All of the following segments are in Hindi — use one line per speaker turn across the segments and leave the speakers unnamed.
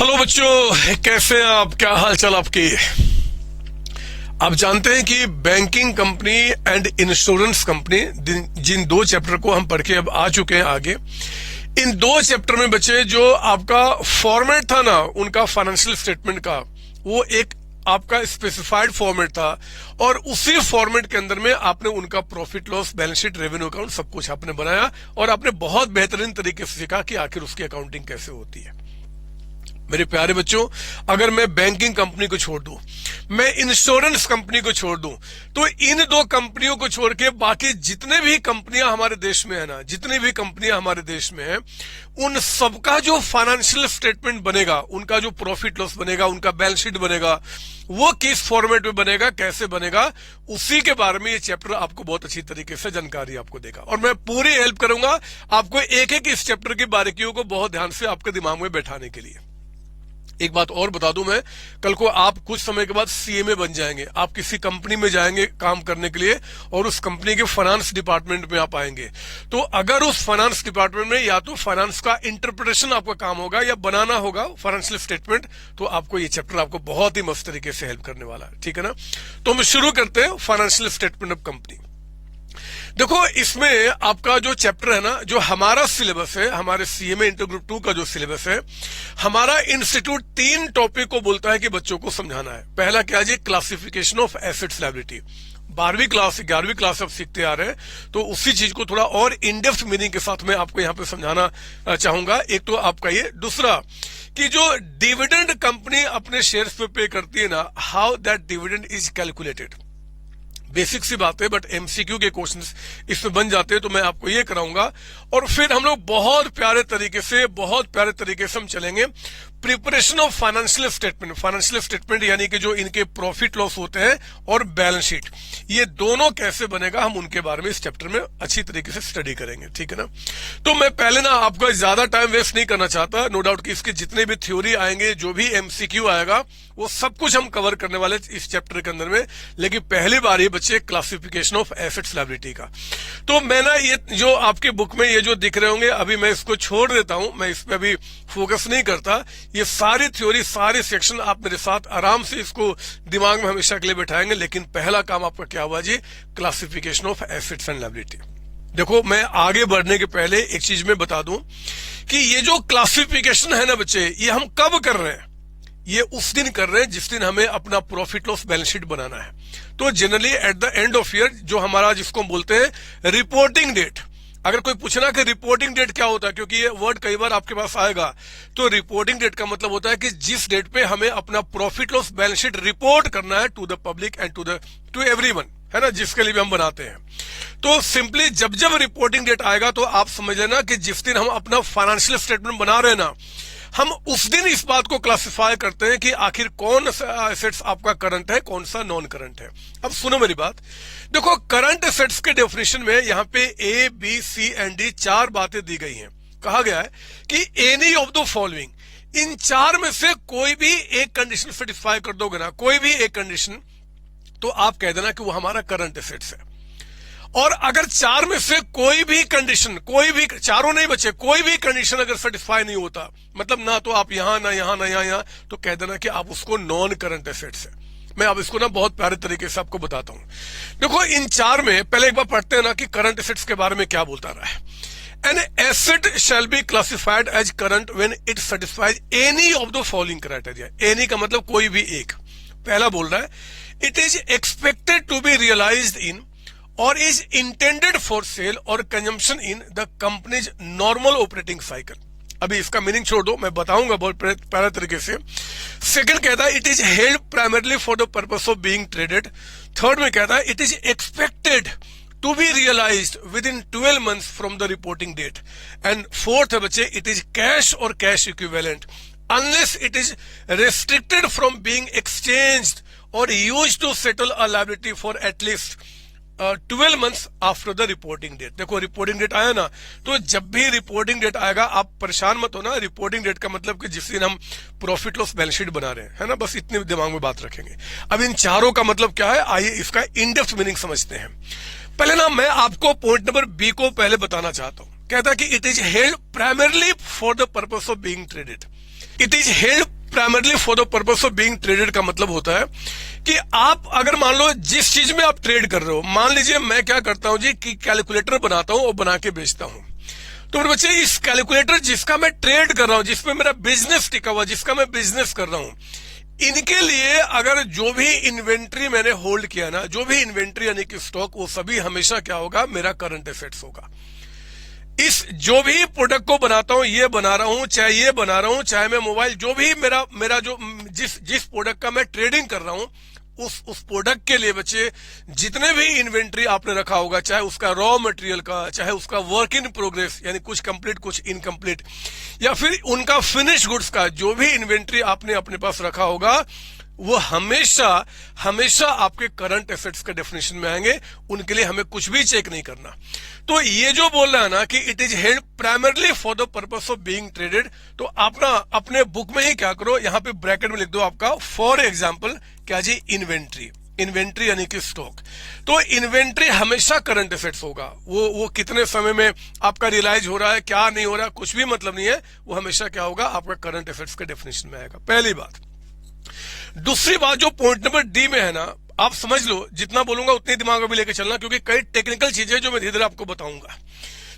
हेलो बच्चों, कैसे हैं आप? क्या हाल चाल आपके? आप जानते हैं कि banking company and insurance company जिन दो चैप्टर को हम पढ़ के अब आ चुके हैं आगे, इन दो चैप्टर में बच्चे जो आपका फॉर्मेट था ना उनका फाइनेंशियल स्टेटमेंट का, वो एक आपका स्पेसिफाइड फॉर्मेट था और उसी फॉर्मेट के अंदर में आपने उनका profit loss, balance sheet, revenue account सब कुछ आपने बनाया और आपने बहुत बेहतरीन तरीके से सीखा कि आखिर उसकी अकाउंटिंग कैसे होती है। मेरे प्यारे बच्चों, अगर मैं बैंकिंग कंपनी को छोड़ दूं, मैं इंश्योरेंस कंपनी को छोड़ दूं, तो इन दो कंपनियों को छोड़ के बाकी जितने भी कंपनियां हमारे देश में है ना, जितनी भी कंपनियां हमारे देश में है, उन सबका जो फाइनेंशियल स्टेटमेंट बनेगा, उनका जो प्रॉफिट लॉस बनेगा, उनका बैलेंस शीट बनेगा, वो किस फॉर्मेट में बनेगा, कैसे बनेगा, उसी के बारे में ये चैप्टर आपको बहुत अच्छी तरीके से जानकारी आपको देगा। और मैं पूरी हेल्प करूंगा आपको एक एक इस चैप्टर की बारीकियों को बहुत ध्यान से आपके दिमाग में बैठाने के लिए। एक बात और बता दूं, मैं कल को आप कुछ समय के बाद सीएमए बन जाएंगे, आप किसी कंपनी में जाएंगे काम करने के लिए और उस कंपनी के फाइनेंस डिपार्टमेंट में आप आएंगे, तो अगर उस फाइनेंस डिपार्टमेंट में या तो फाइनेंस का इंटरप्रिटेशन आपका काम होगा या बनाना होगा फाइनेंशियल स्टेटमेंट, तो आपको ये चैप्टर आपको बहुत ही मस्त तरीके से हेल्प करने वाला है। ठीक है ना? तो हम शुरू करते हैं फाइनेंशियल स्टेटमेंट ऑफ कंपनी। देखो, इसमें आपका जो चैप्टर है ना, जो हमारा सिलेबस है, हमारे सीएमए इंटर ग्रुप 2 का जो सिलेबस है, हमारा इंस्टीट्यूट 3 टॉपिक को बोलता है कि बच्चों को समझाना है। पहला क्या है? Classification of assets liability. 12वीं क्लास 11वीं क्लास आप सीखते आ रहे हैं, तो उसी चीज को थोड़ा और इन डेप्थ मीनिंग के साथ मैं आपको यहाँ पे समझाना चाहूंगा। एक तो आपका ये, दूसरा कि जो डिविडेंड कंपनी अपने शेयर्स पे करती है ना, how that dividend is calculated. Basic सी बात है, बट एमसीक्यू के क्वेश्चंस इसमें बन जाते हैं, तो मैं आपको ये कराऊंगा। और फिर हम लोग बहुत प्यारे तरीके से हम चलेंगे preparation of financial statement. Financial statement यानी कि जो इनके प्रॉफिट लॉस होते हैं और बैलेंस शीट, ये दोनों कैसे बनेगा, हम उनके बारे में इस चैप्टर में अच्छी तरीके से स्टडी करेंगे। ठीक है ना? तो मैं पहले ना आपका ज्यादा टाइम वेस्ट नहीं करना चाहता। नो डाउट कि इसके जितने भी थ्योरी आएंगे, जो भी एमसीक्यू आएगा, वो सब कुछ हम कवर करने वाले इस चैप्टर के अंदर में। लेकिन पहली बार ये बच्चे क्लासिफिकेशन ऑफ एसेट्स लायबिलिटी का, तो मैं ना ये जो आपके बुक में ये जो दिख रहे होंगे, अभी मैं इसको छोड़ देता हूं, मैं इस पे अभी फोकस नहीं करता। ये सारी थ्योरी, सारे सेक्शन आप मेरे साथ आराम से इसको दिमाग में हमेशा के लिए बैठाएंगे। लेकिन पहला काम आपका क्या हुआ जी? Classification of assets and liability. देखो, मैं आगे बढ़ने के पहले एक चीज मैं बता दूं कि ये जो क्लासिफिकेशन है ना बच्चे, ये हम कब कर रहे हैं? ये उस दिन कर रहे हैं जिस दिन हमें अपना प्रॉफिट लॉस बैलेंस शीट बनाना है। तो generally at the end of year, जो हमारा जिसको हम बोलते हैं रिपोर्टिंग डेट, अगर कोई पूछना कि रिपोर्टिंग डेट क्या होता है, क्योंकि ये वर्ड कई बार आपके पास आएगा, तो रिपोर्टिंग डेट का मतलब होता है कि जिस डेट पे हमें अपना profit loss balance sheet report करना है to the public and to everyone, है ना, जिसके लिए भी हम बनाते हैं। तो सिंपली जब जब रिपोर्टिंग डेट आएगा, तो आप समझ लेना कि जिस दिन हम अपना फाइनेंशियल स्टेटमेंट बना रहे हैं ना, हम उस दिन इस बात को क्लासिफाई करते हैं कि आखिर कौन सा एसेट्स आपका करंट है, कौन सा नॉन करंट है। अब सुनो मेरी बात। देखो, करंट एसेट्स के डेफिनेशन में यहाँ पे ए, बी, सी एंड डी 4 बातें दी गई हैं। कहा गया है कि एनी ऑफ द फॉलोइंग, इन 4 में से कोई भी एक कंडीशन सेटिस्फाई कर दोगे ना, कोई भी एक कंडीशन, तो आप कह देना कि वो हमारा करंट एसेट्स है। और अगर 4 में से कोई भी कंडीशन, कोई भी, चारों नहीं बचे, कोई भी कंडीशन अगर सेटिस्फाई नहीं होता, मतलब ना तो आप यहां, ना यहां, ना यहां, तो कह देना कि आप उसको नॉन करंट एसेट्स है। मैं अब इसको ना बहुत प्यारे तरीके से आपको बताता हूं। देखो, इन 4 में पहले एक बार पढ़ते हैं ना कि करंट एसेट्स के बारे में क्या बोलता रहा है। An asset shall be classified as current when it satisfies any of the following criteria. Any का मतलब कोई भी एक। पहला बोल रहा है, it is expected to be realised in और इज इंटेंडेड फॉर सेल और consumption in the company's normal operating cycle. अभी इसका मीनिंग छोड़ दो, मैं बताऊंगा बहुत प्यारे तरीके से। सेकंड कहता है, it is held primarily for the purpose of being traded. Third में कहता है, it is expected to be realised within 12 months from the reporting date. And fourth है बच्चे, इट इज कैश और cash equivalent unless it is restricted from being exchanged और used to settle a liability for at least 12 months after the reporting date. देखो, रिपोर्टिंग डेट आया ना, तो जब भी रिपोर्टिंग डेट आएगा, आप परेशान मत हो ना। रिपोर्टिंग डेट का मतलब कि जिस दिन हम प्रॉफिट लॉस बैलेंस शीट बना रहे हैं, है ना, बस इतने दिमाग में बात रखेंगे। अब इन चारों का मतलब क्या है, आइए इसका इन डेप्थ मीनिंग समझते हैं। पहले ना मैं आपको पॉइंट नंबर बी को पहले बताना चाहता हूं। कहता है कि it is held primarily for the purpose of being traded. It is held primarily for the purpose of being traded का मतलब होता है कि आप अगर मान लो जिस चीज में आप ट्रेड कर रहे हो, मान लीजिए मैं क्या करता हूं जी कि कैलकुलेटर बनाता हूं और बना के बेचता हूं, तो मेरे बच्चे इस कैलकुलेटर जिसका मैं ट्रेड कर रहा हूं, जिसमें मेरा बिजनेस टिका हुआ, जिसका मैं बिजनेस कर रहा हूं, इनके लिए अगर जो भी इन्वेंट्री मैंने होल्ड किया ना, जो भी इन्वेंट्री यानी कि स्टॉक, वो सभी हमेशा क्या होगा, मेरा करंट एसेट्स होगा। इस जो भी प्रोडक्ट को बनाता हूं, ये बना रहा हूं, चाहे ये बना रहा हूं, चाहे मैं मोबाइल, जो भी मेरा जो जिस प्रोडक्ट का मैं ट्रेडिंग कर रहा हूं, उस प्रोडक्ट के लिए बच्चे जितने भी इन्वेंट्री आपने रखा होगा, चाहे उसका रॉ मटेरियल का, चाहे उसका वर्क इन प्रोग्रेस यानी कुछ कंप्लीट कुछ इनकम्प्लीट, या फिर उनका फिनिश गुड्स का जो भी इन्वेंट्री आपने अपने पास रखा होगा, वो हमेशा हमेशा आपके करंट एसेट्स के डेफिनेशन में आएंगे। उनके लिए हमें कुछ भी चेक नहीं करना। तो ये जो बोल रहा है ना कि it is held primarily for the purpose of being traded, तो आप ना अपने बुक में ही क्या करो, यहां पे ब्रैकेट में लिख दो आपका फॉर एग्जाम्पल क्या जी, इन्वेंट्री। इन्वेंट्री यानी कि स्टॉक। तो इन्वेंट्री हमेशा करंट एसेट्स होगा। वो कितने समय में आपका रियलाइज हो रहा है, क्या नहीं हो रहा है, कुछ भी मतलब नहीं है, वो हमेशा क्या होगा, आपका करंट एसेट्स के डेफिनेशन में आएगा। पहली बात। दूसरी बात जो पॉइंट नंबर डी में है ना, आप समझ लो, जितना बोलूंगा उतने दिमाग में भी लेके चलना, क्योंकि कई टेक्निकल चीजें जो मैं धीरे धीरे आपको बताऊंगा।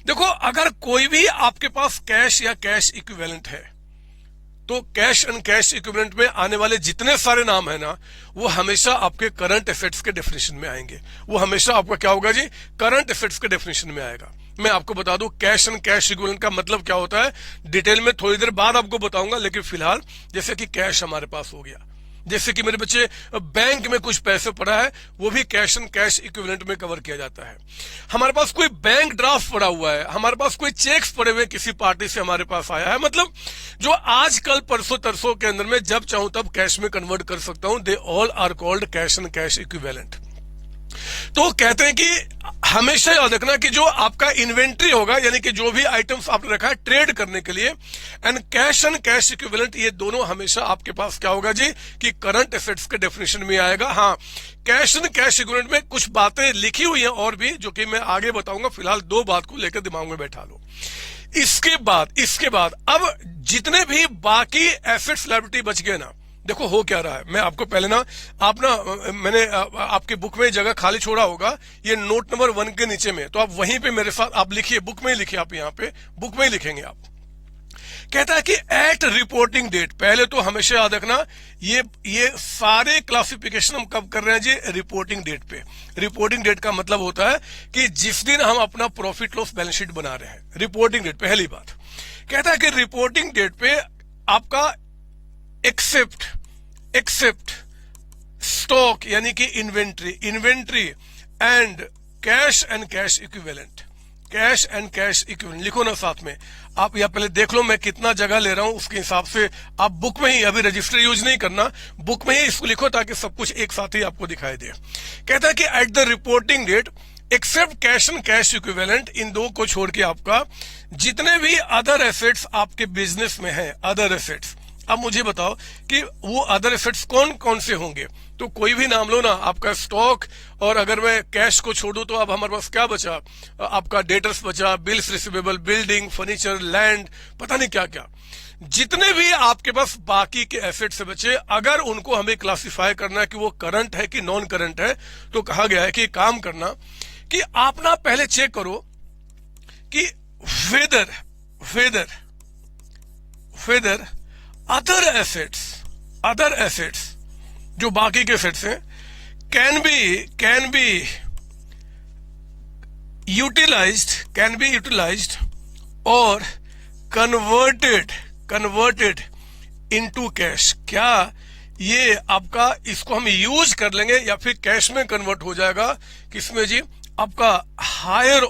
देखो, अगर कोई भी आपके पास कैश या कैश इक्विवेलेंट है, तो कैश एंड कैश इक्विवेलेंट में आने वाले जितने सारे नाम है ना, वो हमेशा आपके करंट एसेट्स के डेफिनेशन में आएंगे। वो हमेशा आपका क्या होगा जी, करंट एसेट्स के डेफिनेशन में आएगा। मैं आपको बता दूं कैश एंड कैश इक्विवेलेंट का मतलब क्या होता है, डिटेल में थोड़ी देर बाद आपको बताऊंगा। लेकिन फिलहाल जैसे कि कैश हमारे पास हो गया, जैसे कि मेरे बच्चे बैंक में कुछ पैसे पड़ा है, वो भी कैश एंड कैश इक्विवेलेंट में कवर किया जाता है। हमारे पास कोई बैंक ड्राफ्ट पड़ा हुआ है, हमारे पास कोई चेक्स पड़े हुए किसी पार्टी से हमारे पास आया है, मतलब जो आजकल परसों तरसों के अंदर में जब चाहूं तब कैश में कन्वर्ट कर सकता हूं, they all are called cash and cash equivalent. तो कहते हैं कि हमेशा याद रखना कि जो आपका इन्वेंट्री होगा, यानी कि जो भी आइटम्स आपने रखा है ट्रेड करने के लिए, एंड कैश इक्विवेलेंट, ये दोनों हमेशा आपके पास क्या होगा जी, कि करंट एसेट्स के डेफिनेशन में आएगा। हाँ, कैश एंड कैश इक्विवेलेंट में कुछ बातें लिखी हुई हैं और भी, जो कि मैं आगे बताऊंगा। फिलहाल दो बात को लेकर दिमाग में बैठा लो। इसके बाद अब जितने भी बाकी एसेट्स लायबिलिटी बच गए ना, देखो हो क्या रहा है। मैं आपको पहले ना, मैंने आपके बुक में जगह खाली छोड़ा होगा, ये नोट नंबर 1 के नीचे में, तो आप वहीं पे मेरे साथ आप लिखिए, बुक में ही लिखिए, आप यहाँ पे बुक में ही लिखेंगे आप। कहता है कि एट रिपोर्टिंग डेट, पहले तो हमेशा याद रखना, ये सारे क्लासिफिकेशन हम कब कर रहे हैं जी, रिपोर्टिंग डेट पे। रिपोर्टिंग डेट का मतलब होता है कि जिस दिन हम अपना प्रॉफिट लॉस बैलेंस शीट बना रहे हैं, रिपोर्टिंग डेट। पहली बात कहता है कि रिपोर्टिंग डेट पे आपका एक्सेप्ट स्टॉक यानी कि inventory and cash equivalent, cash and cash equivalent लिखो ना साथ में। आप या पहले देख लो मैं कितना जगह ले रहा हूं, उसके हिसाब से आप बुक में ही, अभी रजिस्टर यूज नहीं करना, बुक में ही इसको लिखो ताकि सब कुछ एक साथ ही आपको दिखाई दे। कहता है कि at the reporting date except cash and cash equivalent, इन दो को छोड़ के आपका जितने भी अदर एसेट्स आपके बिजनेस में है, अदर एसेट्स। अब मुझे बताओ कि वो अदर एसेट्स कौन कौन से होंगे, तो कोई भी नाम लो ना, आपका स्टॉक, और अगर मैं कैश को छोड़ू तो अब हमारे पास क्या बचा, आपका डेटर्स बचा, bills receivable, building, furniture, land, पता नहीं क्या क्या, जितने भी आपके पास बाकी के एसेट्स बचे, अगर उनको हमें क्लासिफाई करना है कि वो करंट है कि नॉन करंट है, तो कहा गया है कि काम करना कि आप ना पहले चेक करो कि वेदर अदर एसेट्स जो बाकी के एसेट्स हैं कैन बी यूटिलाइज्ड और कन्वर्टेड इनटू कैश। क्या ये आपका, इसको हम यूज कर लेंगे या फिर कैश में कन्वर्ट हो जाएगा, किसमें जी, आपका हायर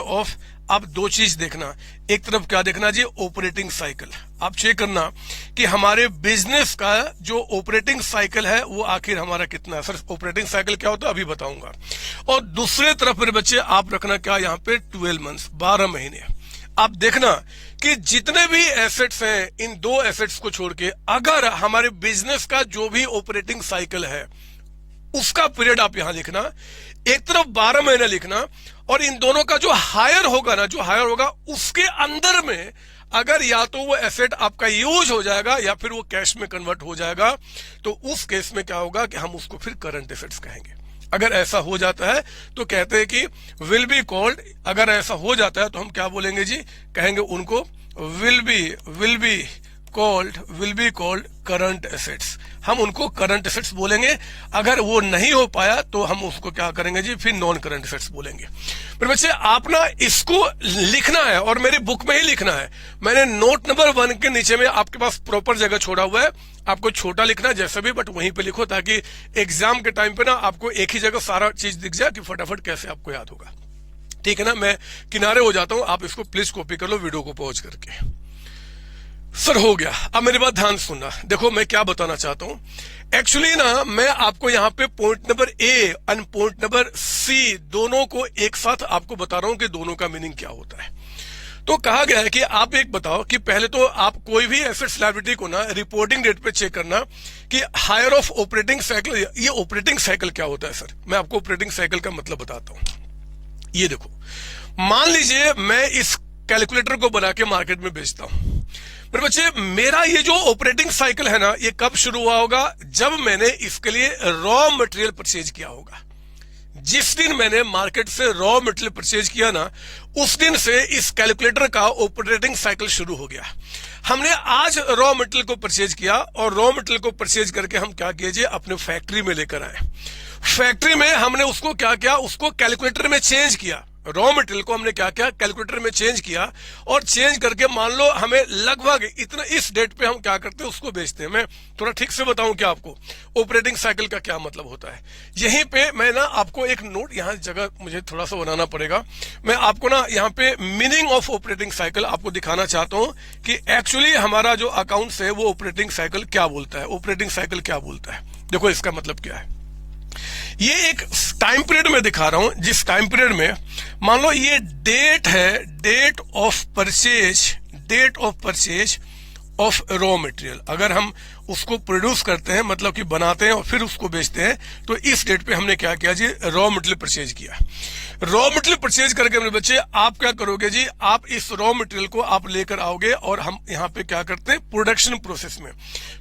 ऑफ। आप दो चीज देखना, एक तरफ क्या देखना जी, ऑपरेटिंग साइकिल। आप चेक करना कि हमारे बिजनेस का जो ऑपरेटिंग साइकिल है वो आखिर हमारा कितना है। सर ऑपरेटिंग साइकिल क्या होता है अभी बताऊंगा। और दूसरे तरफ मेरे बच्चे आप रखना क्या, यहाँ पे 12 मंथ्स, 12 महीने। आप देखना कि जितने भी एसेट्स हैं, इन दो एसेट्स को छोड़ के, अगर हमारे बिजनेस का जो भी ऑपरेटिंग साइकिल है उसका पीरियड आप यहां लिखना, एक तरफ 12 महीने लिखना, और इन दोनों का जो हायर होगा उसके अंदर में अगर या तो वो एसेट आपका यूज हो जाएगा या फिर वो कैश में कन्वर्ट हो जाएगा, तो उस केस में क्या होगा कि हम उसको फिर करंट एसेट्स कहेंगे। अगर ऐसा हो जाता है तो कहते हैं कि विल बी कॉल्ड, अगर ऐसा हो जाता है तो हम क्या बोलेंगे जी, कहेंगे उनको will be called current assets, हम उनको करंट एसेट्स बोलेंगे। अगर वो नहीं हो पाया तो हम उसको क्या करेंगे जी, फिर नॉन करंट एसेट्स बोलेंगे। फिर बच्चे आप ना इसको लिखना है और मेरी बुक में ही लिखना है। मैंने नोट नंबर 1 के नीचे में आपके पास प्रॉपर जगह छोड़ा हुआ है, आपको छोटा लिखना है जैसे भी, बट वहीं पे लिखो ताकि एग्जाम के टाइम पे ना आपको एक ही जगह सारा चीज दिख जाए कि फटाफट कैसे आपको याद होगा। ठीक है ना, मैं किनारे हो जाता हूं, आप इसको प्लीज कॉपी कर लो वीडियो को पॉज करके। सर हो गया, अब मेरी बात ध्यान सुनना। देखो मैं क्या बताना चाहता हूं, एक्चुअली ना मैं आपको यहाँ पे पॉइंट नंबर ए और पॉइंट नंबर सी दोनों को एक साथ आपको बता रहा हूं कि दोनों का मीनिंग क्या होता है। तो कहा गया है कि आप एक बताओ कि पहले तो आप कोई भी एसेट्स लायबिलिटी को ना रिपोर्टिंग डेट पे चेक करना कि हायर ऑफ ऑपरेटिंग साइकिल, ये ऑपरेटिंग साइकिल क्या होता है सर, मैं आपको ऑपरेटिंग साइकिल का मतलब बताता हूं। ये देखो, मान लीजिए मैं इस कैलकुलेटर को बना के मार्केट में बेचता हूं, पर बच्चे मेरा ये जो ऑपरेटिंग साइकिल है ना, ये कब शुरू हुआ होगा, जब मैंने इसके लिए रॉ मटेरियल परचेज किया होगा। जिस दिन मैंने मार्केट से रॉ मटेरियल परचेज किया ना, उस दिन से इस कैलकुलेटर का ऑपरेटिंग साइकिल शुरू हो गया। हमने आज रॉ मटेरियल को परचेज किया और रॉ मटेरियल को परचेज करके हम क्या कीजिए, अपने फैक्ट्री में लेकर आए। फैक्ट्री में हमने उसको क्या किया, उसको कैलकुलेटर में चेंज किया। रॉ मटेरियल को हमने क्या किया, कैलकुलेटर में चेंज किया, और चेंज करके मान लो हमें लगभग इतना इस डेट पे हम क्या करते हैं, उसको बेचते हैं। मैं थोड़ा ठीक से बताऊं क्या आपको ऑपरेटिंग साइकिल का क्या मतलब होता है। यहीं पे मैं ना आपको एक नोट, यहाँ जगह मुझे थोड़ा सा बनाना पड़ेगा, मैं आपको ना यहाँ पे मीनिंग ऑफ ऑपरेटिंग साइकिल आपको दिखाना चाहता हूँ कि एक्चुअली हमारा जो अकाउंट्स है वो ऑपरेटिंग साइकिल क्या बोलता है, ऑपरेटिंग साइकिल क्या बोलता है। देखो इसका मतलब क्या है, ये एक टाइम पीरियड में दिखा रहा हूं, जिस टाइम पीरियड में मान लो ये डेट है, date of purchase of raw material. अगर हम उसको प्रोड्यूस करते हैं, मतलब कि बनाते हैं और फिर उसको बेचते हैं, तो इस डेट पे हमने क्या किया जी, रॉ मटेरियल परचेज किया। रॉ मटेरियल परचेज करके अपने बच्चे आप क्या करोगे जी, आप इस रॉ मटेरियल को आप लेकर आओगे और हम यहाँ पे क्या करते हैं, प्रोडक्शन प्रोसेस में।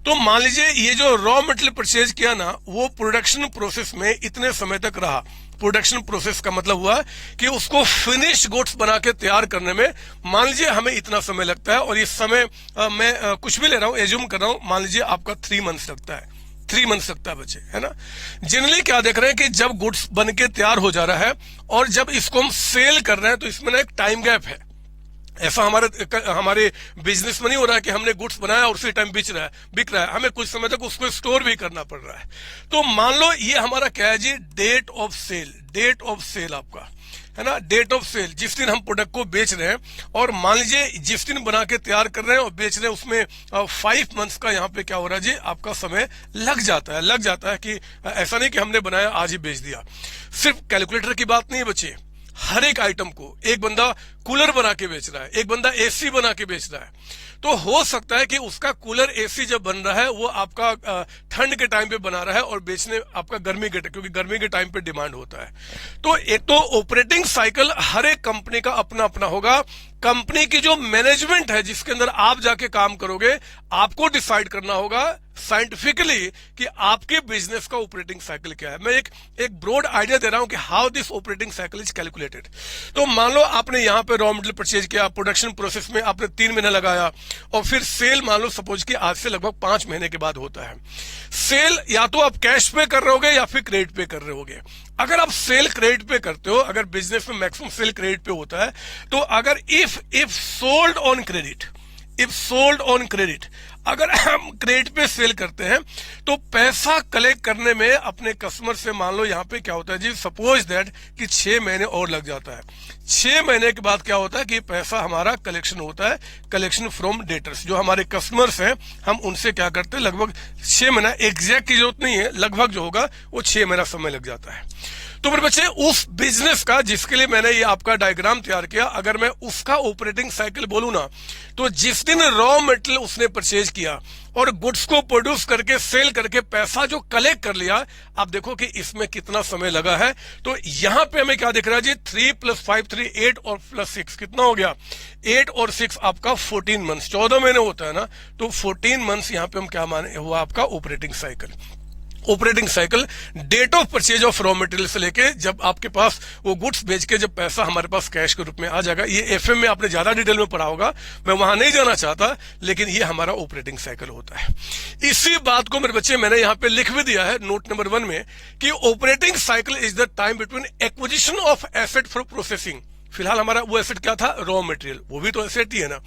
तो मान लीजिए ये जो रॉ मटेरियल परचेज किया ना, वो प्रोडक्शन प्रोसेस में इतने समय तक रहा। प्रोडक्शन प्रोसेस का मतलब हुआ कि उसको फिनिश गुड्स बना के तैयार करने में मान लीजिए हमें इतना समय लगता है, और इस समय मैं कुछ भी ले रहा हूं, एज्यूम कर रहा हूं, मान लीजिए आपका 3 मंथ्स लगता है, 3 मंथ्स लगता है बच्चे, है ना। जनरली क्या देख रहे हैं कि जब गुड्स बन के तैयार हो जा रहा है और जब इसको हम सेल कर रहे हैं, तो इसमें ना एक टाइम गैप है। ऐसा हमारे बिजनेस में नहीं हो रहा है कि हमने गुड्स बनाया और उसी टाइम बिक रहा है, हमें कुछ समय तक उसको स्टोर भी करना पड़ रहा है। तो मान लो ये हमारा क्या है जी, डेट ऑफ सेल आपका है ना, डेट ऑफ सेल, जिस दिन हम प्रोडक्ट को बेच रहे हैं। और मान लीजिए जिस दिन बना के तैयार कर रहे हैं और बेच रहे हैं, उसमें 5 मंथ्स का यहाँ पे क्या हो रहा है जी, आपका समय लग जाता है कि ऐसा नहीं कि हमने बनाया आज ही बेच दिया। सिर्फ कैलकुलेटर की बात नहीं है बच्चे, हर एक आइटम को, एक बंदा कूलर बना के बेच रहा है, एक बंदा एसी बना के बेच रहा है, तो हो सकता है कि उसका कूलर एसी जब बन रहा है वो आपका ठंड के टाइम पे बना रहा है और बेचने आपका गर्मी के, क्योंकि गर्मी के टाइम पे डिमांड होता है। तो एक तो ऑपरेटिंग साइकिल हर एक कंपनी का अपना अपना होगा। कंपनी की जो मैनेजमेंट है जिसके अंदर आप जाके काम करोगे, आपको डिसाइड करना होगा साइंटिफिकली कि आपके बिजनेस का ऑपरेटिंग साइकिल क्या है। मैं एक ब्रॉड आइडिया दे रहा हूं कि how this operating cycle is calculated. तो मान लो आपने यहां पे रॉ मटेरियल परचेज किया, प्रोडक्शन प्रोसेस में आपने 3 महीने लगाया, और फिर सेल मान लो सपोज कि आज से लगभग 5 महीने के बाद होता है। सेल या तो आप कैश पे कर रहे होगे या फिर क्रेडिट पे कर रहे होगे। अगर आप सेल क्रेडिट पे करते हो, अगर बिजनेस में मैक्सिमम सेल क्रेडिट पे होता है, तो अगर इफ सोल्ड ऑन क्रेडिट, अगर हम क्रेडिट पे सेल करते हैं तो पैसा कलेक्ट करने में अपने कस्टमर से मान लो यहाँ पे क्या होता है जी, सपोज दैट कि 6 महीने और लग जाता है। 6 महीने के बाद क्या होता है कि पैसा हमारा कलेक्शन होता है, कलेक्शन फ्रॉम डेटर्स, जो हमारे कस्टमर्स हैं, हम उनसे क्या करते हैं, लगभग 6 महीना, एग्जैक्ट की जरूरत नहीं है, लगभग जो होगा वो 6 महीना समय लग जाता है। तो मेरे बच्चे उस बिजनेस का जिसके लिए मैंने ये आपका डायग्राम तैयार किया, अगर मैं उसका ऑपरेटिंग साइकिल बोलूं ना, तो जिस दिन रॉ मटेरियल उसने परचेज किया और गुड्स को प्रोड्यूस करके सेल करके पैसा जो कलेक्ट कर लिया, आप देखो कि इसमें कितना समय लगा है। तो यहां पे हमें क्या दिख रहा है जी, 3 + 5 3 8 और +6 कितना हो गया, 8 और 6 आपका 14 मंथ्स, 14 महीने होता है ना, तो 14 मंथ्स यहां पे हम क्या माने हुआ आपका operating cycle. Operating cycle date of purchase of raw material से लेके जब आपके पास वो गुड्स बेच के जब पैसा हमारे पास कैश के रूप में आ जाएगा, ये एफएम में आपने ज्यादा डिटेल में पढ़ा होगा, मैं वहां नहीं जाना चाहता, लेकिन ये हमारा ऑपरेटिंग साइकिल होता है। इसी बात को मेरे बच्चे मैंने यहां पे लिख भी दिया है नोट नंबर 1 में कि operating cycle is the time between acquisition of asset for processing. फिलहाल हमारा वो एसेट क्या था, रॉ मटेरियल, वो भी तो एसेट ही है ना,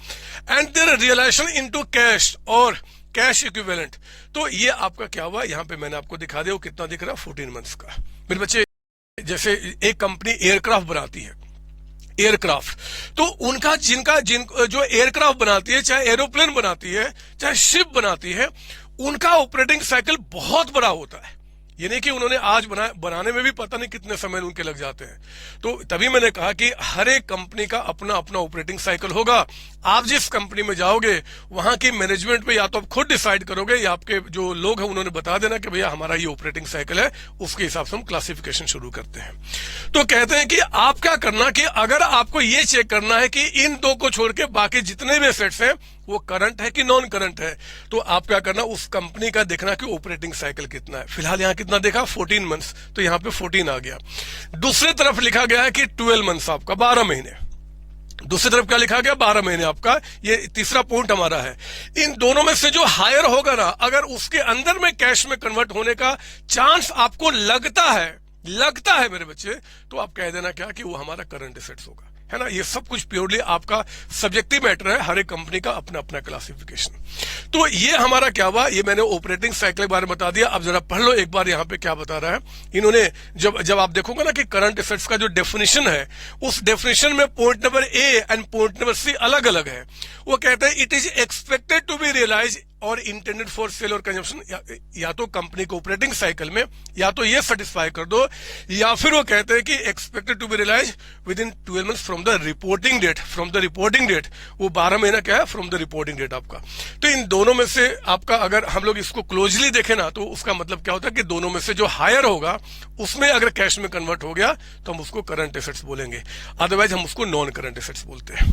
and their realization into cash और कैश इक्विवेलेंट। तो ये आपका क्या हुआ, यहां पे मैंने आपको दिखा दिया, वो कितना दिख रहा है, 14 मंथ्स का। मेरे बच्चे जैसे एक कंपनी एयरक्राफ्ट बनाती है, एयरक्राफ्ट, तो उनका जिन जो एयरक्राफ्ट बनाती है, चाहे एरोप्लेन बनाती है, चाहे शिप बनाती है, उनका ऑपरेटिंग साइकिल बहुत बड़ा होता है। ये नहीं कि उन्होंने आज बनाने में भी पता नहीं कितने समय उनके लग जाते हैं। तो तभी मैंने कहा कि हर एक कंपनी का अपना अपना ऑपरेटिंग साइकिल होगा। आप जिस कंपनी में जाओगे वहां की मैनेजमेंट पे या तो आप खुद डिसाइड करोगे या आपके जो लोग हैं उन्होंने बता देना कि भैया हमारा ये ऑपरेटिंग साइकिल है, उसके हिसाब से हम क्लासिफिकेशन शुरू करते हैं। तो कहते हैं कि आप क्या करना कि अगर आपको ये चेक करना है कि इन दो को छोड़ के बाकी जितने भी एसेट्स हैं वो करंट है कि नॉन करंट है, तो आप क्या करना, उस कंपनी का देखना कि ऑपरेटिंग साइकिल कितना है। फिलहाल यहां कितना देखा, 14 मंथ्स, तो यहां पे 14 आ गया। दूसरी तरफ लिखा गया है कि 12 मंथ्स आपका 12 महीने, दूसरी तरफ क्या लिखा गया, 12 महीने आपका। ये तीसरा पॉइंट हमारा है। इन दोनों में से जो हायर होगा ना, अगर उसके अंदर में कैश में कन्वर्ट होने का चांस आपको लगता है मेरे बच्चे, तो आप कह देना क्या कि वो हमारा करंट एसेट्स होगा, है ना। ये सब कुछ प्योरली आपका सब्जेक्टिव मैटर है, हर एक कंपनी का अपना अपना क्लासिफिकेशन। तो ये हमारा क्या हुआ, ये मैंने ऑपरेटिंग साइकिल के बारे में बता दिया। अब जरा पढ़ लो एक बार यहाँ पे क्या बता रहा है इन्होंने। जब आप देखोगे ना कि करंट एसेट्स का जो डेफिनेशन है, उस डेफिनेशन में point number A and point number C अलग अलग है। वो कहते हैं it is expected to be realize और इंटेंडेड फॉर सेल और कंजम्पशन। या तो कंपनी को ऑपरेटिंग साइकिल में या तो ये सेटिस्फाई कर दो, या फिर वो कहते हैं कि expected to be realise within 12 months from the reporting date. From the reporting date, वो 12 महीना क्या है, फ्रॉम द रिपोर्टिंग डेट आपका। तो इन दोनों में से आपका अगर हम लोग इसको क्लोजली देखें ना, तो उसका मतलब क्या होता है कि दोनों में से जो हायर होगा उसमें अगर कैश में कन्वर्ट हो गया तो हम उसको करंट एसेट्स बोलेंगे, अदरवाइज हम उसको नॉन करंट एसेट्स बोलते हैं।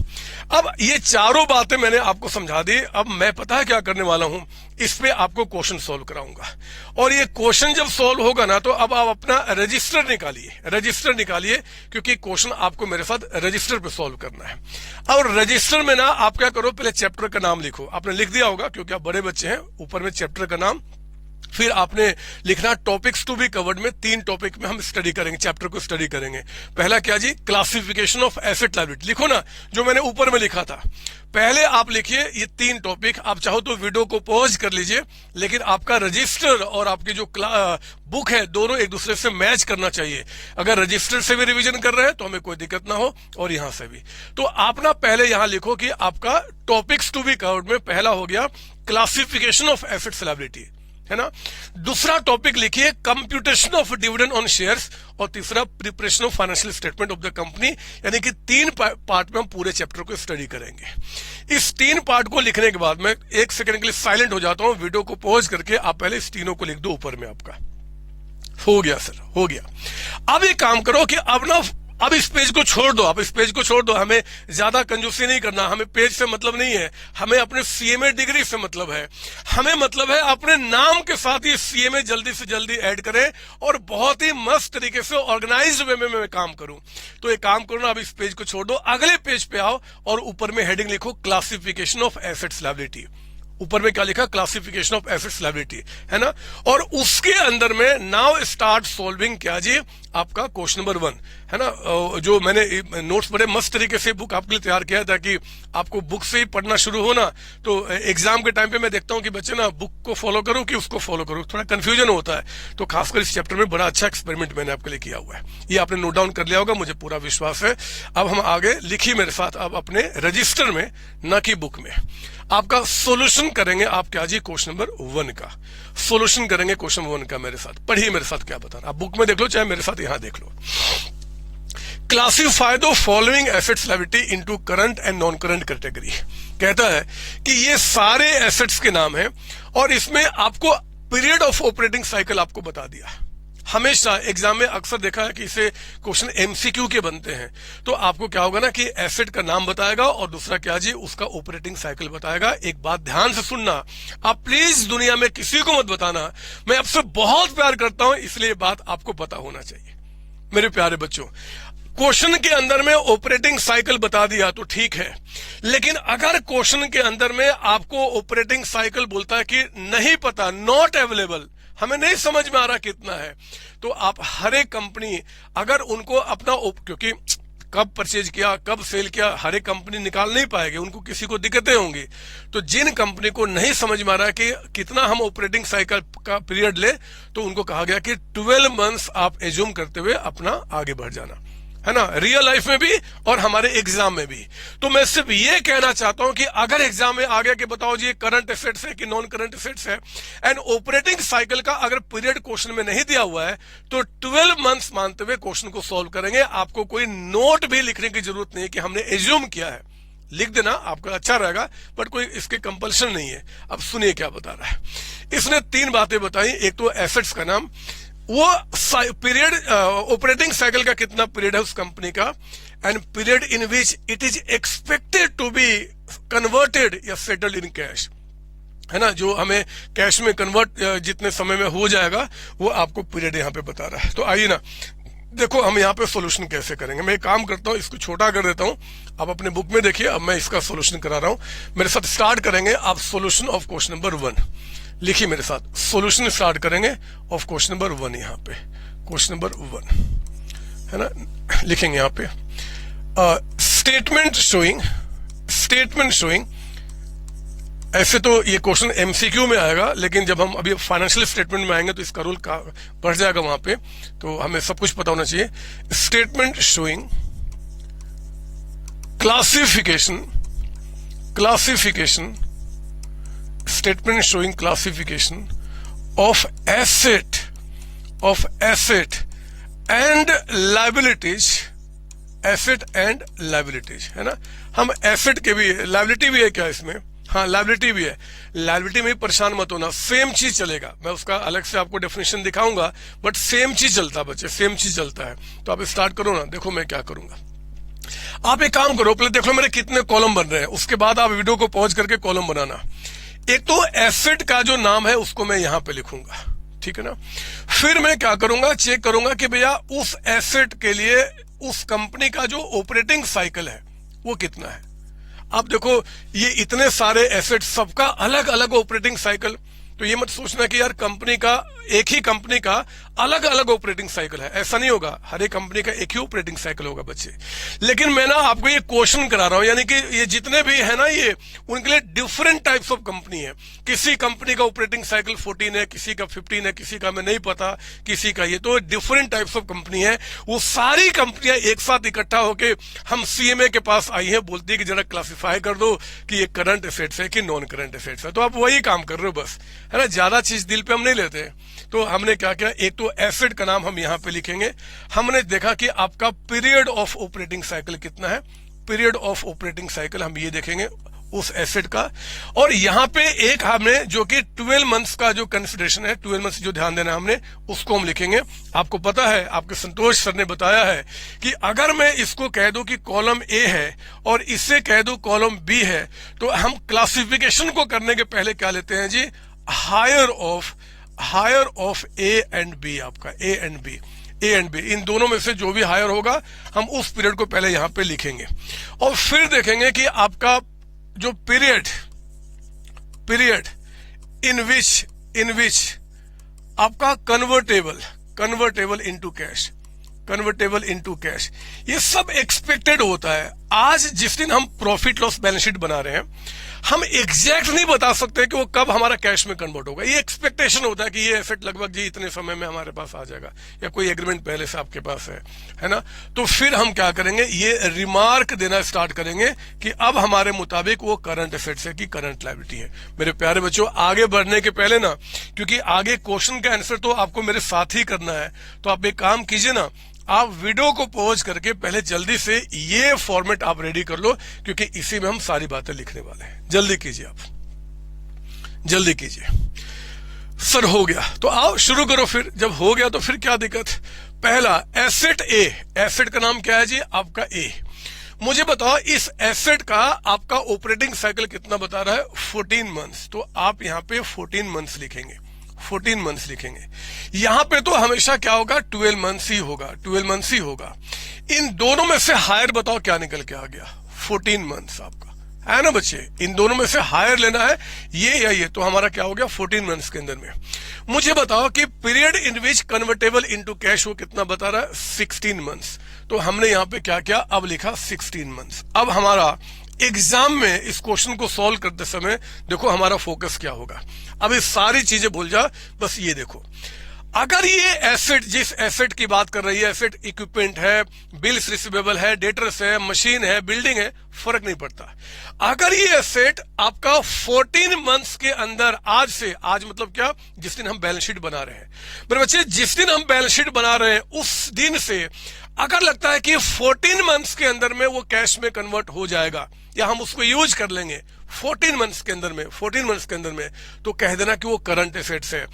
अब ये चारों बातें मैंने आपको समझा दी। अब मैं पता है क्या करने वाला हूं, इस पे आपको क्वेश्चन सॉल्व कराऊंगा, और ये क्वेश्चन जब सॉल्व होगा ना, तो अब आप अपना रजिस्टर निकालिए, क्योंकि क्वेश्चन आपको मेरे साथ रजिस्टर पे सॉल्व करना है। और रजिस्टर में ना आप क्या करो, पहले चैप्टर का नाम लिखो। आपने लिख दिया होगा क्योंकि आप बड़े बच्चे हैं, ऊपर में चैप्टर का नाम, फिर आपने लिखना टॉपिक्स टू बी कवर्ड में 3 टॉपिक में हम स्टडी करेंगे, चैप्टर को स्टडी करेंगे। पहला क्या जी, क्लासिफिकेशन ऑफ एसेट लायबिलिटी। लिखो ना जो मैंने ऊपर में लिखा था, पहले आप लिखिए ये 3 टॉपिक। आप चाहो तो वीडियो को पॉज कर लीजिए, लेकिन आपका रजिस्टर और आपकी जो बुक है दोनों एक दूसरे से मैच करना चाहिए। अगर रजिस्टर से भी रिवीजन कर रहे हैं तो हमें कोई दिक्कत ना हो, और यहां से भी। तो आप ना पहले यहां लिखो कि आपका टॉपिक्स टू बी कवर्ड में पहला हो गया क्लासिफिकेशन ऑफ एसेट्स लायबिलिटी, है ना। दूसरा टॉपिक लिखिए computation of dividend on shares, और तीसरा preparation of financial statement of the company. यानी कि 3 पार्ट में हम पूरे चैप्टर को स्टडी करेंगे। इस 3 पार्ट को लिखने के बाद मैं 1 सेकंड के लिए साइलेंट हो जाता हूं, वीडियो को पॉज करके आप पहले इस तीनों को लिख दो ऊपर में। आपका हो गया सर, हो गया। अब एक काम करो कि अब इस पेज को छोड़ दो, आप इस पेज को छोड़ दो। हमें ज्यादा कंजूसी नहीं करना, हमें पेज से मतलब नहीं है, हमें अपने सीएमए डिग्री से मतलब है। हमें मतलब है अपने नाम के साथ ये सीएमए जल्दी से जल्दी ऐड करें और बहुत ही मस्त तरीके से ऑर्गेनाइज्ड वे में मैं काम करूं। तो एक काम करो ना, अब इस पेज को छोड़ दो, अगले पेज पे आओ और ऊपर में हेडिंग लिखो क्लासिफिकेशन ऑफ एसेट्स लायबिलिटी। ऊपर में क्या लिखा, क्लासिफिकेशन ऑफ एसेट्स लायबिलिटी, है ना। और उसके अंदर में नाउ स्टार्ट सॉल्विंग क्या जी, आपका क्वेश्चन नंबर 1। है ना, जो मैंने नोट्स बड़े मस्त तरीके से बुक आपके लिए तैयार किया था कि आपको बुक से ही पढ़ना शुरू हो ना, तो एग्जाम के टाइम पे मैं देखता हूँ कि बच्चे ना बुक को फॉलो करो कि उसको फॉलो करो, थोड़ा कंफ्यूजन होता है। तो खासकर इस चैप्टर में बड़ा अच्छा एक्सपेरिमेंट मैंने आपके लिए किया हुआ है, ये आपने नोट डाउन कर लिया होगा, मुझे पूरा विश्वास है। अब हम आगे, लिखिए मेरे साथ अब अपने रजिस्टर में, न कि बुक में। आपका सोल्यूशन करेंगे आप क्या जी, क्वेश्चन नंबर 1 का सोल्यूशन करेंगे, क्वेश्चन 1 का। मेरे साथ पढ़िए, मेरे साथ क्या बताना, आप बुक में देख लो चाहे मेरे साथ यहां देख लो। Classify the following assets liability into current and non current category. कहता है कि ये सारे एसेट्स के नाम हैं और इसमें आपको पीरियड ऑफ ऑपरेटिंग साइकिल आपको बता दिया। हमेशा एग्जाम में अक्सर देखा है कि इसे क्वेश्चन एमसीक्यू के बनते हैं, तो आपको क्या होगा ना कि एसेट का नाम बताएगा और दूसरा क्या जी, उसका ऑपरेटिंग साइकिल बताएगा। एक बात ध्यान से सुनना, आप प्लीज दुनिया में किसी को मत बताना, मैं आपसे बहुत प्यार करता हूं इसलिए बात आपको पता होना चाहिए। मेरे प्यारे बच्चों, क्वेश्चन के अंदर में ऑपरेटिंग साइकिल बता दिया तो ठीक है, लेकिन अगर क्वेश्चन के अंदर में आपको ऑपरेटिंग साइकिल बोलता है कि नहीं पता, नॉट अवेलेबल, हमें नहीं समझ में आ रहा कितना है, तो आप हर एक कंपनी अगर उनको अपना, क्योंकि कब परचेज किया कब सेल किया हर एक कंपनी निकाल नहीं पाएगी, उनको किसी को दिक्कतें होंगी। तो जिन कंपनी को नहीं समझ में आ रहा है कि कितना हम ऑपरेटिंग साइकिल का पीरियड ले, तो उनको कहा गया कि 12 मंथ्स आप एज्यूम करते हुए अपना आगे बढ़ जाना, है ना, रियल लाइफ में भी और हमारे एग्जाम में भी। तो मैं सिर्फ ये कहना चाहता हूं कि अगर एग्जाम में आ गया कि बताओ जी करंट एसेट्स है कि नॉन करंट एसेट्स है, एंड ऑपरेटिंग साइकिल का अगर पीरियड क्वेश्चन में नहीं दिया हुआ है, तो 12 मंथ्स मानते हुए क्वेश्चन को सॉल्व करेंगे। आपको कोई नोट भी लिखने की जरूरत नहीं है कि हमने एज्यूम किया है, लिख देना आपका अच्छा रहेगा, बट कोई इसके कंपल्शन नहीं है। अब सुनिए क्या बता रहा है। इसने 3 बातें बताई, एक तो एसेट्स का नाम, वो पीरियड ऑपरेटिंग साइकिल का कितना पीरियड है उस कंपनी का, and period in which it is expected to be converted या सेटल्ड इन कैश, है ना, जो हमें कैश में कन्वर्ट जितने समय में हो जाएगा वो आपको पीरियड यहाँ पे बता रहा है। तो आइए ना, देखो हम यहाँ पे सॉल्यूशन कैसे करेंगे। मैं एक काम करता हूँ, इसको छोटा कर देता हूँ, आप अपने बुक में देखिए, अब मैं इसका सॉल्यूशन करा रहा हूँ। मेरे साथ स्टार्ट करेंगे आप सॉल्यूशन ऑफ क्वेश्चन नंबर 1, लिखिए मेरे साथ, सॉल्यूशन स्टार्ट करेंगे ऑफ क्वेश्चन नंबर 1। यहाँ पे क्वेश्चन नंबर 1 है ना, लिखेंगे यहाँ पे स्टेटमेंट शोइंग। ऐसे तो ये क्वेश्चन एमसीक्यू में आएगा, लेकिन जब हम अभी फाइनेंशियल स्टेटमेंट में आएंगे तो इसका रूल बढ़ जाएगा वहां पे, तो हमें सब कुछ पता होना चाहिए। Statement showing classification statement showing classification of asset and liabilities, है ना। हम एसेट के भी, लाइबिलिटी भी है क्या इसमें, हाँ लाइबिलिटी भी है, लाइबिलिटी में परेशान मत होना, सेम चीज चलेगा, मैं उसका अलग से आपको डेफिनेशन दिखाऊंगा, बट सेम चीज चलता है बच्चे, सेम चीज चलता है। तो आप स्टार्ट करो ना, देखो मैं क्या करूंगा। आप एक काम करो, पहले देख लो मेरे कितने कॉलम बन रहे हैं, उसके बाद आप वीडियो को पॉज करके कॉलम बनाना। एक तो एसेट का जो नाम है उसको मैं यहां पे लिखूंगा, ठीक है ना। फिर मैं क्या करूंगा, चेक करूंगा कि भैया उस एसेट के लिए उस कंपनी का जो ऑपरेटिंग साइकिल है वो कितना है। अब देखो ये इतने सारे एसेट, सबका अलग अलग ऑपरेटिंग साइकिल, तो ये मत सोचना कि यार कंपनी का, एक ही कंपनी का अलग अलग ऑपरेटिंग साइकिल है, ऐसा नहीं होगा। हर एक कंपनी का एक ही ऑपरेटिंग साइकिल होगा बच्चे। लेकिन मैं ना आपको ये क्वेश्चन करा रहा हूं, यानी कि ये जितने भी है ना, ये उनके लिए डिफरेंट टाइप्स ऑफ कंपनी है। किसी कंपनी का ऑपरेटिंग साइकिल 14 है, किसी का 15 है, किसी का मैं नहीं पता, किसी का ये, तो डिफरेंट टाइप्स ऑफ कंपनी है। वो सारी कंपनियां एक साथ इकट्ठा होके हम सीएमए के पास आई है, बोलती है कि जरा क्लासिफाई कर दो कि ये करंट एसेट्स है कि नॉन करंट एसेट्स है। तो आप वही काम कर रहे हो बस, है ना, ज्यादा चीज दिल पे हम नहीं लेते। तो हमने क्या किया, एक तो एसेट का नाम हम यहां पे लिखेंगे। हमने देखा कि आपका पीरियड ऑफ ऑपरेटिंग साइकिल कितना है, पीरियड ऑफ ऑपरेटिंग साइकिल हम ये देखेंगे उस एसेट का। और यहां पे एक हमने जो कि 12 मंथ्स का जो कंसिडरेशन है, 12 मंथ्स जो ध्यान देना हमने, उसको हम लिखेंगे। आपको पता है, आपके संतोष सर ने बताया है कि अगर मैं इसको कह दूं कि कॉलम ए है और इससे कह दूं कॉलम बी है, तो हम क्लासिफिकेशन को करने के पहले क्या लेते हैं जी, higher of A and B. आपका ए एंड बी इन दोनों में से जो भी हायर होगा हम उस पीरियड को पहले यहां पे लिखेंगे। और फिर देखेंगे कि आपका जो पीरियड इन विच आपका convertible into cash, convertible into cash, ये सब एक्सपेक्टेड होता है। आज जिस दिन हम प्रॉफिट लॉस बैलेंस शीट बना रहे हैं, हम एग्जैक्ट नहीं बता सकते कि वो कब हमारा कैश में कन्वर्ट होगा। ये एक्सपेक्टेशन होता है कि ये एसेट लगभग जी इतने समय में हमारे पास आ जाएगा, या कोई एग्रीमेंट पहले से आपके पास है ना। तो फिर हम क्या करेंगे, ये रिमार्क देना स्टार्ट करेंगे कि अब हमारे मुताबिक वो करंट एसेट्स है कि करंट लायबिलिटी है। मेरे प्यारे बच्चों, आगे बढ़ने के पहले ना, क्योंकि आगे क्वेश्चन का आंसर तो आपको मेरे साथ ही करना है, तो आप एक काम कीजिए ना, आप वीडियो को पॉज करके पहले जल्दी से ये फॉर्मेट आप रेडी कर लो, क्योंकि इसी में हम सारी बातें लिखने वाले हैं। जल्दी कीजिए, आप जल्दी कीजिए। सर हो गया तो आओ शुरू करो। फिर जब हो गया तो फिर क्या दिक्कत। पहला एसेट ए, एसेट का नाम क्या है जी आपका ए। मुझे बताओ इस एसेट का आपका ऑपरेटिंग साइकिल कितना बता रहा है, 14 मंथ्स। तो आप यहाँ पे 14 मंथ्स लिखेंगे, 14 मंथ्स लिखेंगे। यहां पे तो हमेशा क्या होगा, 12 मंथ्स ही होगा, 12 मंथ्स ही होगा। इन दोनों में से हायर बताओ क्या निकल के आ गया, 14 मंथ्स आपका है ना बच्चे। इन दोनों में से हायर लेना है, ये या ये, तो हमारा क्या हो गया 14 मंथ्स के अंदर में। मुझे बताओ कि period in which convertible into cash वो कितना बता रहा है, 16 मंथ्स। तो हमने यहां पे क्या किया, अब लिखा 16 मंथ्स। अब हमारा एग्जाम में इस क्वेश्चन को सॉल्व करते समय देखो हमारा फोकस क्या होगा। अब ये सारी चीजें भूल जा, बस ये देखो, अगर ये एसेट, जिस एसेट की बात कर रही है, एसेट इक्विपमेंट है, बिल्स रिसीवेबल है, डेटर्स है, मशीन है, बिल्डिंग है, फर्क नहीं पड़ता। अगर ये एसेट आपका 14 मंथ्स के अंदर, आज से, आज मतलब क्या, जिस दिन हम बैलेंस शीट बना रहे हैं मेरे बच्चे, जिस दिन हम बैलेंस शीट बना रहे हैं उस दिन से अगर लगता है कि 14 मंथ्स के अंदर में वो कैश में कन्वर्ट हो जाएगा या हम उसको यूज कर लेंगे 14 मंथ्स के अंदर में, 14 मंथ्स के अंदर में, तो कह देना कि वो करंट एसेट्स है।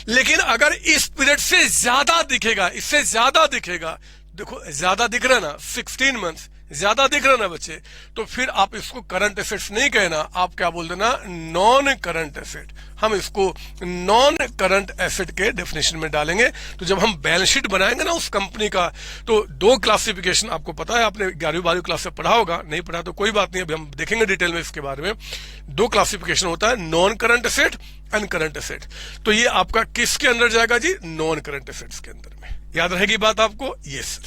लेकिन अगर इस पीरियड से ज्यादा दिखेगा, इससे ज्यादा दिखेगा, देखो ज्यादा दिख रहा है ना, 16 मंथ्स ज्यादा दिख रहा ना बच्चे, तो फिर आप इसको करंट एसेट्स नहीं कहना, आप क्या बोल देना, नॉन करंट एसेट। हम इसको नॉन करंट एसेट के डेफिनेशन में डालेंगे। तो जब हम बैलेंस शीट बनाएंगे ना उस कंपनी का, तो दो क्लासिफिकेशन आपको पता है, आपने 11वीं 12वीं क्लास से पढ़ा होगा, नहीं पढ़ा तो कोई बात नहीं, अभी हम देखेंगे डिटेल में इसके बारे में। दो क्लासिफिकेशन होता है, non current asset and current asset. तो ये आपका किसके अंदर जाएगा जी, नॉन करंट एसेट्स के अंदर में। याद रहेगी बात आपको, यस।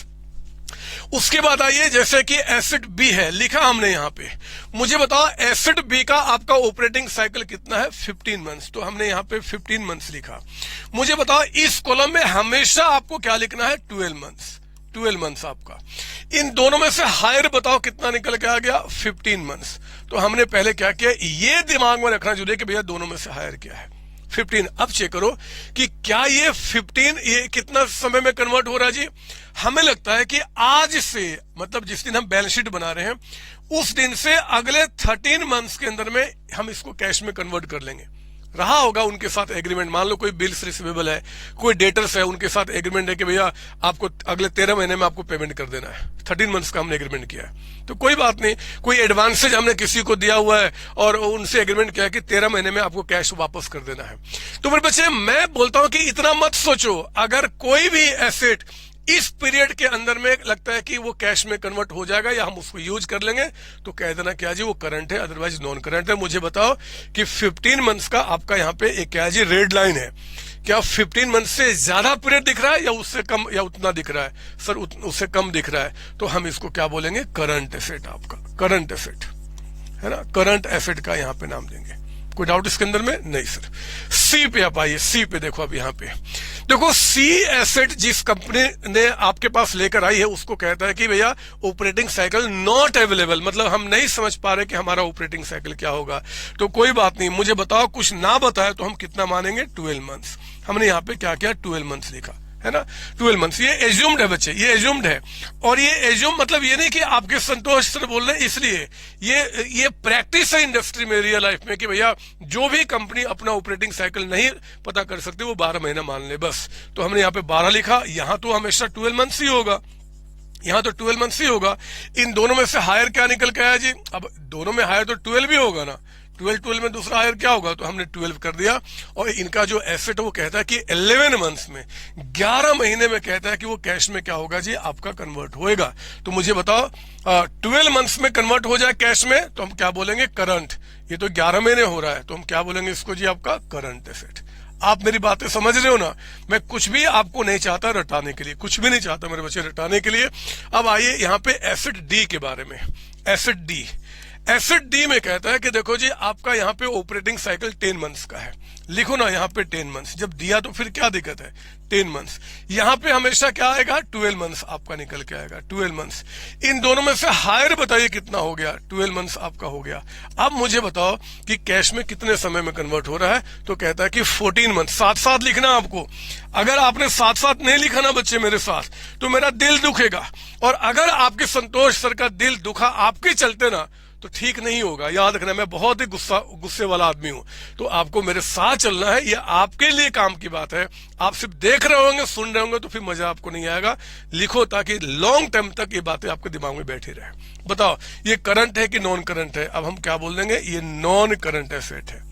उसके बाद आइए, जैसे कि एसेट बी है, लिखा हमने यहां पे, मुझे बताओ एसेट बी का आपका ऑपरेटिंग साइकिल कितना है, 15 मंथ्स। तो हमने यहां पे 15 मंथ्स लिखा। मुझे बताओ इस कॉलम में हमेशा आपको क्या लिखना है, 12 मंथ्स, 12 मंथ्स आपका। इन दोनों में से हायर बताओ कितना निकल के आ गया, 15 मंथ्स। तो हमने पहले क्या किया, ये दिमाग में रखना जरूरी है कि भैया दोनों में से हायर क्या है, 15। अब चेक करो कि क्या ये 15 ये कितना समय में कन्वर्ट हो रहा है जी। हमें लगता है कि आज से, मतलब जिस दिन हम बैलेंस शीट बना रहे हैं उस दिन से अगले 13 मंथ्स के अंदर में हम इसको कैश में कन्वर्ट कर लेंगे। रहा होगा उनके साथ एग्रीमेंट, मान लो कोई बिल्स रिसीवेबल है, कोई डेटर्स है, उनके साथ एग्रीमेंट है कि भैया आपको अगले 13 महीने में आपको पेमेंट कर देना है, 13 मंथ्स का हमने एग्रीमेंट किया है, तो कोई बात नहीं। कोई एडवांसेज हमने किसी को दिया हुआ है और उनसे एग्रीमेंट किया कि 13 महीने में आपको कैश वापस कर देना है। तो मेरे बच्चे, मैं बोलता हूं कि इतना मत सोचो, अगर कोई भी एसेट इस पीरियड के अंदर में लगता है कि वो कैश में कन्वर्ट हो जाएगा या हम उसको यूज कर लेंगे, तो कह देना क्या जी वो करंट है, अदरवाइज नॉन करंट है। मुझे बताओ कि 15 मंथ्स का आपका यहाँ पे एक क्या जी रेड लाइन है, क्या 15 मंथ से ज्यादा पीरियड दिख रहा है या उससे कम, या उतना दिख रहा है, सर उससे कम दिख रहा है, तो हम इसको क्या बोलेंगे, करंट एसेट। आपका करंट एसेट है ना, करंट एसेट का यहाँ पे नाम देंगे। कोई डाउट इसके अंदर में, नहीं सर। सी पे आप आइए, सी पे देखो, अब यहाँ पे देखो, सी एसेट जिस कंपनी ने आपके पास लेकर आई है उसको कहता है कि भैया ऑपरेटिंग साइकिल नॉट अवेलेबल, मतलब हम नहीं समझ पा रहे कि हमारा ऑपरेटिंग साइकिल क्या होगा। तो कोई बात नहीं, मुझे बताओ, कुछ ना बताए तो हम कितना मानेंगे, 12 मंथ्स। हमने यहाँ पे क्या किया, 12 मंथ्स लिखा है ना, 12 मंथ्स। ये एज्यूम्ड है बच्चे, ये एज्यूम्ड है। और ये एज्यूम मतलब ये नहीं कि आपके संतोष से बोल रहे हैं, इसलिए ये प्रैक्टिस है इंडस्ट्री में, रियल लाइफ में, कि भैया जो भी कंपनी अपना ऑपरेटिंग साइकिल नहीं पता कर सकती वो 12 महीना मान ले बस। तो हमने यहाँ पे 12 लिखा, यहाँ तो हमेशा 12 मंथ्स ही होगा, यहाँ तो 12 मंथ्स ही होगा। इन दोनों में से हायर क्या निकल के आया जी, अब दोनों में हायर तो 12 भी होगा ना, 12 में दूसरा हायर क्या होगा, तो हमने 12 कर दिया। और इनका जो एसेट है वो कहता है कि 11 मंथ्स में, 11 महीने में कहता है कि वो कैश में क्या होगा जी, आपका कन्वर्ट होएगा। तो मुझे बताओ 12 मंथ्स में कन्वर्ट हो जाए कैश में, तो हम क्या बोलेंगे, करंट। ये तो 11 महीने हो रहा है, तो हम क्या बोलेंगे इसको जी, आपका करंट एसेट। आप मेरी बातें समझ रहे हो ना? मैं कुछ भी आपको नहीं चाहता रटाने के लिए, कुछ भी नहीं चाहता मेरे बच्चे रटाने के लिए। अब आइए यहाँ पे एसेट डी के बारे में। एसेट डी में कहता है कि देखो जी, आपका यहाँ पे ऑपरेटिंग साइकिल 10 मंथ्स का है। लिखो ना यहाँ पे 10 मंथ्स, जब दिया तो फिर क्या दिक्कत है, 10 मंथ्स। यहाँ पे हमेशा क्या आएगा, 12 मंथ्स आपका निकल के आएगा, 12 मंथ्स। इन दोनों में से हायर बताइए कितना हो गया, 12 मंथ्स आपका हो गया। अब मुझे बताओ कि कैश में कितने समय में कन्वर्ट हो रहा है, तो कहता है कि 14 मंथ। साथ साथ लिखना आपको, अगर आपने साथ साथ नहीं लिखा ना बच्चे मेरे साथ, तो मेरा दिल दुखेगा। और अगर आपके संतोष सर का दिल दुखा आपके चलते ना, तो ठीक नहीं होगा। याद रखना, मैं बहुत ही गुस्से वाला आदमी हूं, तो आपको मेरे साथ चलना है। ये आपके लिए काम की बात है। आप सिर्फ देख रहे होंगे, सुन रहे होंगे, तो फिर मजा आपको नहीं आएगा। लिखो ताकि लॉन्ग टाइम तक ये बातें आपके दिमाग में बैठी रहे। बताओ ये करंट है कि नॉन करंट है? अब हम क्या बोल देंगे, ये नॉन करंट एसेट है।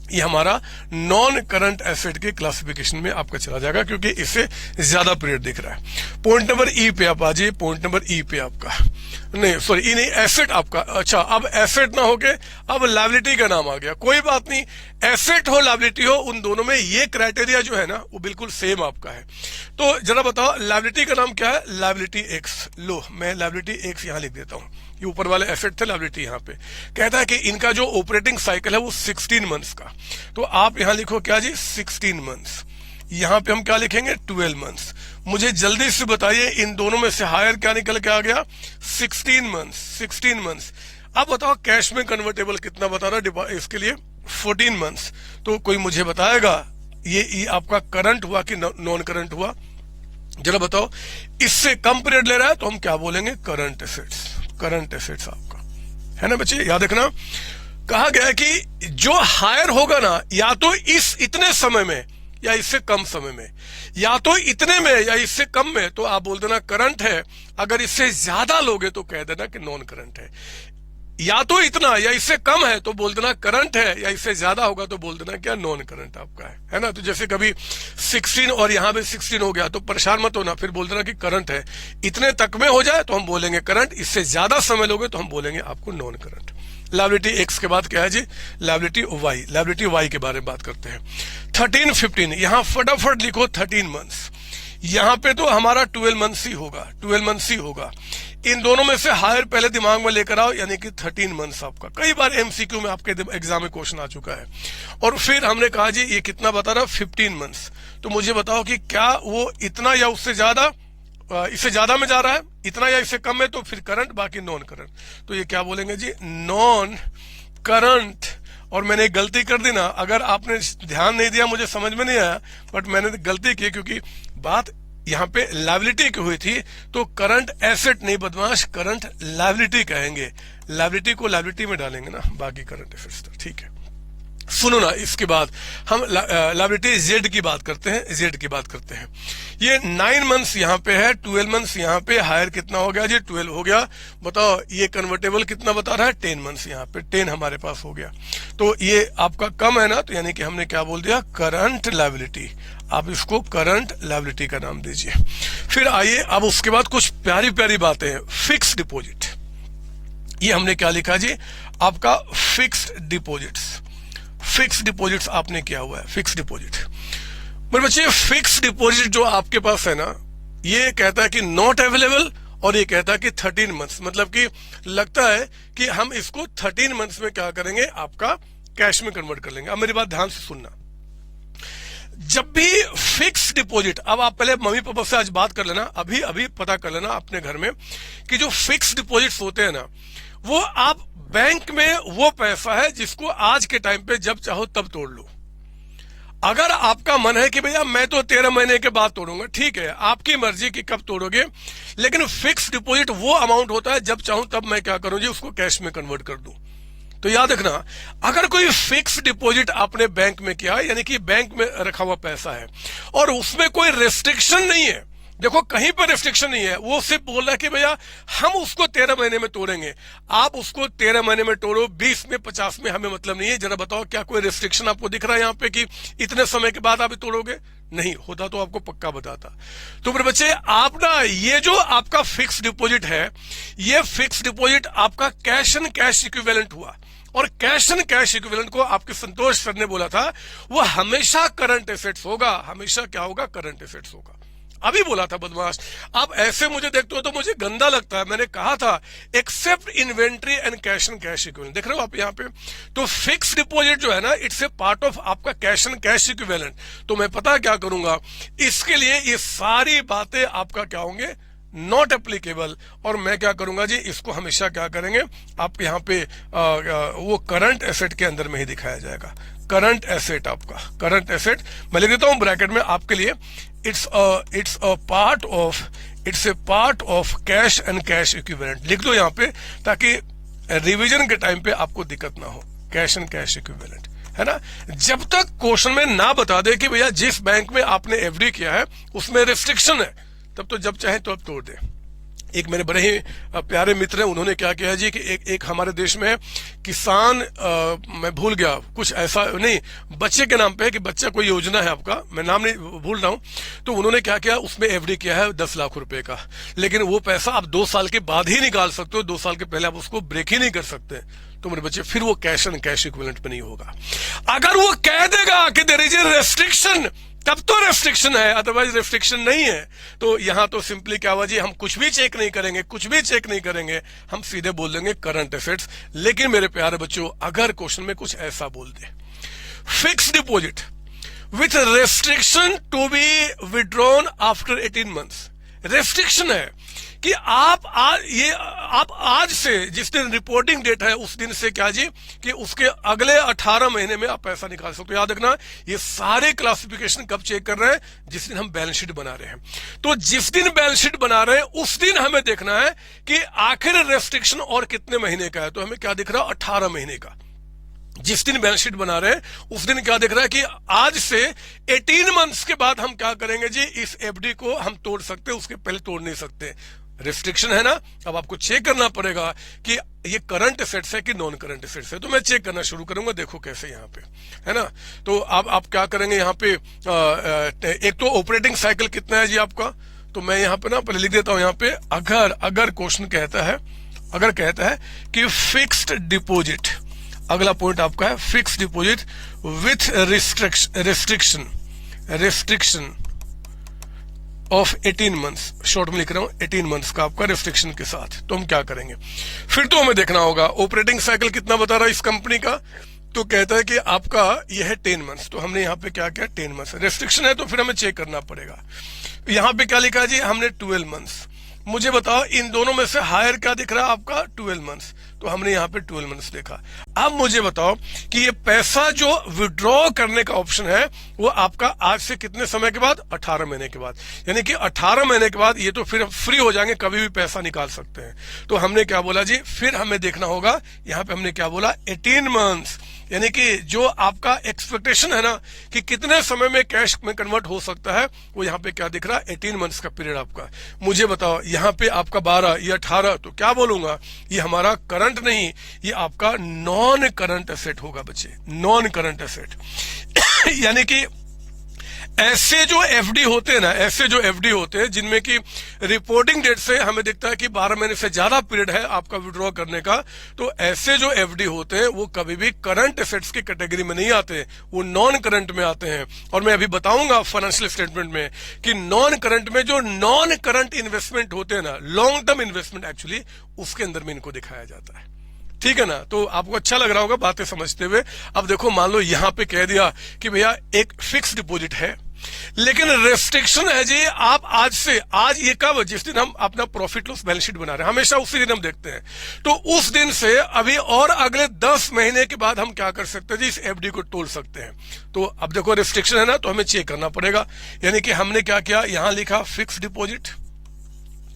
ये हमारा नॉन करंट एसेट के क्लासिफिकेशन में आपका चला जाएगा, क्योंकि इससे ज्यादा पीरियड दिख रहा है। पॉइंट नंबर ई पे आप आ जाइए। पॉइंट नंबर ई पे आपका नहीं, सॉरी ई नहीं, एसेट आपका। अच्छा, अब एसेट ना होके अब लायबिलिटी का नाम आ गया। कोई बात नहीं, एसेट हो लायबिलिटी हो, उन दोनों में ये क्राइटेरिया जो है ना, वो बिल्कुल सेम आपका है। तो जरा बताओ लायबिलिटी का नाम क्या है, लायबिलिटी एक्स। लो, मैं लायबिलिटी एक्स यहां लिख देता हूं। ये ऊपर वाले एसेट थे, लायबिलिटी यहाँ पे। कहता है कि इनका जो ऑपरेटिंग साइकिल है वो 16 मंथ्स का। तो आप यहां लिखो क्या जी, 16 मंथ्स। यहां पे हम क्या लिखेंगे, 12 मंथ्स। मुझे जल्दी से बताइए इन दोनों में से हायर क्या निकल के आ गया, 16 मंथ्स। 16 मंथ्स। अब बताओ कैश में कन्वर्टेबल कितना बता रहा है इसके लिए, 14 मंथ्स। तो कोई मुझे बताएगा ये आपका करंट हुआ कि नॉन करंट हुआ? जरा बताओ। इससे कम पीरियड ले रहा है तो हम क्या बोलेंगे, करंट एसेट्स। करंट एसेट्स आपका है ना बच्चे, याद रखना। कहा गया है कि जो हायर होगा ना, या तो इतने समय में या इससे कम समय में, या तो इतने में या इससे कम में, तो आप बोल देना करंट है। अगर इससे ज्यादा लोगे तो कह देना कि नॉन करंट है। या तो इतना या इससे कम है तो बोल देना करंट है, या इससे ज्यादा होगा तो बोल देना क्या, नॉन करंट आपका है ना। तो जैसे कभी 16 और यहां पे 16 हो गया तो परेशान मत होना, फिर बोल देना कि करंट है। इतने तक में हो जाए तो हम बोलेंगे करंट, इससे ज्यादा समय लोगे तो हम बोलेंगे आपको नॉन करंट। लायबिलिटी एक्स के बाद क्या है जी, लायबिलिटी वाई। लायबिलिटी वाई के बारे में बात करते हैं। 13, 15, यहां फटाफट लिखो 13 मंथ्स। यहां पे तो हमारा 12 मंथ्स ही होगा, 12 मंथ्स ही होगा। इन दोनों में से हायर पहले दिमाग में लेकर आओ, यानी कि 13 मंथ्स आपका। कई बार एमसीक्यू में आपके एग्जाम में क्वेश्चन आ चुका है। और फिर हमने कहा जी ये कितना बता रहा, 15 मंथ्स। तो मुझे बताओ कि क्या वो इतना या उससे ज्यादा, इससे ज्यादा में जा रहा है, इतना या इससे कम है, तो फिर करंट, बाकी नॉन करंट। तो ये क्या बोलेंगे जी, नॉन करंट। और मैंने गलती कर दी ना, अगर आपने ध्यान नहीं दिया, मुझे समझ में नहीं आया, बट मैंने गलती की, क्योंकि बात यहाँ पे लायबिलिटी की हुई थी। तो करंट एसेट नहीं बदमाश, करंट लायबिलिटी कहेंगे। लायबिलिटी को लायबिलिटी में डालेंगे ना, बाकी करंट एसेट्स। ठीक है, सुनो ना, इसके बाद हम लायबिलिटी जेड की बात करते हैं। जेड की बात करते हैं। ये 9 मंथ्स यहाँ पे है, 12 मंथ्स यहाँ पे। हायर कितना हो गया जी, 12 हो गया। बताओ ये कन्वर्टेबल कितना बता रहा है, 10 मंथ्स। यहाँ पे 10 हमारे पास हो गया। तो ये आपका कम है ना, तो यानी कि हमने क्या बोल दिया, करंट लायबिलिटी। आप इसको करंट लायबिलिटी का नाम दीजिए। फिर आइए, अब उसके बाद कुछ प्यारी प्यारी बातें हैं। फिक्स डिपोजिट, ये हमने क्या लिखा जी, आपका फिक्स्ड डिपोजिट्स। फिक्स डिपॉजिट्स आपने किया हुआ है, फिक्स डिपॉजिट। मेरे बच्चे, फिक्स डिपॉजिट जो आपके पास है ना, ये कहता है कि नॉट अवेलेबल, और ये कहता है कि 13 मंथ्स। मतलब कि लगता है कि हम इसको 13 मंथ्स में क्या करेंगे, आपका कैश में कन्वर्ट कर लेंगे। अब मेरी बात ध्यान से सुनना। जब भी फिक्स डिपॉजिट, अब आप पहले मम्मी पापा से आज बात कर लेना, अभी अभी पता कर लेना अपने घर में कि जो फिक्स डिपॉजिट्स होते हैं ना, वो आप बैंक में वो पैसा है जिसको आज के टाइम पे जब चाहो तब तोड़ लो। अगर आपका मन है कि भैया मैं तो 13 महीने के बाद तोड़ूंगा, ठीक है, आपकी मर्जी कि कब तोड़ोगे। लेकिन फिक्स डिपॉजिट वो अमाउंट होता है जब चाहूं तब मैं क्या करूं जी, उसको कैश में कन्वर्ट कर दूं। तो याद रखना, अगर कोई फिक्स डिपॉजिट आपने बैंक में किया, यानी कि बैंक में रखा हुआ पैसा है और उसमें कोई रेस्ट्रिक्शन नहीं है, देखो कहीं पर रेस्ट्रिक्शन नहीं है, वो सिर्फ बोल रहा है कि भैया हम उसको 13 महीने में तोड़ेंगे। आप उसको 13 महीने में तोड़ो, 20 में, 50 में, हमें मतलब नहीं है। जरा बताओ क्या कोई रेस्ट्रिक्शन आपको दिख रहा है यहाँ पे कि इतने समय के बाद आप तोड़ोगे? नहीं होता तो आपको पक्का बताता। तो मेरे बच्चे, आप ना ये जो आपका फिक्स डिपॉजिट है, ये फिक्स डिपॉजिट आपका कैश एंड कैश इक्विवेलेंट हुआ। और कैश एंड कैश इक्विवेलेंट को आपके संतोष सर ने बोला था वो हमेशा करंट एसेट्स होगा, हमेशा क्या होगा, करंट एसेट्स होगा। अभी बोला था बदमाश। आप ऐसे मुझे देखते हो तो मुझे गंदा लगता है। मैंने कहा था except inventory and cash equivalent, देख रहे हो आप यहाँ पे। तो फिक्स डिपॉजिट जो है ना, इट्स ए पार्ट ऑफ आपका कैश एंड कैश इक्विवेलेंट। तो मैं पता क्या करूंगा, इसके लिए ये सारी बातें आपका क्या होंगे, नॉट एप्लीकेबल। और मैं क्या करूंगा जी, इसको हमेशा क्या करेंगे, आप यहाँ पे वो करंट एसेट के अंदर में ही दिखाया जाएगा। करंट एसेट, आपका करंट एसेट मैं लिख देता हूं ब्रैकेट में आपके लिए। It's a part of cash and cash equivalent लिख दो यहाँ पे, ताकि रिवीजन के टाइम पे आपको दिक्कत ना हो। कैश एंड कैश इक्विवेलेंट है ना। जब तक क्वेश्चन में ना बता दे कि भैया जिस बैंक में आपने एफडी किया है उसमें रिस्ट्रिक्शन है, तब तो जब चाहे तो अब तोड़ दे। एक मेरे बड़े ही प्यारे मित्र हैं, उन्होंने क्या किया जी कि एक हमारे देश में किसान मैं भूल गया, कुछ ऐसा नहीं, बच्चे के नाम पे है कि बच्चा कोई योजना है आपका, मैं नाम नहीं भूल रहा हूं। तो उन्होंने क्या किया, उसमें एफडी किया है 10 लाख रुपए का, लेकिन वो पैसा आप 2 साल के बाद ही निकाल सकते हो, 2 साल के पहले आप उसको ब्रेक ही नहीं कर सकते। तो मेरे बच्चे फिर वो कैश एंड कैश इक्विवेलेंट पे नहीं होगा। अगर वो कह देगा कि देयर इज ए रेस्ट्रिक्शन, तब तो रेस्ट्रिक्शन है, अदरवाइज रेस्ट्रिक्शन नहीं है। तो यहां तो सिंपली क्या हुआ जी, हम कुछ भी चेक नहीं करेंगे, कुछ भी चेक नहीं करेंगे, हम सीधे बोल देंगे करंट एसेट्स। लेकिन मेरे प्यारे बच्चों, अगर क्वेश्चन में कुछ ऐसा बोल दे, fix deposit with restriction to be withdrawn after 18 months, restriction है कि आप आज से, जिस दिन रिपोर्टिंग डेट है उस दिन से क्या जी, कि उसके अगले 18 महीने में आप पैसा निकाल सकते हो। याद रखना, ये सारे क्लासिफिकेशन कब चेक कर रहे हैं, जिस दिन हम बैलेंस शीट बना रहे हैं। तो जिस दिन बैलेंस शीट बना रहे हैं उस दिन हमें देखना है कि आखिर रेस्ट्रिक्शन और कितने महीने का है। तो हमें क्या दिख रहा है, 18 महीने का। जिस दिन बैलेंस शीट बना रहे हैं उस दिन क्या दिख रहा है कि आज से 18 मंथ्स के बाद हम क्या करेंगे जी, इस एफडी को हम तोड़ सकते हैं, उसके पहले तोड़ नहीं सकते। रिस्ट्रिक्शन है ना। अब आपको चेक करना पड़ेगा कि ये करंट एसेट्स है कि नॉन करंट एसेट्स है। तो मैं चेक करना शुरू करूंगा, देखो कैसे यहाँ पे है ना। तो अब आप क्या करेंगे, यहाँ पे एक तो ऑपरेटिंग साइकिल कितना है जी आपका, तो मैं यहाँ पे ना पहले लिख देता हूं यहाँ पे, अगर क्वेश्चन कहता है, अगर कहता है कि फिक्स्ड डिपॉजिट, अगला पॉइंट आपका है fixed deposit with restriction of 18 months, short में लिख रहा हूं 18 मंथ्स का आपका रिस्ट्रिक्शन के साथ। तो हम क्या करेंगे, फिर तो हमें देखना होगा ऑपरेटिंग साइकिल कितना बता रहा है इस कंपनी का। तो कहता है कि आपका यह है 10 मंथ्स, तो हमने यहाँ पे क्या किया, 10 मंथ्स। रिस्ट्रिक्शन है तो फिर हमें चेक करना पड़ेगा। यहाँ पे क्या लिखा है जी, हमने 12 मंथ्स। मुझे बताओ इन दोनों में से हायर क्या दिख रहा है आपका, 12 मंथ्स। तो हमने यहाँ पे 12 मंथ्स देखा। अब मुझे बताओ कि ये पैसा जो विड्रॉ करने का ऑप्शन है वो आपका आज से कितने समय के बाद, 18 महीने के बाद। यानी कि 18 महीने के बाद ये तो फिर फ्री हो जाएंगे, कभी भी पैसा निकाल सकते हैं। तो हमने क्या बोला जी, फिर हमें देखना होगा, यहाँ पे हमने क्या बोला, 18 मंथ्स। यानी कि जो आपका एक्सपेक्टेशन है ना कि कितने समय में कैश में कन्वर्ट हो सकता है, वो यहाँ पे क्या दिख रहा है, 18 मंथ्स का पीरियड आपका। मुझे बताओ यहाँ पे आपका 12, ये 18, तो क्या बोलूंगा, ये हमारा करंट नहीं, ये आपका नॉन करंट एसेट होगा बच्चे, नॉन करंट एसेट। यानी कि ऐसे जो एफडी होते हैं ना, ऐसे जो एफडी होते हैं जिनमें कि रिपोर्टिंग डेट से हमें दिखता है कि 12 महीने से ज्यादा पीरियड है आपका विड्रॉ करने का, तो ऐसे जो एफडी होते हैं वो कभी भी करंट एसेट्स की कैटेगरी में नहीं आते, वो नॉन करंट में आते हैं। और मैं अभी बताऊंगा फाइनेंशियल स्टेटमेंट में कि नॉन करंट में जो नॉन करंट इन्वेस्टमेंट होते हैं ना, लॉन्ग टर्म इन्वेस्टमेंट एक्चुअली, उसके अंदर में इनको दिखाया जाता है। ठीक है ना। तो आपको अच्छा लग रहा होगा बातें समझते हुए। अब देखो, मान लो यहां पे कह दिया कि भैया एक फिक्स डिपॉजिट है, लेकिन रेस्ट्रिक्शन है जी, आप आज से, आज ये कब, जिस दिन हम अपना प्रॉफिट लॉस बैलेंस शीट बना रहे हैं, हमेशा उसी दिन हम देखते हैं। तो उस दिन से अभी और अगले 10 महीने के बाद हम क्या कर सकते हैं जी, इस एफडी को तोड़ सकते हैं। तो अब देखो रेस्ट्रिक्शन है ना, तो हमें चेक करना पड़ेगा। यानी कि हमने क्या किया, यहां लिखा फिक्स डिपॉजिट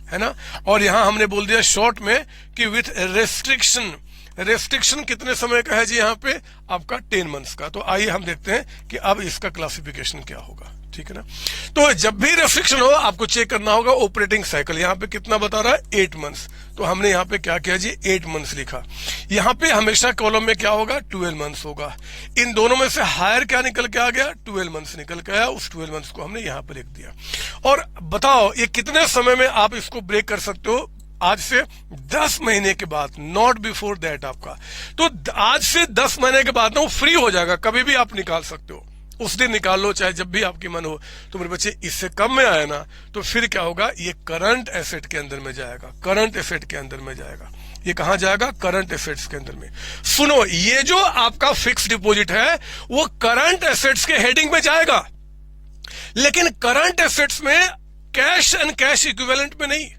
है ना, और यहां हमने बोल दिया शॉर्ट में कि विथ रेस्ट्रिक्शन। रेस्ट्रिक्शन कितने समय का है जी, यहाँ पे आपका 10 मंथ्स का। तो आइए हम देखते हैं कि अब इसका क्लासिफिकेशन क्या होगा। ठीक है ना। तो जब भी रेस्ट्रिक्शन हो आपको चेक करना होगा ऑपरेटिंग साइकिल। यहाँ पे कितना बता रहा है, 8 मंथ्स। तो हमने यहाँ पे क्या किया जी, 8 मंथ्स लिखा। यहाँ पे हमेशा कॉलम में क्या होगा, 12 मंथ्स होगा। इन दोनों में से हायर क्या निकल के आ गया, 12 मंथ्स निकल के आया। उस 12 मंथ्स को हमने यहाँ पे लिख दिया। और बताओ ये कितने समय में आप इसको ब्रेक कर सकते हो, आज से 10 महीने के बाद, नॉट बिफोर दैट आपका। तो आज से 10 महीने के बाद ना वो फ्री हो जाएगा, कभी भी आप निकाल सकते हो, उस दिन निकाल लो चाहे जब भी आपकी मन हो। तो मेरे बच्चे इससे कम में आए ना तो फिर क्या होगा, ये करंट एसेट के अंदर में जाएगा, करंट एसेट के अंदर में जाएगा। ये कहां जाएगा, करंट एसेट्स के अंदर में। सुनो, ये जो आपका फिक्स डिपॉजिट है वो करंट एसेट्स के हेडिंग में जाएगा, लेकिन करंट एसेट्स में कैश एंड कैश इक्विवेलेंट में नहीं।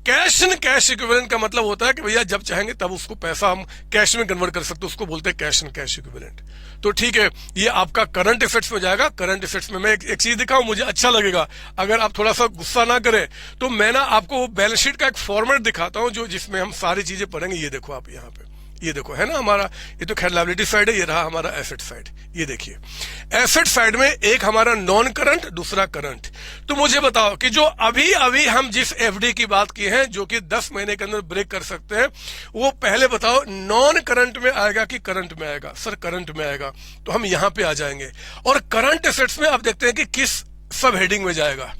कैश एंड कैश इक्विवेलेंट का मतलब होता है कि भैया जब चाहेंगे तब उसको पैसा हम कैश में कन्वर्ट कर सकते हैं, उसको बोलते हैं कैश एंड कैश इक्विवेलेंट। तो ठीक है, ये आपका करंट एसेट्स में जाएगा। करंट एसेट्स में मैं एक चीज दिखाऊं, मुझे अच्छा लगेगा, अगर आप थोड़ा सा गुस्सा ना करें तो मैं ना आपको बैलेंस शीट का एक फॉर्मेट दिखाता हूं जो जिसमें हम सारी चीजें पढ़ेंगे। ये देखो आप यहाँ पे, ये देखो है ना हमारा, ये तो खैर लायबिलिटी साइड है, ये रहा हमारा एसेट साइड। ये देखिए एसेट साइड में एक हमारा नॉन करंट, दूसरा करंट। तो मुझे बताओ कि जो अभी अभी हम जिस एफडी की बात की है जो कि 10 महीने के अंदर ब्रेक कर सकते हैं, वो पहले बताओ नॉन करंट में आएगा कि करंट में आएगा? सर करंट में आएगा। तो हम यहां पे आ जाएंगे और करंट एसेट्स में आप देखते हैं कि किस सब हेडिंग में जाएगा।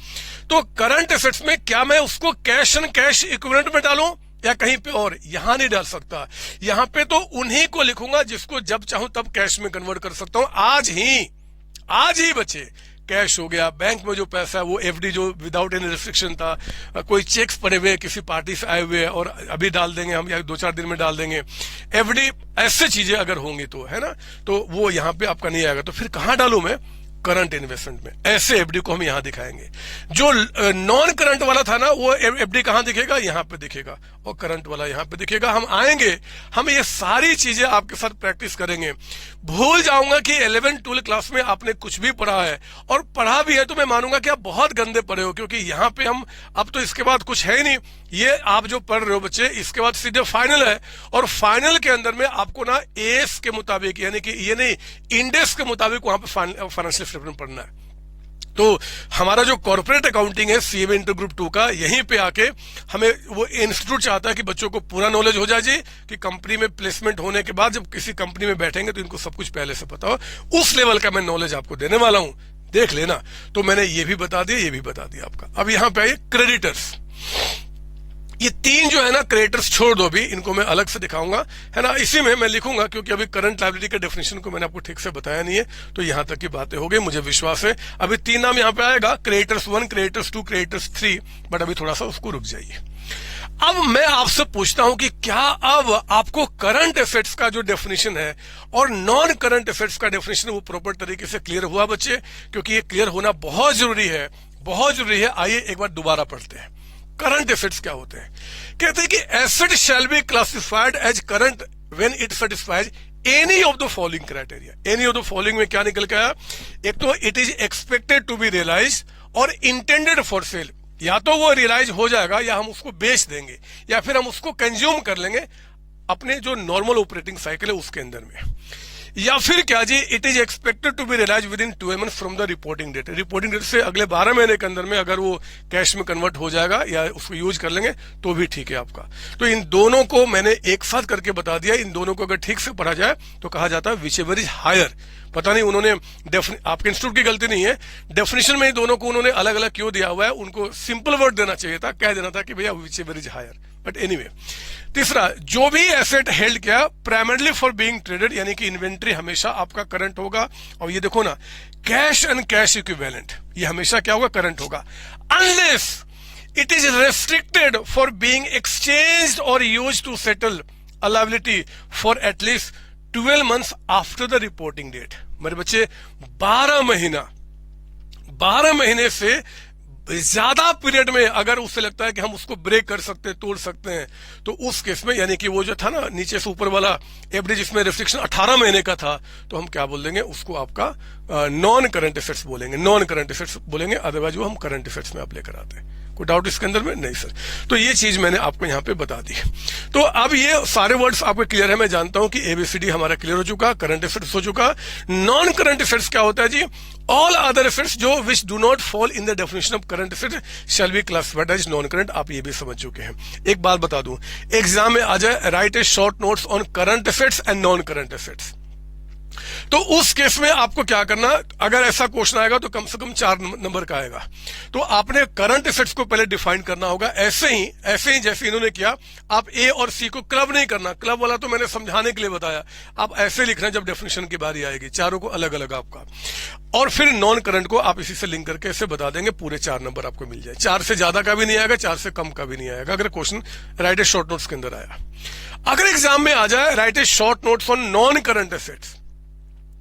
तो करंट एसेट्स में क्या मैं उसको कैश एंड कैश इक्विवेलेंट में डालूं या कहीं पे और? यहां नहीं डाल सकता, यहां पे तो उन्हीं को लिखूंगा जिसको जब चाहूं तब कैश में कन्वर्ट कर सकता हूं। आज ही बच्चे कैश हो गया, बैंक में जो पैसा है वो एफडी जो विदाउट एनी रिस्ट्रिक्शन था, कोई चेक्स पड़े हुए किसी पार्टी से आए हुए और अभी डाल देंगे हम या 2-4 दिन में डाल देंगे एफडी, ऐसे चीजें अगर होंगी तो है ना, तो वो यहां पे आपका नहीं आएगा। तो फिर कहां डालूं मैं? करंट इन्वेस्टमेंट में। ऐसे एफडी को हम यहां दिखाएंगे। जो नॉन करंट वाला था ना वो एफडी कहां दिखेगा? यहां पे दिखेगा, और करंट वाला यहां पे दिखेगा। हम आएंगे, हम ये सारी चीजें आपके साथ प्रैक्टिस करेंगे। भूल जाऊंगा कि 11-12 क्लास में आपने कुछ भी पढ़ा है, और पढ़ा भी है तो मैं मानूंगा कि आप बहुत गंदे पढ़े हो, क्योंकि यहां पे हम अब तो इसके बाद कुछ है ही नहीं। ये आप जो पढ़ रहे हो बच्चे, इसके बाद सीधे फाइनल है, और फाइनल के अंदर में आपको ना एस के मुताबिक, यानी कि ये नहीं इंडेक्स के मुताबिक वहां पे फाइनेंशियल स्टेटमेंट पढ़ना है। तो हमारा जो कॉर्पोरेट अकाउंटिंग है सीएमए इंटर ग्रुप 2 का, यहीं पे आके हमें वो इंस्टीट्यूट चाहता है कि बच्चों को पूरा नॉलेज हो जाए जी, कि कंपनी में प्लेसमेंट होने के बाद जब किसी कंपनी में बैठेंगे तो इनको सब कुछ पहले से पता हो। उस लेवल का मैं नॉलेज आपको देने वाला हूं, देख लेना। तो मैंने ये भी बता दिया, ये भी बता दिया आपका। अब यहां पे आइए क्रेडिटर्स। ये 3 जो है ना क्रेडिटर्स छोड़ दो, अभी इनको मैं अलग से दिखाऊंगा, है ना। इसी में मैं लिखूंगा क्योंकि अभी करंट लायबिलिटी के डेफिनेशन को मैंने आपको ठीक से बताया नहीं है, तो यहां तक की बातें हो गई, मुझे विश्वास है। अभी 3 नाम यहां पे आएगा, क्रेडिटर्स 1, क्रेडिटर्स 2, क्रेडिटर्स 3, बट अभी थोड़ा सा उसको रुक जाइए। अब मैं आपसे पूछता हूं कि क्या अब आपको करंट एसेट्स का जो डेफिनेशन है और नॉन करंट एसेट्स का डेफिनेशन वो प्रॉपर तरीके से क्लियर हुआ बच्चे? क्योंकि ये क्लियर होना बहुत जरूरी है, बहुत जरूरी है। आइए एक बार दोबारा पढ़ते हैं। करंट एसेट्स क्या होते हैं? कहते हैं कि asset shall be classified as current when it satisfies any of the following criteria. Any of the following में क्या निकल के आया? एक तो it is expected to be realize और इंटेंडेड फॉर सेल। या तो वो रियलाइज हो जाएगा, या हम उसको बेच देंगे, या फिर हम उसको कंज्यूम कर लेंगे अपने जो नॉर्मल ऑपरेटिंग साइकिल है उसके अंदर में। या फिर क्या जी, it is expected to be realise within 12 months from the reporting date. Reporting date से अगले 12 महीने के अंदर में अगर वो कैश में कन्वर्ट हो जाएगा या उसको यूज कर लेंगे तो भी ठीक है आपका। तो इन दोनों को मैंने एक साथ करके बता दिया। इन दोनों को अगर ठीक से पढ़ा जाए तो कहा जाता है विच एवर इज हायर। पता नहीं उन्होंने आपके इंस्टीट्यूट की गलती नहीं है, डेफिनेशन में ही दोनों को उन्होंने अलग अलग क्यों दिया हुआ है। उनको सिंपल वर्ड देना चाहिए था, कह देना था कि भैया whichever is higher. But anyway, तीसरा, जो भी एसेट हेल्ड किया प्राइमरली फॉर बीइंग ट्रेडेड, यानी कि इन्वेंट्री हमेशा आपका करंट होगा। और ये देखो ना, कैश एंड कैश इक्विवेलेंट, ये हमेशा क्या होगा? करंट होगा। Unless it is restricted for being exchanged और used to settle a liability for at least 12 months after the reporting date. मेरे बच्चे 12 महीने से ज्यादा पीरियड में अगर उससे लगता है कि हम उसको ब्रेक कर सकते हैं, तोड़ सकते हैं, तो उस केस में, यानी कि वो जो था ना नीचे से ऊपर वाला एवरेज जिसमें रिस्ट्रिक्शन 18 महीने का था, तो हम क्या बोल देंगे उसको? आपका नॉन करंट एसेट्स बोलेंगे, नॉन करंट एसेट्स बोलेंगे। अदरवाइज वो हम करंट एसेट्स में आप लेकर आते हैं। कोई डाउट इसके अंदर में? नहीं सर। तो ये चीज मैंने आपको यहाँ पे बता दी। तो अब ये सारे वर्ड्स आपको क्लियर है। मैं जानता हूं कि एबीसीडी हमारा क्लियर हो चुका, करंट एसेट्स हो चुका। नॉन करंट एसेट्स क्या होता है जी? ऑल अदर एसेट्स जो which do not fall in the definition of current assets shall be classified as non current. आप ये भी समझ चुके हैं। एक बात बता दूं, एग्जाम में आ जाए, right A short notes on current assets and non current assets. तो उस केस में आपको क्या करना, अगर ऐसा क्वेश्चन आएगा तो कम से कम 4 नंबर का आएगा। तो आपने करंट एसेट्स को पहले डिफाइन करना होगा, ऐसे ही जैसे इन्होंने किया। आप ए और सी को क्लब नहीं करना, क्लब वाला तो मैंने समझाने के लिए बताया, आप ऐसे लिखना जब डेफिनेशन की बारी आएगी, चारों को अलग अलग आपका। और फिर नॉन करंट को आप इसी से लिंक करके ऐसे बता देंगे, पूरे 4 नंबर आपको मिल जाए। 4 से ज्यादा का भी नहीं आएगा, 4 से कम का भी नहीं आएगा, अगर क्वेश्चन राइट ए शॉर्ट नोट्स के अंदर आया। अगर एग्जाम में आ जाए right A short notes on non current assets,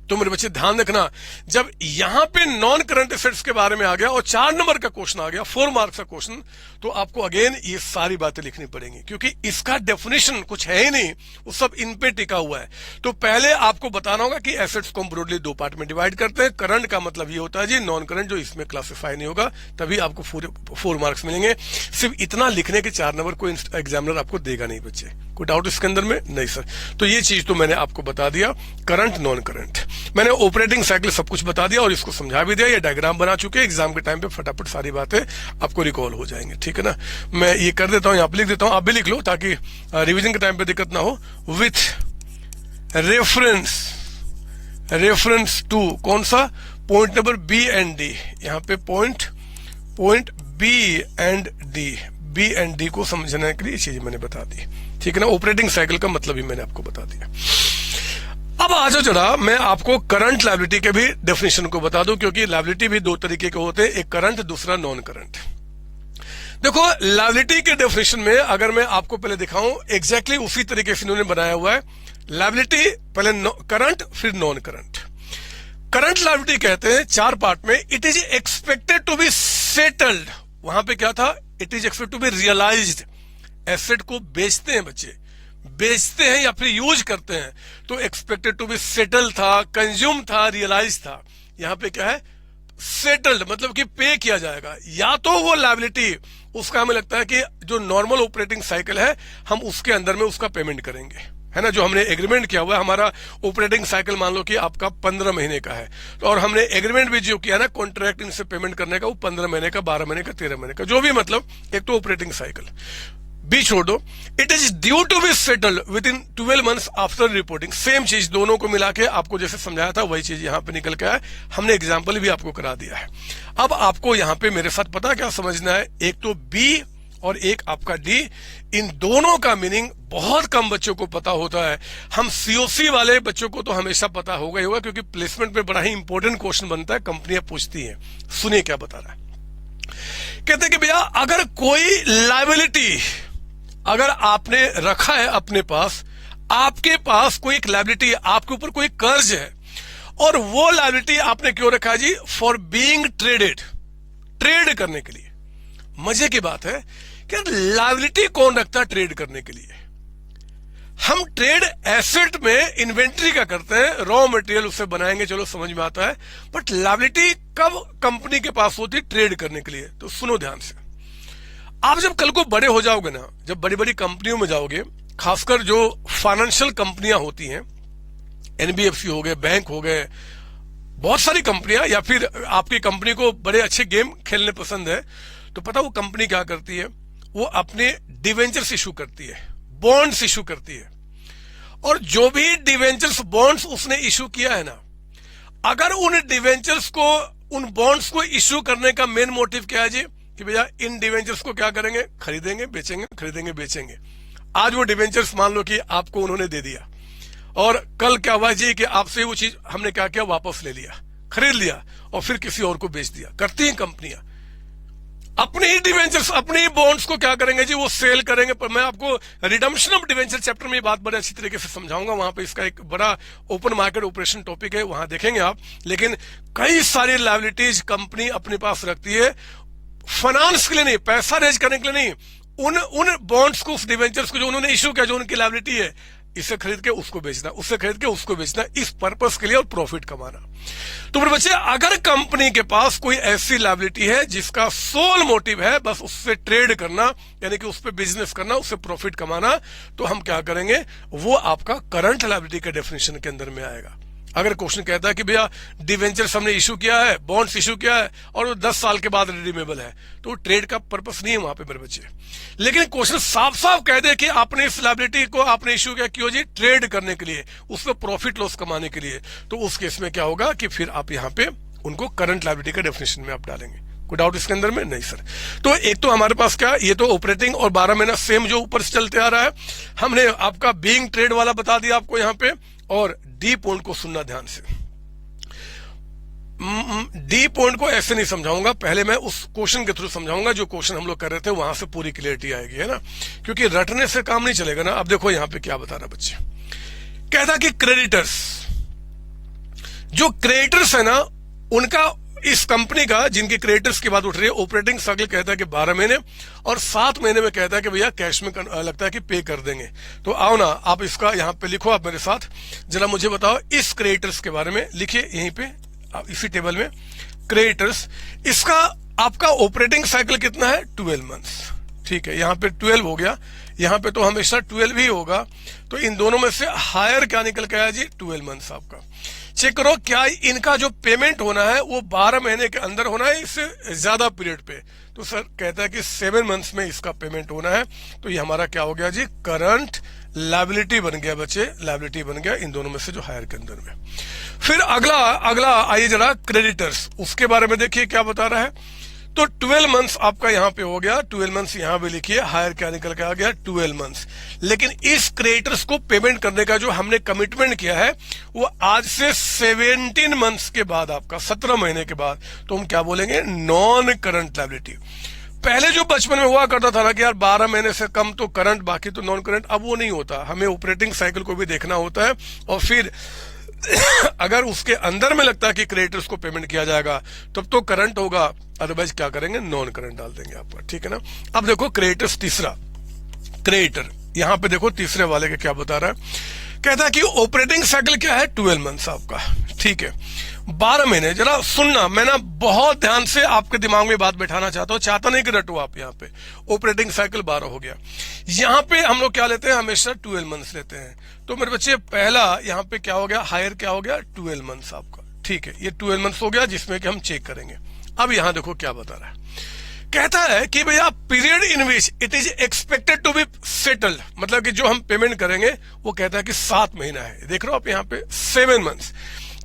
तो मेरे बच्चे ध्यान रखना, जब यहां पे नॉन करंट एसेट्स के बारे में आ गया और 4 नंबर का क्वेश्चन आ गया, 4 मार्क्स का क्वेश्चन, तो आपको अगेन ये सारी बातें लिखनी पड़ेंगी, क्योंकि इसका डेफिनेशन कुछ है ही नहीं, वो सब इन पे टिका हुआ है। तो पहले आपको बताना होगा कि एसेट्स को हम ब्रॉडली 2 पार्ट में डिवाइड करते हैं। करंट का मतलब ये होता है जी नॉन करंट, जो इसमें क्लासिफाई नहीं होगा, तभी आपको 4 मार्क्स मिलेंगे। सिर्फ इतना लिखने के 4 नंबर कोई एग्जामिनर आपको देगा नहीं बच्चे, कोई डाउट इसके अंदर में? नहीं सर। तो ये चीज तो मैंने आपको बता दिया, करंट नॉन करंट, मैंने ऑपरेटिंग साइकिल सब कुछ बता दिया और इसको समझा भी दिया, ये डायग्राम बना चुके हैं, एग्जाम के टाइम पे फटाफट सारी बातें आपको रिकॉल हो जाएंगे, ठीक है ना। मैं ये कर देता हूं, यहाँ पे लिख देता हूं, आप भी लिख लो ताकि रिवीजन के टाइम पे दिक्कत ना हो। विथ रेफरेंस टू कौन सा point number B and D, यहाँ पे पॉइंट बी एंड डी को समझने के लिए चीज मैंने बता दी, ठीक है ना। ऑपरेटिंग साइकिल का मतलब भी मैंने आपको बता दिया। अब आ जाओ जरा, मैं आपको करंट लायबिलिटी के भी डेफिनेशन को बता दूं, क्योंकि लायबिलिटी भी 2 तरीके के होते हैं, एक करंट, दूसरा नॉन करंट। देखो लायबिलिटी के डेफिनेशन में अगर मैं आपको पहले दिखाऊं, एग्जैक्टली उसी तरीके से इन्होंने बनाया हुआ है। लायबिलिटी पहले करंट फिर नॉन करंट। करंट लायबिलिटी कहते हैं 4 पार्ट में, it is expected to be settled, वहां पे क्या था, it is expected to be realized. Asset को बेचते हैं बच्चे, बेचते हैं या फिर यूज करते हैं, तो एक्सपेक्टेड टू बी सेटल था, कंज्यूम था, रियलाइज था। यहां पे क्या है, सेटल्ड, मतलब कि पे किया जाएगा। या तो वो लायबिलिटी, उसका हमें लगता है कि जो नॉर्मल ऑपरेटिंग साइकिल है हम उसके अंदर में उसका पेमेंट करेंगे, है ना, जो हमने एग्रीमेंट किया हुआ है। हमारा ऑपरेटिंग साइकिल मान लो कि आपका 15 महीने का है, और हमने एग्रीमेंट भी जो किया ना कॉन्ट्रैक्ट इनसे पेमेंट करने का, वो 15 महीने का, 12 महीने का, 13 महीने का, जो भी, मतलब एक तो ऑपरेटिंग साइकिल बी छोड़ दो। It is due to be settled within 12 months after reporting. Same चीज दोनों को मिला के आपको जैसे समझाया था वही चीज यहां पे निकल के आया, हमने एग्जाम्पल भी आपको करा दिया है। अब आपको यहां पे मेरे साथ पता क्या समझना है, एक तो बी और एक आपका डी, इन दोनों का मीनिंग बहुत कम बच्चों को पता होता है। हम सीओसी वाले बच्चों को तो हमेशा पता होगा ही होगा, क्योंकि प्लेसमेंट में बड़ा ही इंपॉर्टेंट क्वेश्चन बनता है, कंपनियां पूछती हैं। सुनिए क्या बता रहा है, कहते हैं कि भैया अगर कोई लायबिलिटी अगर आपने रखा है अपने पास, आपके पास कोई एक लायबिलिटी है, आपके ऊपर कोई कर्ज है, और वो लायबिलिटी आपने क्यों रखा है जी, फॉर बीइंग ट्रेडेड, ट्रेड करने के लिए। मजे की बात है कि लायबिलिटी कौन रखता है ट्रेड करने के लिए। हम ट्रेड एसेट में इन्वेंट्री का करते हैं, रॉ मटेरियल उससे बनाएंगे, चलो समझ में आता है, बट लायबिलिटी कब कंपनी के पास होती है, ट्रेड करने के लिए। तो सुनो ध्यान से, आप जब कल को बड़े हो जाओगे ना, जब बड़ी बड़ी कंपनियों में जाओगे, खासकर जो फाइनेंशियल कंपनियां होती हैं, एनबीएफसी हो गए, बैंक हो गए, बहुत सारी कंपनियां, या फिर आपकी कंपनी को बड़े अच्छे गेम खेलने पसंद है, तो पता वो कंपनी क्या करती है, वो अपने डिवेंचर्स इशू करती है, बॉन्ड्स इशू करती है। और जो भी डिवेंचर्स बॉन्ड्स उसने इशू किया है ना, अगर उन डिवेंचर्स को, उन बॉन्ड्स को इशू करने का मेन मोटिव क्या है जी, कि भैया इन डिवेंचर्स को क्या करेंगे, खरीदेंगे बेचेंगे, खरीदेंगे बेचेंगे। आज वो डिवेंचर्स मान लो कि आपको उन्होंने दे दिया, और कल क्या हुआ जी कि आपसे वो चीज हमने क्या किया, वापस ले लिया, खरीद लिया, और फिर किसी और को बेच दिया। करती हैं कंपनियां, अपने ही डिवेंचर्स, अपने ही बॉन्ड्स को क्या करेंगे जी, वो सेल करेंगे। पर मैं आपको रिडम्पशन ऑफ डिवेंचर चैप्टर में ये बात बड़े अच्छी तरीके से समझाऊंगा, वहां पे इसका एक बड़ा ओपन मार्केट ऑपरेशन टॉपिक है, वहां देखेंगे आप। लेकिन कई सारी लायबिलिटीज कंपनी अपने पास रखती है, फाइनेंस के लिए नहीं, पैसा रेज करने के लिए नहीं, उन बॉन्ड्स को, उस डिवेंचर्स को जो उन्होंने इशू किया, जो उनकी लायबिलिटी है, इसे खरीद के उसको बेचना, उससे खरीद के उसको बेचना, इस पर्पस के लिए, और प्रॉफिट कमाना। तो फिर बच्चे, अगर कंपनी के पास कोई ऐसी लायबिलिटी है जिसका सोल मोटिव है बस उससे ट्रेड करना, यानी कि उस पर बिजनेस करना, उससे प्रॉफिट कमाना, तो हम क्या करेंगे, वो आपका करंट लायबिलिटी के डेफिनेशन के अंदर में आएगा। अगर क्वेश्चन कहता है कि भैया डिवेंचर्स हमने इशू किया है, बॉन्ड्स इशू किया है और वो 10 साल के बाद रिडीमेबल है, तो ट्रेड का पर्पस नहीं है वहां पे मेरे बच्चे। लेकिन क्वेश्चन साफ साफ कह दे कि आपने इस लायबिलिटी को आपने इशू किया क्यों जी, ट्रेड करने के लिए, उसमें प्रॉफिट लॉस कमाने के लिए, तो उस केस में क्या होगा कि फिर आप यहाँ पे उनको करंट लायबिलिटी का डेफिनेशन में आप डालेंगे। कोई डाउट इसके अंदर में? नहीं सर। तो एक तो हमारे पास क्या, ये तो ऑपरेटिंग और 12 महीना सेम जो ऊपर से चलते आ रहा है, हमने आपका बीइंग ट्रेड वाला बता दिया आपको यहाँ पे। और डी पॉइंट को सुनना ध्यान से, डी पॉइंट को ऐसे नहीं समझाऊंगा, पहले मैं उस क्वेश्चन के थ्रू समझाऊंगा जो क्वेश्चन हम लोग कर रहे थे, वहां से पूरी क्लियरिटी आएगी, है ना, क्योंकि रटने से काम नहीं चलेगा ना। अब देखो यहां पे क्या बता रहा बच्चे, कहता कि क्रेडिटर्स, जो क्रेडिटर्स है ना उनका, इस कंपनी का जिनके क्रेडिटर्स की बात उठ रही है, ऑपरेटिंग साइकिल कहता है कि 12 महीने और 7 महीने में कहता है कि भैया कैश में लगता है कि पे कर देंगे। तो आओ ना आप इसका यहां पे लिखो, आप मेरे साथ जरा मुझे बताओ इस क्रेडिटर्स के बारे में लिखिए यहीं पे इसी टेबल में, क्रेडिटर्स, इसका आपका ऑपरेटिंग साइकिल कितना है, 12 मंथ्स। ठीक है, यहां पे 12 हो गया, यहां पे तो हमेशा 12 ही होगा, तो इन दोनों में से हायर क्या निकल के आया जी, 12 मंथ्स आपका। चेक करो क्या इनका जो पेमेंट होना है वो 12 महीने के अंदर होना है, इससे ज्यादा पीरियड पे, तो सर कहता है कि 7 मंथ्स में इसका पेमेंट होना है। तो ये हमारा क्या हो गया जी, करंट लायबिलिटी बन गया बच्चे, लायबिलिटी बन गया इन दोनों में से जो हायर के अंदर में। फिर अगला आइए जरा क्रेडिटर्स, उसके बारे में देखिए क्या बता रहा है। तो 12 मंथ्स आपका यहां पे हो गया, 12 मंथ्स यहां पे लिखिए, हायर क्या निकल के आ गया, 12 मंथ्स। लेकिन इस क्रेडिटर्स को पेमेंट करने का जो हमने कमिटमेंट किया है वो आज से 17 मंथ्स के बाद, आपका 17 महीने के बाद, तो हम क्या बोलेंगे, नॉन करंट लायबिलिटी। पहले जो बचपन में हुआ करता था ना कि यार 12 महीने से कम तो करंट, बाकी तो नॉन करंट, अब वो नहीं होता, हमें ऑपरेटिंग साइकिल को भी देखना होता है। और फिर अगर उसके अंदर में लगता है कि क्रेडिटर्स को पेमेंट किया जाएगा तब तो करंट होगा, अदरवाइज क्या करेंगे, नॉन करंट डाल देंगे आपका। ठीक है ना। अब देखो क्रेडिटर्स, तीसरा क्रेडिटर, यहां पे देखो तीसरे वाले के क्या बता रहा है, कहता है कि ऑपरेटिंग साइकिल क्या है, 12 मंथ्स आपका। ठीक है, 12 महीने, जरा सुनना, मैं ना बहुत ध्यान से आपके दिमाग में बात बैठाना चाहता हूं, चाहता नहीं कि रटो आप। यहाँ पे ऑपरेटिंग साइकिल 12 हो गया, यहाँ पे हम लोग क्या लेते हैं, हमेशा 12 मंथ्स लेते हैं। तो मेरे बच्चे पहला यहाँ पे क्या हो गया, हायर क्या हो गया, 12 मंथ्स आपका। ठीक है, ये 12 मंथ्स हो गया जिसमें कि हम चेक करेंगे। अब यहां देखो क्या बता रहा है, कहता है कि भैया period in which it is expected to be settled, मतलब कि जो हम पेमेंट करेंगे वो कहता है कि 7 महीना है। देख रहे हो आप यहाँ पे 7 मंथ्स,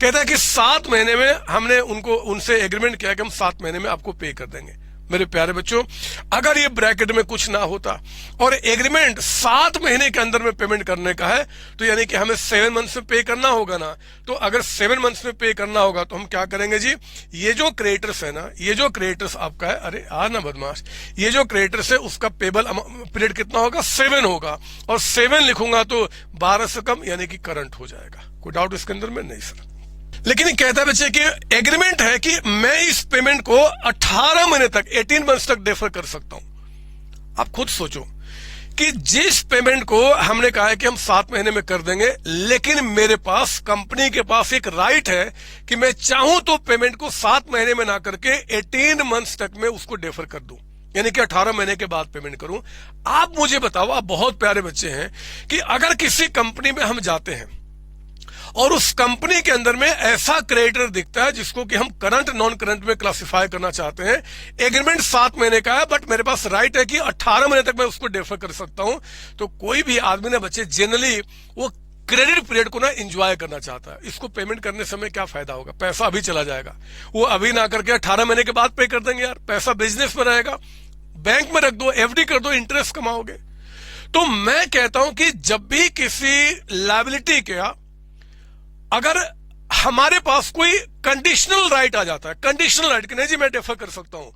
कहता है कि 7 महीने में हमने उनसे एग्रीमेंट किया कि हम 7 महीने में आपको पे कर देंगे। मेरे प्यारे बच्चों, अगर ये ब्रैकेट में कुछ ना होता और एग्रीमेंट 7 महीने के अंदर में पेमेंट करने का है, तो यानी कि हमें 7 मंथ्स में पे करना होगा ना। तो अगर 7 मंथ्स में पे करना होगा तो हम क्या करेंगे जी, ये जो क्रेडिटर्स है ना, ये जो क्रेडिटर्स आपका है, अरे ना बदमाश, ये जो क्रेडिटर्स है उसका पेबल पीरियड कितना होगा, 7 होगा, और 7 लिखूंगा तो 12 से कम यानी कि करंट हो जाएगा। कोई डाउट इसके अंदर में? नहीं सर। लेकिन कहता है बच्चे कि एग्रीमेंट है कि मैं इस पेमेंट को 18 महीने तक, 18 मंथ्स तक डेफर कर सकता हूं। आप खुद सोचो कि जिस पेमेंट को हमने कहा है कि हम 7 महीने में कर देंगे, लेकिन मेरे पास, कंपनी के पास एक राइट है कि मैं चाहूं तो पेमेंट को 7 महीने में ना करके 18 मंथ्स तक में उसको डेफर कर दूं, यानी कि 18 महीने के बाद पेमेंट करूं। आप मुझे बताओ, आप बहुत प्यारे बच्चे हैं, कि अगर किसी कंपनी में हम जाते हैं और उस कंपनी के अंदर में ऐसा क्रेडिटर दिखता है जिसको कि हम करंट नॉन करंट में क्लासिफाई करना चाहते हैं, एग्रीमेंट 7 महीने का है बट मेरे पास राइट है कि 18 महीने तक मैं उसको डेफर कर सकता हूं, तो कोई भी आदमी ना बच्चे जनरली वो क्रेडिट पीरियड को ना एंजॉय करना चाहता है। इसको पेमेंट करने समय क्या फायदा होगा, पैसा अभी चला जाएगा, वो अभी ना करके 18 महीने के बाद पे कर देंगे। यार पैसा बिजनेस में रहेगा, बैंक में रख दो, एफडी कर दो, इंटरेस्ट कमाओगे। तो मैं कहता हूं कि जब भी किसी लायबिलिटी का अगर हमारे पास कोई कंडीशनल राइट आ जाता है, कंडीशनल राइट कि नहीं जी मैं डेफर कर सकता हूं,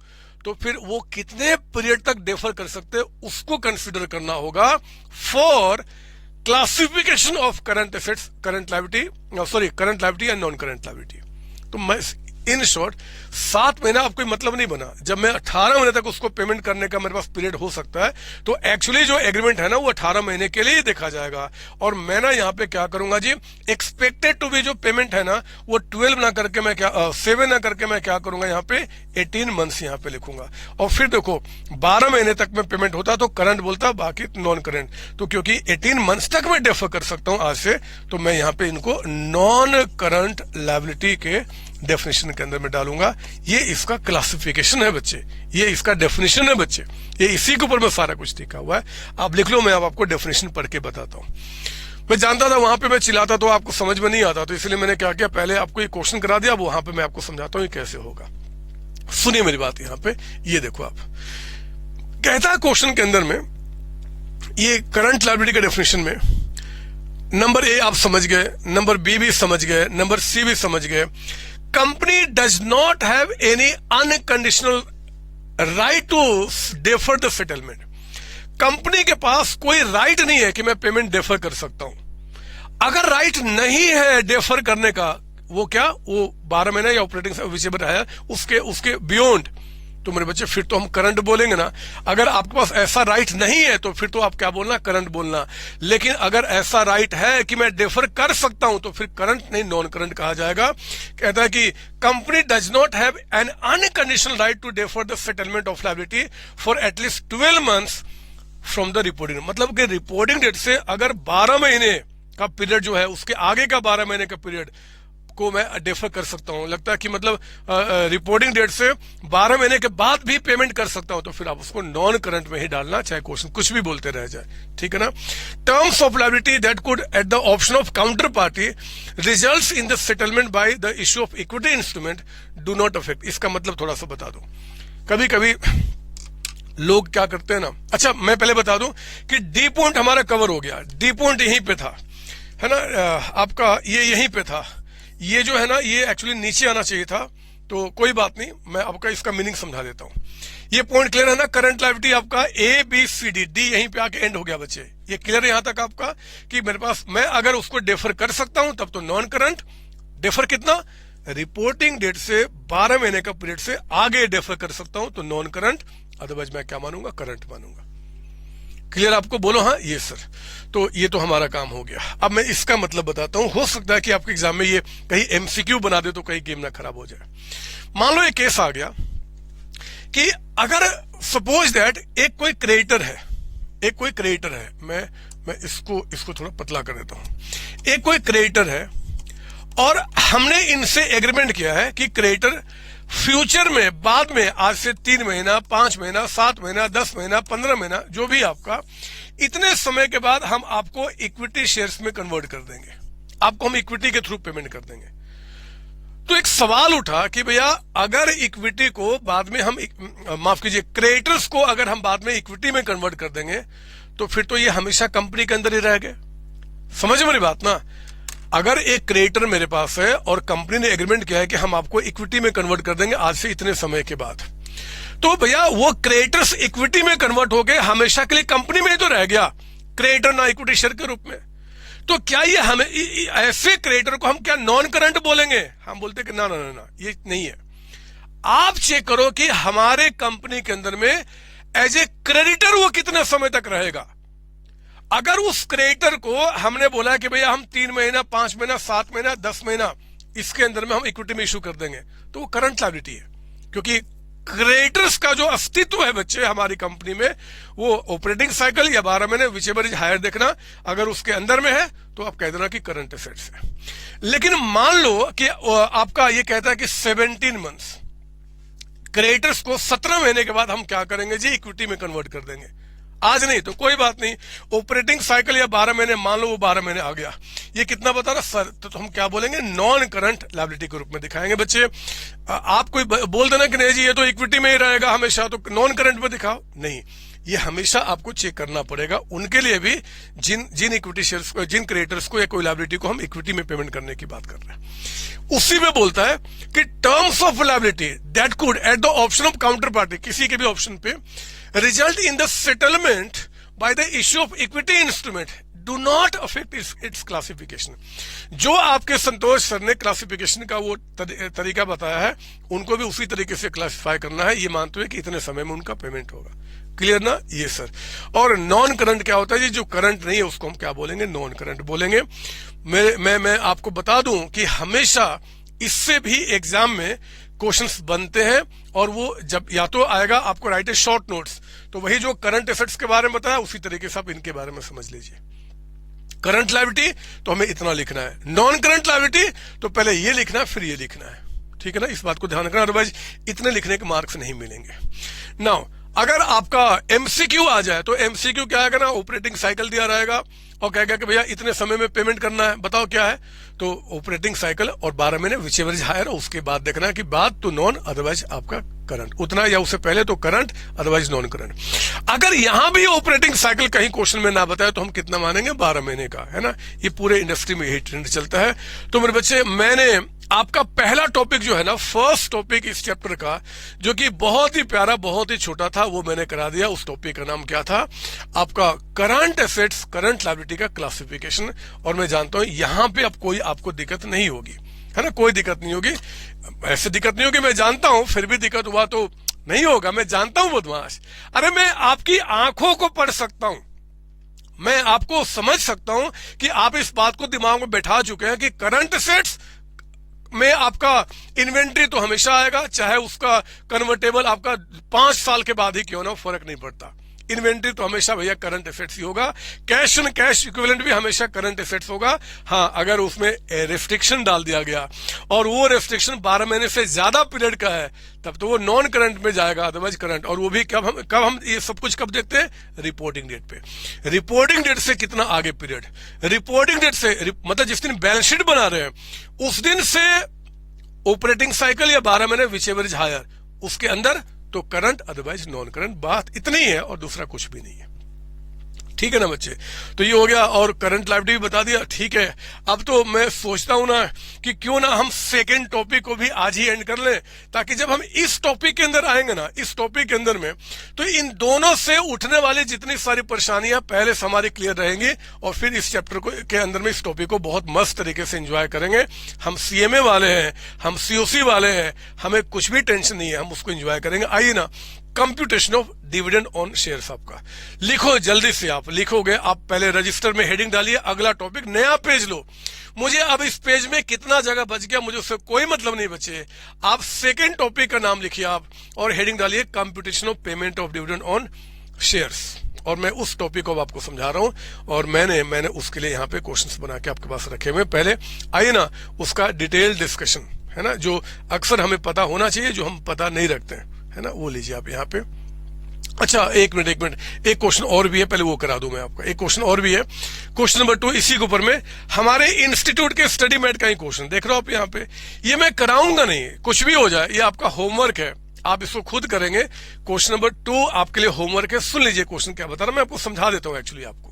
तो फिर वो कितने पीरियड तक डेफर कर सकते हैं उसको कंसीडर करना होगा for classification of current assets, current liability, sorry current liability and non current liability. तो मैं इन शॉर्ट 7 महीना अब कोई मतलब नहीं बना। जब मैं 18 महीने तक उसको पेमेंट करने का मेरे पास पीरियड हो सकता है, तो एक्चुअली जो एग्रीमेंट है ना वो 18 महीने के लिए ही देखा जाएगा। और मैं ना यहाँ पे क्या करूंगा जी, एक्सपेक्टेड टू बी जो पेमेंट है ना वो 12 ना करके मैं 7 ना करके मैं क्या करूंगा यहाँ पे 18 मंथ्स यहाँ पे लिखूंगा। और फिर देखो 12 महीने तक में पेमेंट होता तो करंट बोलता, बाकी नॉन करंट। तो क्योंकि 18 मंथ्स तक मैं डेफर कर सकता हूं आज से, तो मैं यहाँ पे इनको नॉन करंट लायबिलिटी के डेफिनेशन के अंदर में डालूंगा। ये इसका क्लासिफिकेशन है बच्चे, ये इसका डेफिनेशन है बच्चे, ये इसी के ऊपर में सारा कुछ लिखा हुआ है। आप लिख लो, मैं अब आपको डेफिनेशन पढ़ के बताता हूँ। मैं जानता था वहां पे मैं चिल्लाता तो आपको समझ में नहीं आता, तो इसलिए मैंने क्या किया, पहले आपको ये क्वेश्चन करा दिया, वहां पे मैं आपको समझाता हूँ ये कैसे होगा। सुनिए मेरी बात यहाँ पे, ये देखो आप, कहता है क्वेश्चन के अंदर में, ये करंट लायबिलिटी के डेफिनेशन में नंबर ए आप समझ गए, नंबर बी भी समझ गए, नंबर सी भी समझ गए। Company does not have any unconditional right to defer the settlement. Company के पास कोई राइट नहीं है कि मैं पेमेंट डेफर कर सकता हूं। अगर राइट नहीं है डेफर करने का, वो क्या, वो 12 महीने या ऑपरेटिंग विचेवर है उसके बियॉन्ड, तो मेरे बच्चे फिर तो हम करंट बोलेंगे ना। अगर आपके पास ऐसा राइट नहीं है तो फिर तो आप क्या बोलना, करंट बोलना। लेकिन अगर ऐसा राइट है कि मैं डेफर कर सकता हूं तो फिर करंट नहीं नॉन करंट कहा जाएगा। कहता है कि company does not have an unconditional right to defer the settlement of liability for at least 12 months from the reporting. मतलब कि रिपोर्टिंग डेट से अगर 12 महीने का पीरियड जो है, उसके आगे का 12 महीने का पीरियड को मैं डेफर कर सकता हूं। लगता है कि मतलब रिपोर्टिंग डेट से 12 महीने के बाद भी पेमेंट कर सकता हूं, तो फिर आप उसको नॉन करंट में ही डालना, चाहे क्वेश्चन कुछ भी बोलते रह जाए, ठीक है ना। Terms of liability that could at the option of counter party results in the settlement by the issue of equity instrument do not affect. इसका मतलब थोड़ा सा बता दूं, कभी कभी लोग क्या करते हैं ना, अच्छा मैं पहले बता दूं कि डी पॉइंट हमारा कवर हो गया, डी पॉइंट यहीं पे था, है ना, आपका ये यहीं पे था, ये जो है ना ये एक्चुअली नीचे आना चाहिए था, तो कोई बात नहीं, मैं आपका इसका मीनिंग समझा देता हूं। ये पॉइंट क्लियर है ना, करंट लायबिलिटी आपका ए बी सी डी यहीं पे आके एंड हो गया बच्चे। ये क्लियर है यहां तक आपका कि मेरे पास, मैं अगर उसको डेफर कर सकता हूं तब तो नॉन करंट, डेफर कितना, रिपोर्टिंग डेट से 12 महीने का पीरियड से आगे डेफर कर सकता हूं तो नॉन करंट, अदरवाइज मैं क्या मानूंगा, करंट मानूंगा। क्लियर आपको, बोलो हाँ ये सर। तो ये तो हमारा काम हो गया। अब मैं इसका मतलब बताता हूं, हो सकता है कि आपके एग्जाम में ये कहीं एमसीक्यू बना दे तो कहीं गेम ना खराब हो जाए। मान लो एक केस आ गया कि अगर सपोज दैट एक कोई क्रिएटर है, मैं इसको थोड़ा पतला कर देता हूं। एक कोई क्रिएटर है और हमने इनसे एग्रीमेंट किया है कि क्रिएटर फ्यूचर में, बाद में, आज से 3 महीना, 5 महीना, 7 महीना, 10 महीना, 15 महीना, जो भी आपका, इतने समय के बाद हम आपको इक्विटी शेयर्स में कन्वर्ट कर देंगे, आपको हम इक्विटी के थ्रू पेमेंट कर देंगे। तो एक सवाल उठा कि भैया अगर इक्विटी को बाद में हम, माफ कीजिए, क्रिएटर्स को अगर हम बाद में इक्विटी में कन्वर्ट कर देंगे तो फिर तो ये हमेशा कंपनी के अंदर ही रह गए। समझ मेरी बात ना। अगर एक क्रिएटर मेरे पास है और कंपनी ने एग्रीमेंट किया है कि हम आपको इक्विटी में कन्वर्ट कर देंगे आज से इतने समय के बाद, तो भैया वो क्रिएटर्स इक्विटी में कन्वर्ट हो गए, हमेशा के लिए कंपनी में ही तो रह गया, क्रिएटर ना इक्विटी शेयर के रूप में। तो क्या ये हमें ऐसे क्रिएटर को हम क्या नॉन करंट बोलेंगे? हम बोलते कि ना ना ना, ये नहीं है। आप चेक करो कि हमारे कंपनी के अंदर में एज ए क्रेडिटर वो कितने समय तक रहेगा। अगर उस क्रिएटर को हमने बोला कि भैया हम 3 महीना, 5 महीना, 7 महीना, 10 महीना इसके अंदर में हम इक्विटी में इशू कर देंगे, तो वो करंट लायबिलिटी है। क्योंकि क्रिएटर्स का जो अस्तित्व है बच्चे हमारी कंपनी में, वो ऑपरेटिंग साइकिल या 12 महीने विचेवर इज हायर देखना, अगर उसके अंदर में है तो आप कह देना कि करंट एसेट्स है। लेकिन मान लो कि आपका ये कहता है कि 17 मंथ्स, क्रिएटर्स को 17 महीने के बाद हम क्या करेंगे जी, इक्विटी में कन्वर्ट कर देंगे। आज नहीं तो कोई बात नहीं, ऑपरेटिंग साइकिल या 12 महीने, मान लो वो 12 महीने आ गया, ये कितना बता रहा सर, तो हम क्या बोलेंगे, नॉन करंट लायबिलिटी के रूप में दिखाएंगे बच्चे। आप कोई बोल देना कि नहीं जी ये तो इक्विटी में ही रहेगा हमेशा, तो नॉन करंट में दिखाओ, नहीं, ये हमेशा आपको चेक करना पड़ेगा। उनके लिए भी जिन इक्विटी शेयर्स को, जिन क्रिएटर्स को या कोई लायबिलिटी को हम इक्विटी में पेमेंट करने की बात कर रहे हैं, उसी में बोलता है कि terms of liability that could at the option of counter party, किसी के भी ऑप्शन पे, result in the settlement by the issue of equity instrument do not affect it's classification. जो आपके संतोष सर ने क्लासिफिकेशन का वो तरीका बताया है, उनको भी उसी तरीके से क्लासिफाई करना है, ये मानते हुए कि इतने समय में उनका पेमेंट होगा। क्लियर ना? ये सर। और नॉन करंट क्या होता है जी? जो करंट नहीं है उसको हम क्या बोलेंगे? नॉन करंट बोलेंगे। मैं आपको बता दूं कि हमेशा इससे भी एग्जाम में क्वेश्चंस बनते हैं, और वो जब या तो आएगा आपको राइट ए शॉर्ट नोट्स, तो वही जो करंट एसेट्स के बारे में बताया उसी तरीके से आप इनके बारे में समझ लीजिए। करंट लायबिलिटी तो हमें इतना लिखना है, नॉन करंट लायबिलिटी तो पहले ये लिखना है फिर ये लिखना है, ठीक है ना? इस बात को ध्यान रखना, अदरवाइज इतने लिखने के मार्क्स नहीं मिलेंगे। नाउ अगर आपका एमसीक्यू आ जाए तो एमसीक्यू क्या आएगा ना, ऑपरेटिंग साइकिल दिया रहेगा और कहेगा कि भैया इतने समय में पेमेंट करना है, बताओ क्या है? तो ऑपरेटिंग साइकिल और 12 महीने विच एवर इज हायर, उसके बाद देखना है कि बाद तो नॉन अदरवाइज आपका करंट, उतना या उससे पहले तो करंट अदरवाइज नॉन करंट। अगर यहां भी ऑपरेटिंग साइकिल कहीं क्वेश्चन में ना बताए तो हम कितना मानेंगे? 12 महीने का, है ना? ये पूरे इंडस्ट्री में यही ट्रेंड चलता है। तो मेरे बच्चे, मैंने आपका पहला टॉपिक जो है ना, फर्स्ट टॉपिक इस चैप्टर का, जो कि बहुत ही प्यारा बहुत ही छोटा था, वो मैंने करा दिया। उस टॉपिक का नाम क्या था? आपका करंट एसेट्स करंट लायबिलिटी का क्लासिफिकेशन। और मैं जानता हूं यहां पे अब कोई आपको दिक्कत नहीं होगी, है ना? कोई दिक्कत नहीं होगी, ऐसे दिक्कत नहीं होगी, मैं जानता हूं। फिर भी दिक्कत हुआ तो नहीं होगा, मैं जानता हूं बदमाश। अरे मैं आपकी आंखों को पढ़ सकता हूं, मैं आपको समझ सकता हूं कि आप इस बात को दिमाग में बैठा चुके हैं कि करंट एसेट्स में आपका इन्वेंट्री तो हमेशा आएगा, चाहे उसका कन्वर्टेबल आपका 5 साल के बाद ही क्यों ना, फर्क नहीं पड़ता। इन्वेंट्री तो हमेशा भैया करंट एसेट्स ही होगा। कैश एंड कैश इक्विवेलेंट भी हमेशा करंट एसेट्स होगा। हाँ, अगर उसमें रेस्ट्रिक्शन डाल दिया गया और वो रेस्ट्रिक्शन 12 महीने से ज्यादा पीरियड का है, तब तो वो नॉन करंट में जाएगा, अदरवाइज करंट। और वो भी कब हम ये सब कुछ कब देखते हैं? रिपोर्टिंग डेट पे। रिपोर्टिंग डेट से कितना आगे पीरियड? रिपोर्टिंग डेट से मतलब जिस दिन बैलेंस शीट बना रहे हैं उस दिन से ऑपरेटिंग साइकिल या 12 महीने विच एवर इज हायर, उसके अंदर तो करंट अदरवाइज नॉन करंट, बात इतनी है और दूसरा कुछ भी नहीं है। ठीक है ना बच्चे? तो ये हो गया, और करंट लायबिलिटी भी बता दिया। ठीक है, अब तो मैं सोचता हूं ना कि क्यों ना हम सेकंड टॉपिक को भी आज ही एंड कर लें, ताकि जब हम इस टॉपिक के अंदर आएंगे ना, इस टॉपिक के अंदर में, तो इन दोनों से उठने वाली जितनी सारी परेशानियां पहले से हमारी क्लियर रहेंगी, और फिर इस चैप्टर को के अंदर में इस टॉपिक को बहुत मस्त तरीके से एंजॉय करेंगे। हम सीएमए वाले हैं, हम सीओसी वाले हैं, हमें कुछ भी टेंशन नहीं है, हम उसको एंजॉय करेंगे। आइए ना, computation of dividend on shares आपका लिखो, जल्दी से आप लिखोगे। आप पहले रजिस्टर में हेडिंग डालिए, अगला टॉपिक, नया पेज लो। मुझे अब इस पेज में कितना जगह बच गया मुझे उससे कोई मतलब नहीं बचे। आप सेकंड टॉपिक का नाम लिखिए आप, और हेडिंग डालिए computation of payment of dividend on shares. और मैं उस टॉपिक को आपको समझा रहा हूं, और मैंने उसके लिए यहाँ पे क्वेश्चंस बना के आपके पास रखे हुए। पहले आइए ना उसका डिटेल डिस्कशन, है ना, जो अक्सर हमें पता होना चाहिए, जो हम पता नहीं रखते हैं, है ना, वो लीजिए आप यहाँ पे। अच्छा, एक मिनट, एक क्वेश्चन और भी है, पहले वो करा दूं मैं आपका। एक क्वेश्चन और भी है, क्वेश्चन नंबर 2 इसी के ऊपर में, हमारे इंस्टीट्यूट के स्टडी मेट का ही क्वेश्चन देख रहे हो आप यहाँ पे। ये मैं कराऊंगा नहीं, कुछ भी हो जाए, ये आपका होमवर्क है, आप इसको खुद करेंगे। क्वेश्चन नंबर 2 आपके लिए होमवर्क है, सुन लीजिए क्वेश्चन क्या बता रहा, मैं आपको समझा देता हूँ एक्चुअली आपको।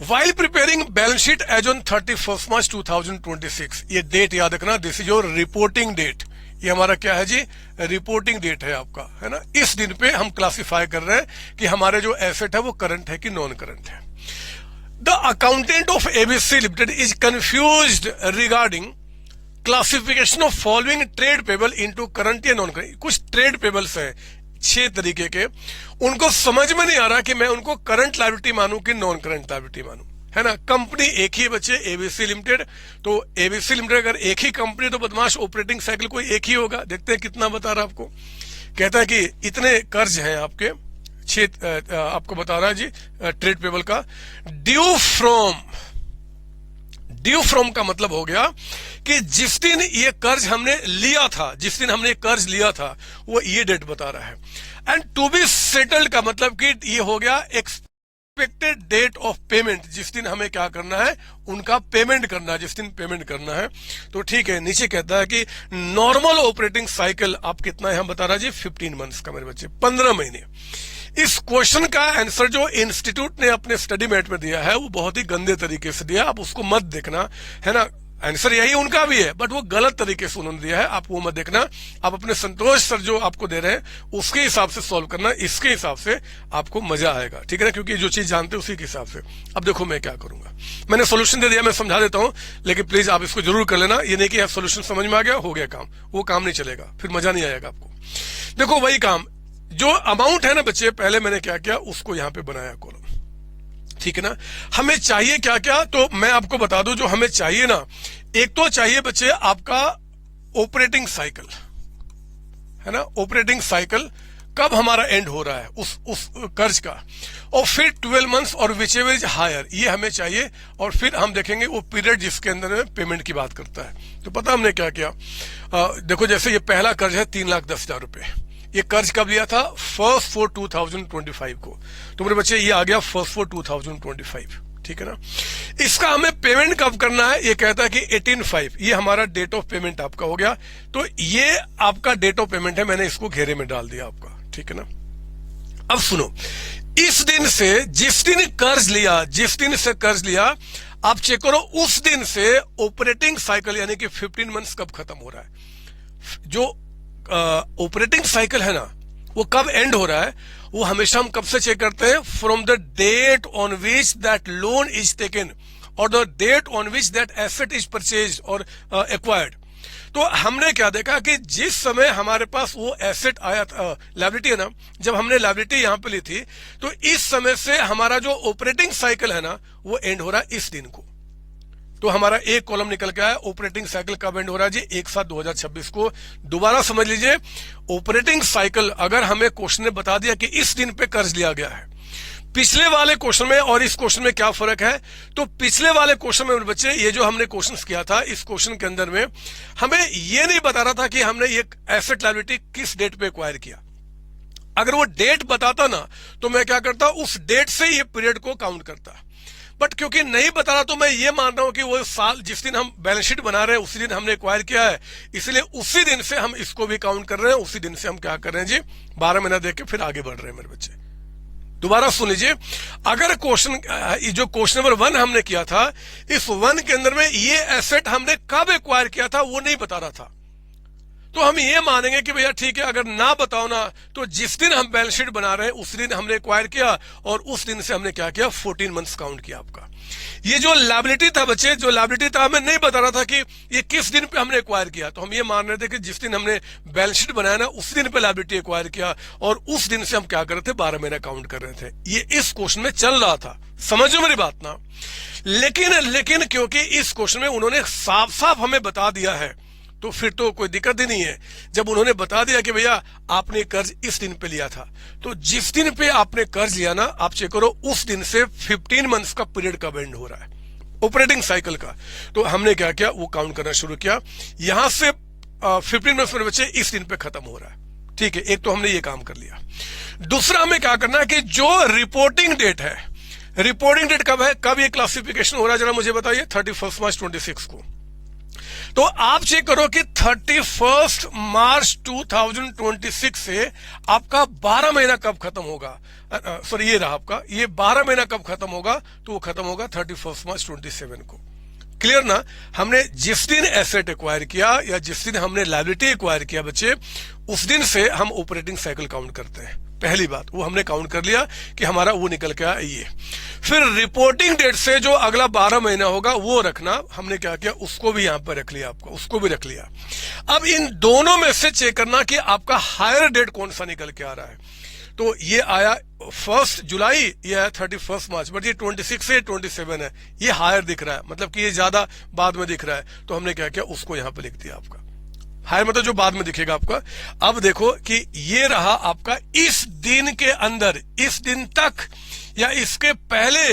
While preparing balance sheet as on 31st March 2026, ये डेट याद रखना, this is your reporting date. ये हमारा क्या है जी? रिपोर्टिंग डेट है आपका, है ना। इस दिन पे हम क्लासिफाई कर रहे हैं कि हमारे जो एसेट है वो करंट है कि नॉन करंट है। The accountant of ABC limited is confused regarding classification of following trade payable into current या नॉन करंट। कुछ ट्रेड पेबल्स है 6 तरीके के, उनको समझ में नहीं आ रहा कि मैं उनको करंट लायबिलिटी मानूं कि नॉन करंट लायबिलिटी मानूं, है ना। कंपनी एक ही बच्चे, एबीसी लिमिटेड। तो एबीसी लिमिटेड अगर एक ही कंपनी तो बदमाश ऑपरेटिंग साइकिल कोई एक ही होगा। देखते हैं कितना बता रहा आपको। कहता है कि इतने कर्ज हैं आपके, 6 आपको बता रहा है जी ट्रेड पेबल का। ड्यू फ्रॉम का मतलब हो गया कि जिस दिन ये कर्ज हमने लिया था, जिस दिन हमने कर्ज लिया था वो ये डेट बता रहा है। एंड टू बी सेटल्ड का मतलब कि ये हो गया एक्सपेक्टेड डेट ऑफ पेमेंट, जिस दिन हमें क्या करना है, उनका पेमेंट करना है, जिस दिन पेमेंट करना है। तो ठीक है, नीचे कहता है कि नॉर्मल ऑपरेटिंग साइकिल आप कितना यहां बता रहा है जी? 15 मंथ्स का मेरे बच्चे, 15 महीने। इस क्वेश्चन का आंसर जो इंस्टीट्यूट ने अपने स्टडी मेट में दिया है वो बहुत ही गंदे तरीके से दिया, आप उसको मत देखना, है ना। आंसर यही उनका भी है, बट वो गलत तरीके से उन्होंने दिया है। आप वो मत देखना, आप अपने संतोष सर जो आपको दे रहे हैं उसके हिसाब से सॉल्व करना, इसके हिसाब से आपको मजा आएगा, ठीक है ना, क्योंकि जो चीज जानते हैं उसी के हिसाब से। अब देखो मैं क्या करूंगा, मैंने सोल्यूशन दे दिया, मैं समझा देता हूं, लेकिन प्लीज आप इसको जरूर कर लेना। ये नहीं कि आप सोल्यूशन समझ में आ गया हो गया काम, वो काम नहीं चलेगा, फिर मजा नहीं आएगा आपको। देखो वही काम, जो अमाउंट है ना बच्चे, पहले मैंने क्या किया, उसको यहां पे बनाया कॉलम, ठीक है ना। हमें चाहिए क्या क्या, तो मैं आपको बता दूं जो हमें चाहिए ना, एक तो चाहिए बच्चे आपका ऑपरेटिंग साइकिल, है ना, ऑपरेटिंग साइकिल कब हमारा एंड हो रहा है उस कर्ज का, और फिर 12 मंथ्स और विच एवर इज हायर, ये हमें चाहिए। और फिर हम देखेंगे वो पीरियड जिसके अंदर में पेमेंट की बात करता है। तो पता हमने क्या किया, देखो जैसे ये पहला कर्ज है 3,10,000 रुपए, ये कर्ज कब लिया था, 1 for 2025 को। तो मेरे बच्चे ये आ गया 1 for 2025, ठीक है ना। इसका हमें पेमेंट कब करना है, ये कहता है कि 18/5, ये हमारा डेट ऑफ पेमेंट आपका हो गया। तो ये आपका डेट ऑफ पेमेंट है, मैंने इसको घेरे में डाल दिया आपका, ठीक है ना। अब सुनो, इस दिन से जिस दिन कर्ज लिया, जिस दिन से कर्ज लिया, आप चेक करो उस दिन से ऑपरेटिंग साइकिल यानी कि 15 मंथ्स कब खत्म हो रहा है। जो ऑपरेटिंग साइकिल है ना, वो कब एंड हो रहा है, वो हमेशा हम कब से चेक करते हैं, from the date on which that loan is taken और the date on which that asset is purchase और एक्वायर्ड। तो हमने क्या देखा कि जिस समय हमारे पास वो एसेट आया था, लायबिलिटी है ना, जब हमने लायबिलिटी यहां पे ली थी, तो इस समय से हमारा जो ऑपरेटिंग साइकिल है ना, वो एंड हो रहा है इस दिन को। तो हमारा एक कॉलम निकल के आया, ऑपरेटिंग साइकिल कब एंड हो रहा है जी, 1/7/2026 को। दोबारा समझ लीजिए, ऑपरेटिंग साइकिल अगर हमें क्वेश्चन ने बता दिया कि इस दिन पे कर्ज लिया गया है, पिछले वाले क्वेश्चन में और इस क्वेश्चन में क्या फर्क है, तो पिछले वाले क्वेश्चन में बच्चे ये जो हमने क्वेश्चन किया था, इस क्वेश्चन के अंदर में हमें ये नहीं बता रहा था कि हमने ये एसेट लायबिलिटी किस डेट पे एक्वायर किया। अगर वो डेट बताता ना, तो मैं क्या करता, उस डेट से ये पीरियड को काउंट करता। बट क्योंकि नहीं बता रहा, तो मैं ये मान रहा हूं कि वो साल जिस दिन हम बैलेंस शीट बना रहे हैं उसी दिन हमने एक्वायर किया है, इसलिए उसी दिन से हम इसको भी काउंट कर रहे हैं, उसी दिन से हम क्या कर रहे हैं जी, 12 महीना देख के फिर आगे बढ़ रहे हैं मेरे बच्चे। दोबारा सुन लीजिए, अगर क्वेश्चन जो क्वेश्चन नंबर 1 हमने किया था, इस 1 के अंदर में ये एसेट हमने कब एक्वायर किया था वो नहीं बता रहा था, तो हम ये मानेंगे कि भैया ठीक है, अगर ना बताओ ना, तो जिस दिन हम बैलेंस शीट बना रहे हैं उस दिन हमने एक्वायर किया और उस दिन से हमने क्या किया, 14 मंथ्स काउंट किया आपका। ये जो लायबिलिटी था बच्चे, जो लायबिलिटी था, हमें नहीं बता रहा था कि ये किस दिन पे हमने एक्वायर किया, तो हम ये मान रहे थे कि जिस दिन हमने बैलेंस शीट बनाया ना, उस दिन पे लायबिलिटी एक्वायर किया और उस दिन से हम क्या कर रहे थे, 12 महीना काउंट कर रहे थे। ये इस क्वेश्चन में चल रहा था, समझो मेरी बात ना। लेकिन क्योंकि इस क्वेश्चन में उन्होंने साफ साफ हमें बता दिया है, तो फिर तो कोई दिक्कत ही नहीं है। जब उन्होंने बता दिया कि भैया आपने कर्ज इस दिन पे लिया था, तो जिस दिन पे आपने कर्ज लिया ना, आप चेक करो उस दिन से 15 मंथ्स का पीरियड कब एंड हो रहा है ऑपरेटिंग साइकिल का। तो हमने क्या किया, वो काउंट करना शुरू किया, यहां से 15 मंथ्स मेरे बच्चे इस दिन पे खत्म हो रहा है, ठीक है। एक तो हमने ये काम कर लिया। दूसरा हमें क्या करना है कि जो रिपोर्टिंग डेट है, रिपोर्टिंग डेट कब है, कब ये क्लासिफिकेशन हो रहा है, जरा मुझे बताइए, 31 मार्च 26 को। तो आप चेक करो कि 31 मार्च 2026 से आपका 12 महीना कब खत्म होगा, सॉरी ये रहा आपका, ये 12 महीना कब खत्म होगा, तो वो खत्म होगा 31 मार्च 27 को। क्लियर ना। हमने जिस दिन एसेट एक्वायर किया या जिस दिन हमने लायबिलिटी एक्वायर किया बच्चे, उस दिन से हम ऑपरेटिंग साइकिल काउंट करते हैं। पहली बात वो हमने काउंट कर लिया कि हमारा वो निकल के आया ये। फिर रिपोर्टिंग डेट से जो अगला 12 महीना होगा वो रखना, हमने क्या किया, उसको भी यहां पर रख लिया, आपका उसको भी रख लिया। अब इन दोनों में से चेक करना कि आपका हायर डेट कौन सा निकल के आ रहा है। तो ये आया 1 जुलाई, ये आया 31 मार्च, बट ये 26 से 27 है, ये हायर दिख रहा है, मतलब कि ये ज्यादा बाद में दिख रहा है। तो हमने क्या किया, उसको यहां पर लिख दिया आपका हायर, मतलब जो बाद में दिखेगा आपका। अब देखो कि ये रहा आपका इस दिन के अंदर, इस दिन तक या इसके पहले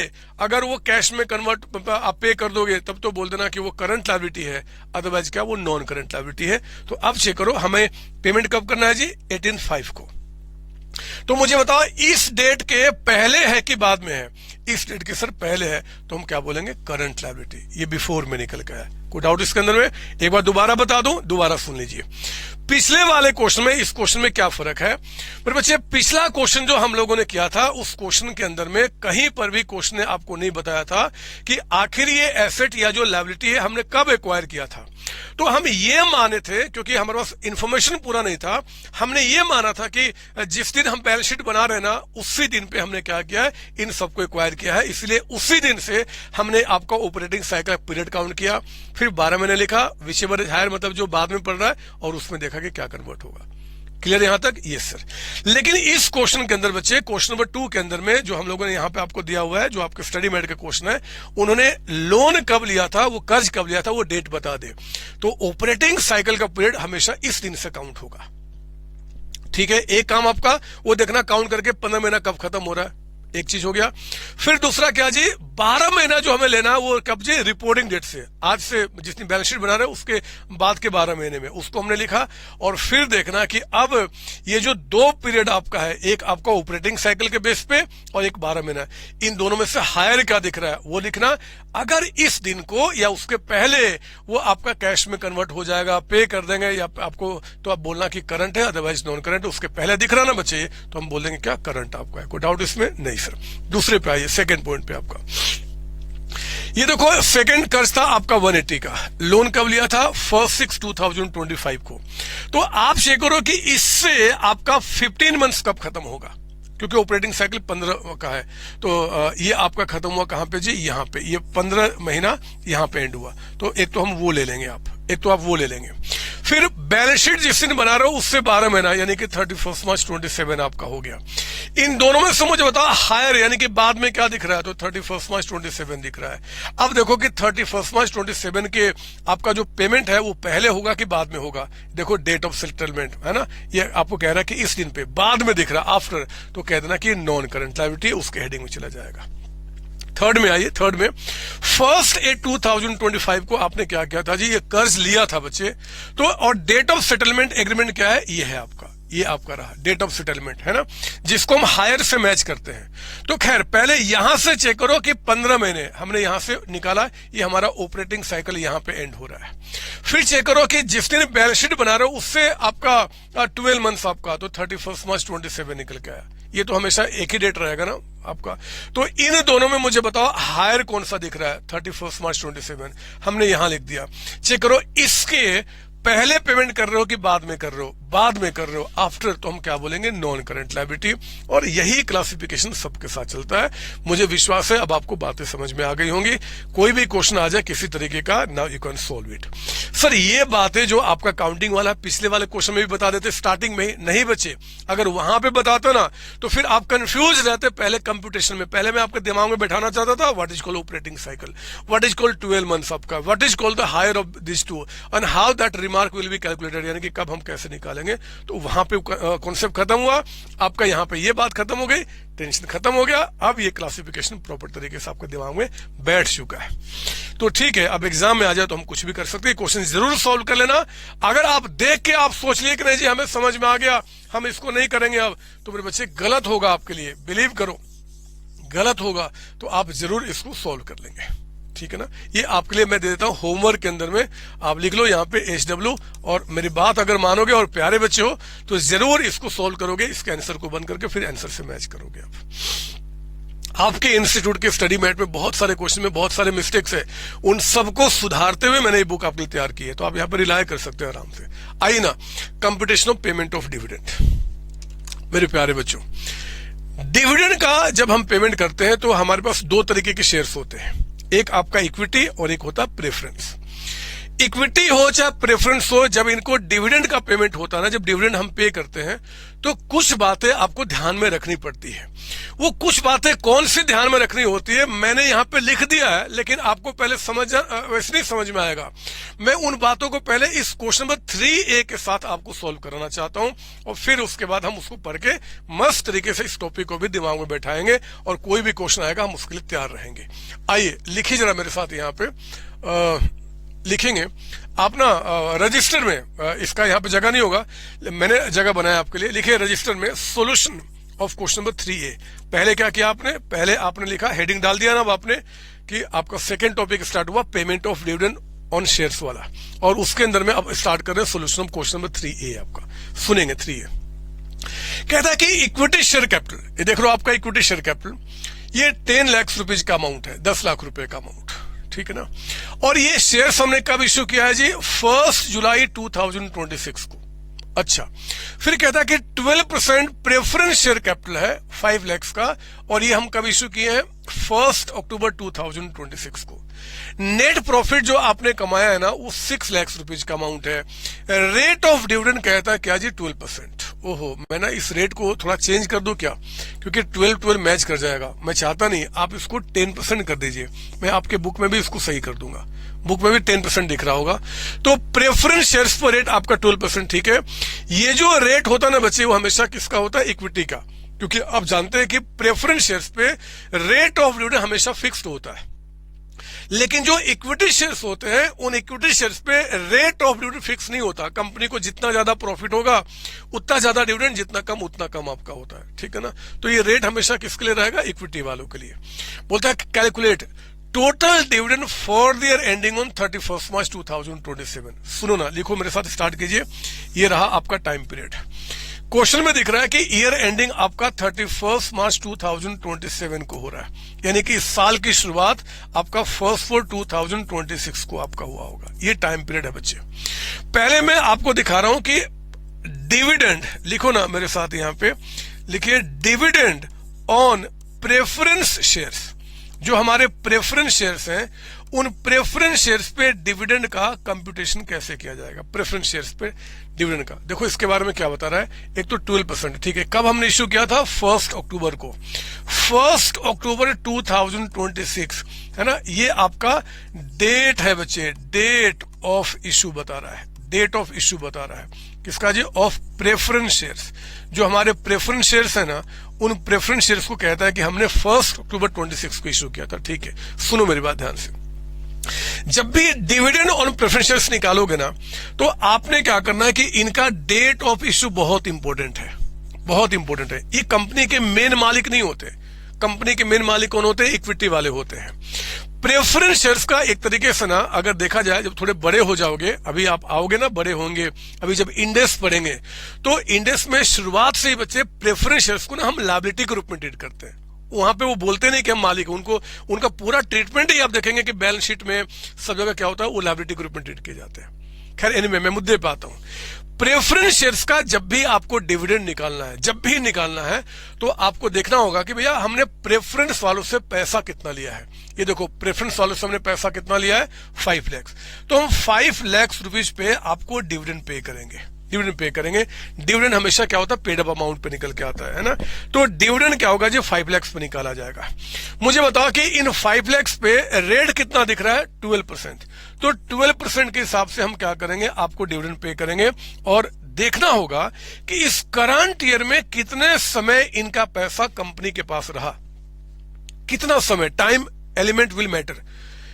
अगर वो कैश में कन्वर्ट आप पे कर दोगे तब तो बोल देना कि वो करंट लायबिलिटी है, अदरवाइज क्या वो नॉन करंट लायबिलिटी है। तो अब चेक करो हमें पेमेंट कब करना है जी, 18/5 को। तो मुझे बताओ इस डेट के पहले है कि बाद में है, इस डेट के सर पहले है, तो हम क्या बोलेंगे, करंट लायबिलिटी। ये बिफोर में निकल गया है, कोई डाउट इसके अंदर में? एक बार दोबारा बता दूं, दोबारा सुन लीजिए। पिछले वाले क्वेश्चन में इस क्वेश्चन में क्या फर्क है मेरे बच्चे? पिछला क्वेश्चन जो हम लोगों ने किया था उस क्वेश्चन के अंदर में कहीं पर भी क्वेश्चन ने आपको नहीं बताया था कि आखिर ये एसेट या जो लायबिलिटी है हमने कब एक्वायर किया था। तो हम ये माने थे, क्योंकि हमारे पास इंफॉर्मेशन पूरा नहीं था, हमने ये माना था कि जिस दिन हम बैलेंस शीट बना रहे हैं ना उसी दिन पे हमने क्या किया है, इन सबको एक्वायर किया है। इसलिए उसी दिन से हमने आपका ऑपरेटिंग साइकिल पीरियड काउंट किया, फिर 12 महीने लिखा, विचेवर इज हायर मतलब जो बाद में पड़ रहा है, और उसमें देखा कि क्या कन्वर्ट होगा। क्लियर यहां तक? Yes sir. लेकिन इस क्वेश्चन के अंदर बच्चे, क्वेश्चन नंबर 2 के अंदर में जो हम लोगों ने यहां पे आपको दिया हुआ है, जो आपके स्टडी मेट का क्वेश्चन है, उन्होंने लोन कब लिया था, वो कर्ज कब लिया था, वो डेट बता दे। तो ऑपरेटिंग साइकिल का पीरियड हमेशा इस दिन से काउंट होगा। ठीक है, एक काम आपका वो देखना काउंट करके 15 महीना कब खत्म हो रहा है, एक चीज हो गया। फिर दूसरा क्या जी, 12 महीना जो हमें लेना है वो कब जी, रिपोर्टिंग डेट से, आज से जितनी बैलेंस शीट बना रहे हैं उसके बाद के 12 महीने में, उसको हमने लिखा। और फिर देखना कि अब ये जो 2 पीरियड आपका है, एक आपका ऑपरेटिंग साइकिल के बेस पे और एक 12 महीना, इन दोनों में से हायर क्या दिख रहा है वो लिखना। अगर इस दिन को या उसके पहले वो आपका कैश में कन्वर्ट हो जाएगा, पे कर देंगे या आपको, तो आप बोलना कि करंट है, अदरवाइज नॉन करंट। उसके पहले दिख रहा ना बच्चे, तो हम बोल देंगे क्या, करंट आपका है। कोई डाउट इसमें? नहीं सर। दूसरे पे आइए, सेकंड पॉइंट पे आपका ये देखो, सेकंड कर्ज था आपका 180 का। लोन कब लिया था? 1/6/2025 को। तो आप चेक करो कि इससे आपका 15 मंथ्स कब खत्म होगा, क्योंकि ऑपरेटिंग साइकिल 15 का है। तो ये आपका खत्म हुआ कहां पे जी, यहाँ पे। ये 15 महीना यहाँ पे एंड हुआ। तो एक तो हम वो ले लेंगे, एक तो आप वो ले लेंगे। फिर बैलेंस शीट जिस दिन बना रहे हो उससे 12 महीना, यानी कि 31 मार्च 27 आपका हो गया। इन दोनों में से मुझे बताओ हायर, यानी कि बाद में क्या दिख रहा है? तो 31 मार्च 27 दिख रहा है। अब देखो कि 31 मार्च 27 के आपका जो पेमेंट है वो पहले होगा कि बाद में होगा। देखो डेट ऑफ सेटलमेंट है ना, ये आपको कह रहा है कि इस दिन पे, बाद में दिख रहा है आफ्टर, तो कह देना कि नॉन करंट लायबिलिटी, उसके हेडिंग में चला जाएगा। थर्ड में आइए, थर्ड में 1/8/2025 को आपने क्या किया था जी, ये कर्ज लिया था बच्चे। तो और डेट ऑफ सेटलमेंट एग्रीमेंट क्या है, ये है आपका, ये आपका रहा डेट ऑफ सेटलमेंट, है ना, जिसको हम हायर से मैच करते हैं। तो खैर पहले यहां से चेक करो कि 15 महीने हमने यहां से निकाला, ये हमारा ऑपरेटिंग साइकिल यहां पे एंड हो रहा है। फिर चेक करो कि जिस दिन बैलेंस शीट बना रहे हो उससे आपका 12 मंथ्स आपका, तो 31 मार्च 27 निकल के आया। ये तो हमेशा एक ही डेट रहेगा ना आपका। तो इन दोनों में मुझे बताओ हायर कौन सा दिख रहा है? 31 मार्च 27 हमने यहां लिख दिया। चेक करो इसके पहले पेमेंट कर रहे हो कि बाद में कर रहे हो? बाद में कर रहे हो, आफ्टर, तो हम क्या बोलेंगे, नॉन करंट लायबिलिटी। और यही क्लासिफिकेशन सबके साथ चलता है। मुझे विश्वास है अब आपको बातें समझ में आ गई होंगी। कोई भी क्वेश्चन आ जाए किसी तरीके का, now you can solve it. Sir ये बातें जो आपका काउंटिंग वाला पिछले वाले क्वेश्चन में भी बता देते स्टार्टिंग में, नहीं बच्चे, अगर वहां पे बताते ना तो फिर आप कंफ्यूज रहते। पहले कंप्यूटेशन में, पहले मैं आपके दिमाग में बैठाना चाहता था what is called operating cycle, what is called 12 months आपका, what is called the higher of this two, and how that remark will be calculated, यानी कि कब हम कैसे निकालेंगे। तो वहां पे कॉन्सेप्ट खत्म हुआ आपका, यहां पे ये बात खत्म हो गई, टेंशन खत्म हो गया। अब ये क्लासिफिकेशन प्रॉपर तरीके से आपके दिमाग में बैठ चुका है। तो ठीक है, अब एग्जाम में आ जाए तो हम कुछ भी कर सकते हैं। क्वेश्चन जरूर सॉल्व कर लेना। अगर आप देख के आप सोच लिए कि नहीं जी हमें समझ में आ गया, हम इसको नहीं करेंगे अब, तो मेरे बच्चे गलत होगा आपके लिए, बिलीव करो गलत होगा। तो आप जरूर इसको सॉल्व कर लेंगे, ठीक है ना। ये आपके लिए मैं दे देता हूं होमवर्क के अंदर में, आप लिख लो यहाँ पे HW, और मेरी बात अगर मानोगे और प्यारे बच्चे हो तो जरूर इसको सॉल्व करोगे, इसके आंसर को बंद करके फिर आंसर से मैच करोगे। आप आपके इंस्टीट्यूट के स्टडी मैट में बहुत सारे क्वेश्चन में बहुत सारे मिस्टेक्स है, उन सबको सुधारते हुए मैंने ये बुक आपके लिए तैयार की है। तो आप यहाँ पर रिलाय कर सकते हैं आराम से। आइए ना, computation of payment of dividend. मेरे प्यारे बच्चों, डिविडेंड का जब हम पेमेंट करते हैं तो हमारे पास 2 तरीके के शेयर्स होते हैं, एक आपका इक्विटी और एक होता प्रेफरेंस। इक्विटी हो चाहे प्रेफरेंस हो, जब इनको डिविडेंड का पेमेंट होता है ना, जब डिविडेंड हम पे करते हैं तो कुछ बातें आपको ध्यान में रखनी पड़ती है। वो कुछ बातें कौन सी ध्यान में रखनी होती है मैंने यहाँ पे लिख दिया है, लेकिन आपको पहले वैसे नहीं समझ में आएगा। मैं उन बातों को पहले इस क्वेश्चन नंबर 3A के साथ आपको सॉल्व कराना चाहता हूं, और फिर उसके बाद हम उसको पढ़ के मस्त तरीके से इस टॉपिक को भी दिमाग में बैठाएंगे, और कोई भी क्वेश्चन आएगा हम उसके लिए तैयार रहेंगे। आइए लिखिए जरा मेरे साथ, यहाँ पे लिखेंगे आप ना रजिस्टर में, इसका यहाँ पे जगह नहीं होगा, मैंने जगह बनाया आपके लिए। लिखे रजिस्टर में solution of question number 3A। पहले क्या किया आपने, पहले आपने लिखा, हेडिंग डाल दिया ना अब आपने, कि आपका सेकंड टॉपिक स्टार्ट हुआ payment of dividend on shares वाला, और उसके अंदर में अब स्टार्ट कर रहे हैं solution of question number 3A आपका, सुनेंगे 3A। कहता है कि इक्विटी शेयर कैपिटल, ये देख लो आपका इक्विटी शेयर कैपिटल, ये 10 लाख रुपीज का अमाउंट है, 10 लाख रुपए का अमाउंट, ठीक है ना। और ये शेयर्स हमने कब इश्यू किया है जी? 1 जुलाई 2026 को। अच्छा, फिर कहता है कि 12% प्रेफरेंस शेयर कैपिटल है 5 लाख का, और ये हम कब इश्यू किए हैं? 1 अक्टूबर 2026 को। नेट प्रॉफिट जो आपने कमाया है ना, वो 6 लाख रुपीज का अमाउंट है। रेट ऑफ डिविडेंड कहता है क्या जी? 12%। ओहो, मैं ना इस रेट को थोड़ा चेंज कर दूं क्या? क्योंकि 12 मैच कर जाएगा, मैं चाहता नहीं, आप इसको 10% कर दीजिए, मैं आपके बुक में भी इसको सही कर दूंगा, बुक में भी 10% दिख रहा होगा। तो प्रेफरेंस शेयर्स पर रेट आपका 12%, ठीक है। ये जो रेट होता है ना बच्चे, वो हमेशा किसका होता है? इक्विटी का, क्योंकि आप जानते हैं कि प्रेफरेंस शेयर्स पे रेट ऑफ डिविडेंड हमेशा फिक्स्ड होता है, लेकिन जो इक्विटी शेयर्स होते हैं उन इक्विटी शेयर्स पे रेट ऑफ डिविडेंड फिक्स नहीं होता। कंपनी को जितना ज्यादा प्रॉफिट होगा उतना ज्यादा डिविडेंड, जितना कम उतना कम आपका होता है, ठीक है ना। तो ये रेट हमेशा किसके लिए रहेगा? इक्विटी वालों के लिए। बोलता है calculate total dividend for the year ending on 31 मार्च 2027। सुनो ना, लिखो मेरे साथ, स्टार्ट कीजिए। ये रहा आपका टाइम पीरियड। क्वेश्चन में दिख रहा है कि ईयर एंडिंग आपका 31 मार्च 2027 को हो रहा है, यानी कि इस साल की शुरुआत आपका 1 2026 को आपका हुआ होगा। ये टाइम पीरियड है बच्चे। पहले मैं आपको दिखा रहा हूं कि डिविडेंड, लिखो ना मेरे साथ, यहां पे लिखिए डिविडेंड ऑन प्रेफरेंस शेयर्स। जो हमारे प्रेफरेंस शेयर्स हैं, उन प्रेफरेंस शेयर्स पे डिविडेंड का कंप्यूटेशन कैसे किया जाएगा? प्रेफरेंस शेयर्स पे डिविडेंड का देखो, इसके बारे में क्या बता रहा है। एक तो 12%, ठीक है। कब हमने इश्यू किया था? 1 अक्टूबर को, 1 अक्टूबर 2026, है ना। ये आपका डेट है बच्चे, डेट ऑफ इश्यू बता रहा है, डेट ऑफ इश्यू बता रहा है किसका जी? Of preference shares. जो हमारे प्रेफरेंस शेयर्स है ना, उन प्रेफरेंस शेयर्स को कहता है कि हमने 1 अक्टूबर 26 को इश्यू किया था, ठीक है। सुनो मेरी बात ध्यान से, जब भी डिविडेंड ऑन प्रेफरेंस शेयर्स निकालोगे ना, तो आपने क्या करना है कि इनका डेट ऑफ इश्यू बहुत इंपॉर्टेंट है, बहुत इंपॉर्टेंट है। ये कंपनी के मेन मालिक नहीं होते, कंपनी के मेन मालिक कौन होते हैं? इक्विटी वाले होते हैं। प्रेफरेंस शेयर्स का एक तरीके से ना अगर देखा जाए, जब थोड़े बड़े हो जाओगे, अभी आप आओगे ना, बड़े होंगे, अभी जब इंडेक्स पढ़ेंगे, तो इंडेक्स में शुरुआत से ही बच्चे प्रेफरेंस शेयर्स को ना हम लायबिलिटी के रूप में ट्रीट करते हैं। वहां पे वो बोलते नहीं कि हम मालिक, उनको उनका पूरा ट्रीटमेंट ही आप देखेंगे कि बैलेंस शीट में सब जगह क्या होता है, वो लायबिलिटी के रूप में ट्रीट किए जाते हैं। खैर एनीवे, मैं मुद्दे पे आता हूं। प्रेफरेंस शेयर्स का जब भी आपको डिविडेंड निकालना है, जब भी निकालना है, तो आपको देखना होगा कि भैया हमने प्रेफरेंस वालों से पैसा कितना लिया है। ये देखो, प्रेफरेंस वालों से हमने पैसा कितना लिया है? 5 लाख। तो हम 5 लाख रुपीज पे आपको डिविडेंड पे करेंगे, डिविडेंड पे करेंगे। डिविडेंड हमेशा क्या होता है? पेड अप अमाउंट पे निकल के आता है ना। तो डिविडेंड क्या होगा जी? 5 लाख पे निकाला जाएगा। मुझे बताओ कि इन 5 लाख पे रेट कितना दिख रहा है? 12%। तो 12% के हिसाब से हम क्या करेंगे? आपको डिविडेंड पे करेंगे, और देखना होगा कि इस करंट ईयर में कितने समय इनका पैसा कंपनी के पास रहा, कितना समय। टाइम एलिमेंट विल मैटर